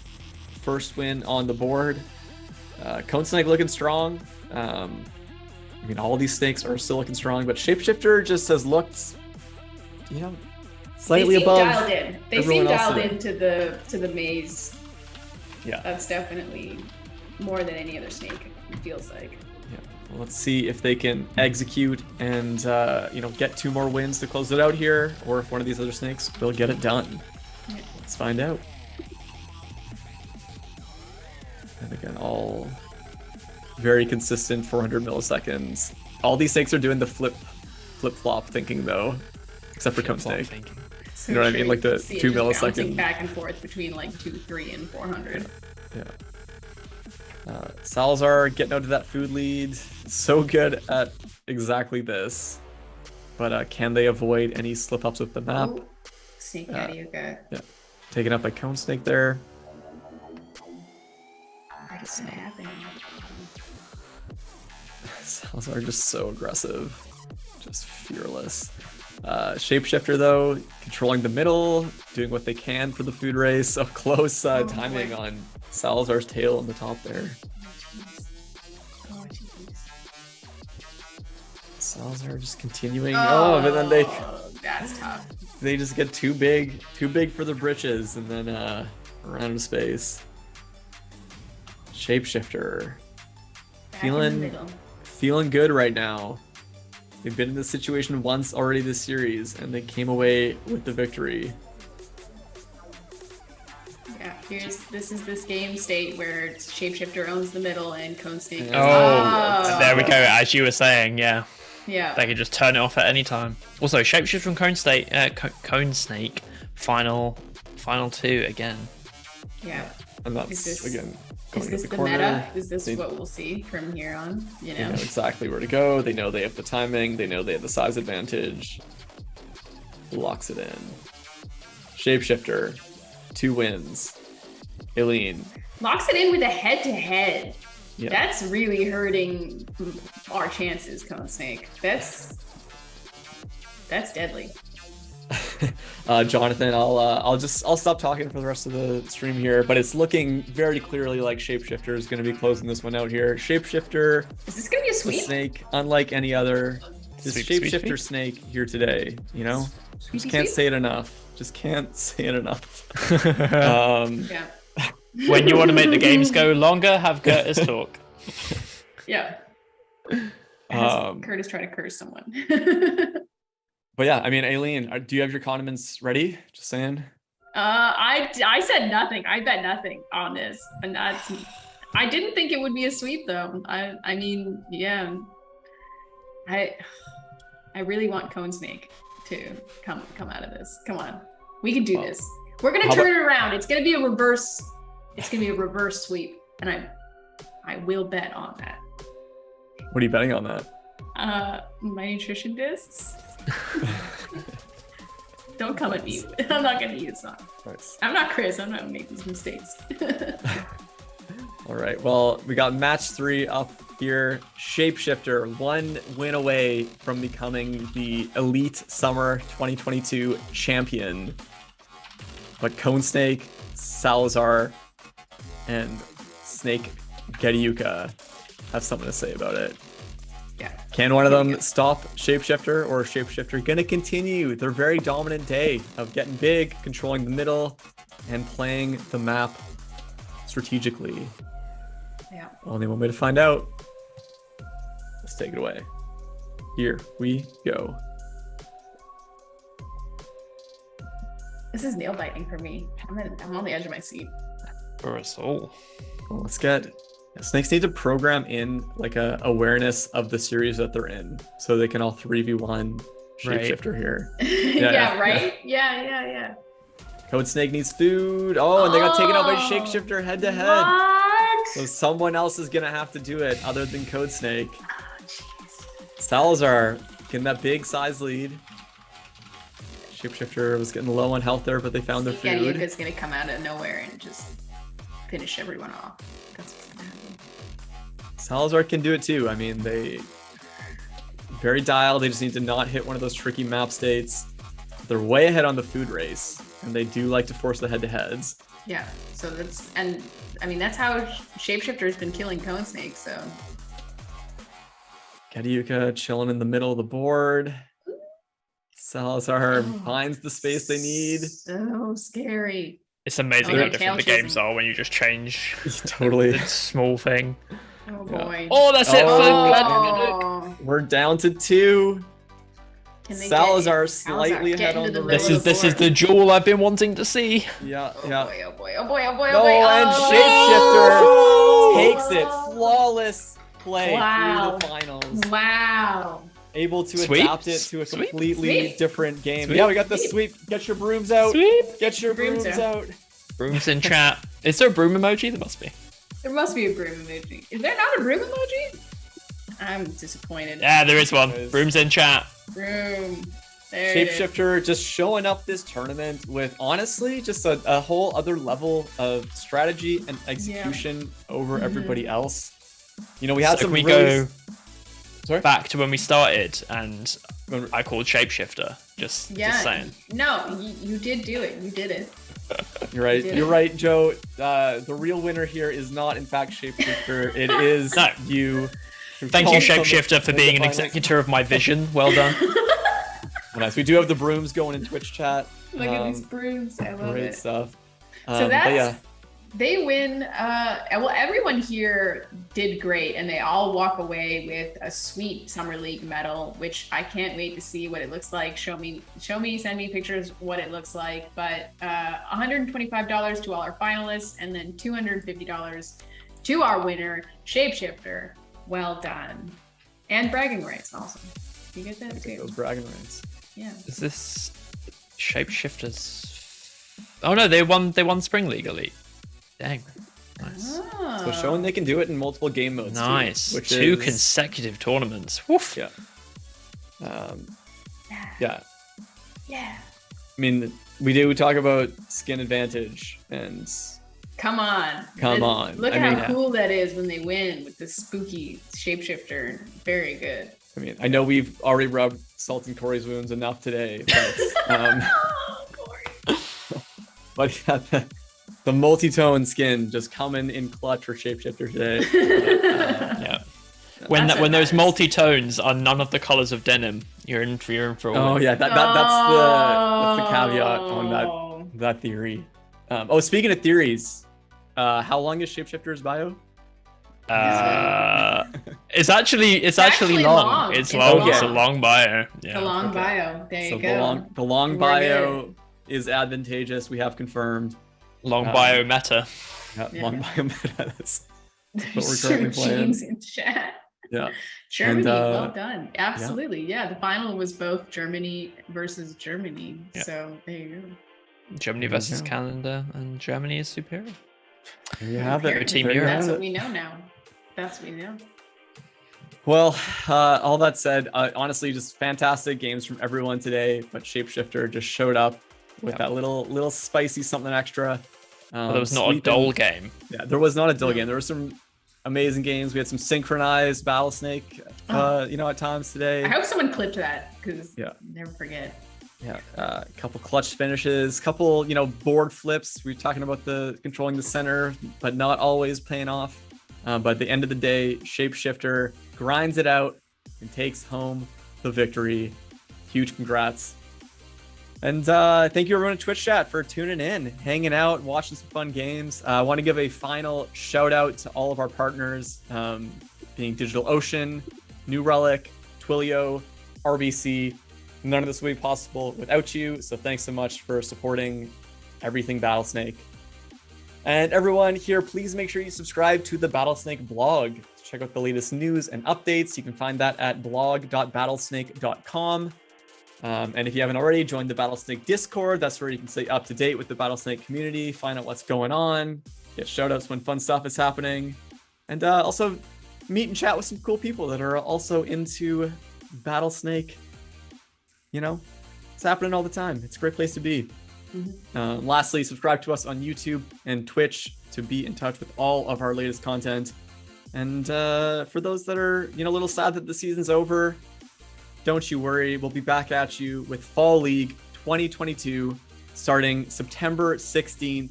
first win on the board. Cone Snake looking strong. All these snakes are still looking strong, but Shapeshifter just has looked, slightly above. Dialed in. They seem dialed today. into the maze. Yeah. That's definitely more than any other snake, it feels like. Yeah. Well, let's see if they can execute and get 2 more wins to close it out here, or if one of these other snakes will get it done. Yeah. Let's find out. And again, all very consistent 400 milliseconds. All these snakes are doing the flip-flop thinking though, except for Cone Snake. So You know what I mean? Like the see it 2 just bouncing millisecond. back and forth between like 2, 3, and 400. Yeah. Salazar getting out to that food lead. So good at exactly this. But can they avoid any slip-ups with the map? Ooh, Snake Adiuga. Yeah. Taken up by Cone Snake there. What is happening? Salazar just so aggressive. Just fearless. Shapeshifter though, controlling the middle, doing what they can for the food race. So close timing on Salazar's tail on the top there. Oh, jeez. Salazar just continuing. Oh, but then that's tough. they just get too big for the britches, and then run out of space. Shapeshifter, Back in the middle. feeling good right now. They've been in this situation once already this series, and they came away with the victory. Yeah, this is this game state where Shapeshifter owns the middle and Cone Snake. Oh, there we go. As you were saying, yeah. Yeah. They can just turn it off at any time. Also, Shapeshift from Cone Snake, final 2 again. Yeah. And that's again Is going this to the corner. meta? Is this what we'll see from here on? You They know? know exactly where to go. They know they have the timing. They know they have the size advantage. Locks it in. Shapeshifter, 2 wins. Aileen. Locks it in with a head-to-head. Yeah. That's really hurting our chances, Cone Snake. That's deadly. Jonathan, I'll stop talking for the rest of the stream here, but it's looking very clearly like Shapeshifter is going to be closing this one out here. Shapeshifter, Is this gonna be a the sweep? snake, unlike any other, this Sweep, Shapeshifter sweep. snake here today. You know, just can't say it enough. Just can't say it enough. Yeah. When you want to make the games go longer, have Curtis talk. Yeah. Um, Curtis trying to curse someone. But yeah, I mean, Aileen, do you have your condiments ready? Just saying. I said nothing. I bet nothing on this, and I didn't think it would be a sweep though. I mean, yeah. I really want Cone Snake to come out of this. Come on, we can do Well, this. We're gonna turn it around. It's gonna be a reverse. It's gonna be a reverse sweep, and I will bet on that. What are you betting on that? My nutrition discs. Don't come at me. I'm not gonna use them. Nice. I'm not Chris. I'm not making these mistakes. All right. Well, we got match 3 up here. Shapeshifter, 1 win away from becoming the Elite Summer 2022 champion. But Cone Snake, Salazar, and Snake Gediuka have something to say about it. Yeah. Can one of them stop Shapeshifter, or is Shapeshifter gonna continue their very dominant day of getting big, controlling the middle, and playing the map strategically? Yeah. Only one way to find out. Let's take it away. Here we go. This is nail biting for me. I'm on the edge of my seat. For us all. Well, let's get. Snakes need to program in like a awareness of the series that they're in, so they can all 3v1 Shapeshifter here. Yeah, right? Yeah. Code Snake needs food. Oh, and they got taken out by Shapeshifter head to head. What? So someone else is gonna have to do it other than Code Snake. Salazar getting that big size lead. Shapeshifter was getting low on health there, but they found their Yeah, food. Yuka's gonna come out of nowhere and just finish everyone off. That's what's gonna happen. Salazar can do it too. I mean, they very dialed. They just need to not hit one of those tricky map states. They're way ahead on the food race, and they do like to force the head-to-heads. Yeah, so I mean, that's how Shapeshifter has been killing Cone Snake, so. Gediuka chilling in the middle of the board. Salazar finds the space they need. So scary. It's amazing Oh, how yeah, different the tail games are when you just change Totally. the small thing. Oh boy. Oh, that's it. Oh. We're down to 2. Can they Salazar get- slightly get ahead into on the middle This of is this is board. the duel I've been wanting to see. Yeah, Oh yeah. boy, oh boy, oh boy, oh boy, No, oh boy. and Oh. Shapeshifter takes it. Flawless play Wow. through the finals. Wow. Able to Sweep? adapt it to a Sweep? completely Sweep? different game. Sweep? Yeah, we got the sweep. Get your brooms out. Sweep. Get your Brooms brooms out. out. Brooms in chat. Is there a broom emoji? There must be. There must be a broom emoji. Is there not a broom emoji? I'm disappointed. Yeah, there is one. Broom's in chat. Broom. There it is. Shapeshifter just showing up this tournament with honestly just a whole other level of strategy and execution over everybody else. You know, we had So some can we really... go back to when we started and I called Shapeshifter? Just saying. No, you did do it. You did it. You're right. You're right, Joe. The real winner here is not, in fact, Shapeshifter. It is you. Thank you, Shapeshifter, for being an executor of my vision. Well done. Nice. We do have the brooms going in Twitch chat. Look at these brooms. I love great it. Stuff. So that's they win. Well, everyone here did great, and they all walk away with a sweet Summer League medal, which I can't wait to see what it looks like. Show me, send me pictures what it looks like. But $125 to all our finalists, and then $250 to our winner, Shapeshifter. Well done, and bragging rights also. You get that too. Those bragging rights. Yeah. Is this Shapeshifters? Oh no, they won Spring League Elite. Dang. Nice. Oh. So showing they can do it in multiple game modes. Nice. Too, which Two is... consecutive tournaments. Woof. Yeah. Yeah. I mean, we do talk about skin advantage and. Come on. Look at how cool that is when they win with the spooky Shapeshifter. Very good. I mean, I know we've already rubbed salt in Corey's wounds enough today, but Corey. but yeah, the multi-tone skin just coming in clutch for Shapeshifter today. Yeah. When those multi-tones are none of the colors of denim, you're in for a win. Oh yeah, that's the caveat on that theory. Speaking of theories, how long is Shapeshifter's bio? It's actually long. It's long. It's a long bio. Yeah. The long bio. There you go. The long bio is advantageous. We have confirmed. Long bio meta. Yeah, long bio meta. That's what we're currently playing. Jeans in chat. Yeah. Germany, well done. Absolutely. Yeah, the final was both Germany versus Germany. Yeah. So there you go. Germany versus Canada, and Germany is superior. There you have it. Team Europe. That's what we know now. That's what we know. Well, all that said, honestly, just fantastic games from everyone today. But Shapeshifter just showed up with that little spicy something extra. There was not a dull game. Yeah, there was not a dull game. There were some amazing games. We had some synchronized Battlesnake, at times today. I hope someone clipped that because never forget. Yeah, a couple clutch finishes, couple, board flips. We're talking about the controlling the center, but not always paying off. But at the end of the day, Shapeshifter grinds it out and takes home the victory. Huge congrats. And thank you everyone in Twitch chat for tuning in, hanging out, watching some fun games. I want to give a final shout out to all of our partners, being DigitalOcean, New Relic, Twilio, RBC. None of this would be possible without you. So thanks so much for supporting everything Battlesnake. And everyone here, please make sure you subscribe to the Battlesnake blog. Check out the latest news and updates. You can find that at blog.battlesnake.com. And if you haven't already, join the Battlesnake Discord. That's where you can stay up to date with the Battlesnake community, find out what's going on, get shout outs when fun stuff is happening, and also meet and chat with some cool people that are also into Battlesnake. It's happening all the time. It's a great place to be. Mm-hmm. Lastly, subscribe to us on YouTube and Twitch to be in touch with all of our latest content. And for those that are, a little sad that the season's over, don't you worry. We'll be back at you with Fall League 2022 starting September 16th.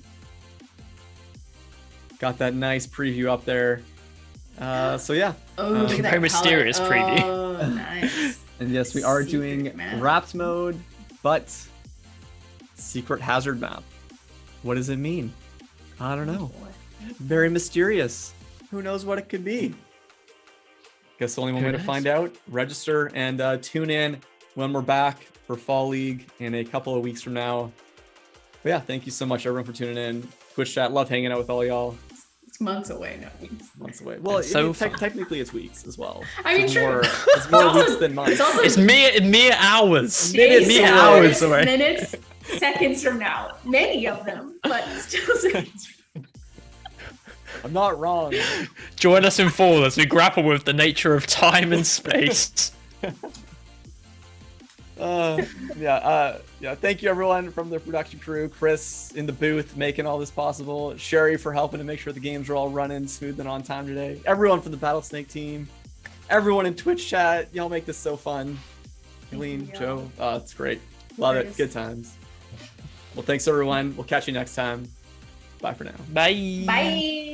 Got that nice preview up there. So yeah. Oh, very mysterious preview. Oh, nice. And yes, we are doing wrapped mode, but secret hazard map. What does it mean? I don't know. Very mysterious. Who knows what it could be? Guess the only one way to find out, register and tune in when we're back for Fall League in a couple of weeks from now. But yeah, thank you so much everyone for tuning in. Twitch chat, love hanging out with all y'all. It's months away, not weeks. Months away. Well, technically it's weeks as well. I mean, sure. It's more weeks than months. It's mere hours. Mere hours away. Minutes, seconds from now. Many of them, but still seconds. I'm not wrong. Join us in fall as we grapple with the nature of time and space. Yeah. Thank you everyone from the production crew. Chris in the booth making all this possible. Sherry for helping to make sure the games are all running smooth and on time today. Everyone from the Battlesnake team. Everyone in Twitch chat. Y'all make this so fun. Aileen, Joe. It's great. Love it. Good times. Well, thanks everyone. We'll catch you next time. Bye for now. Bye. Bye.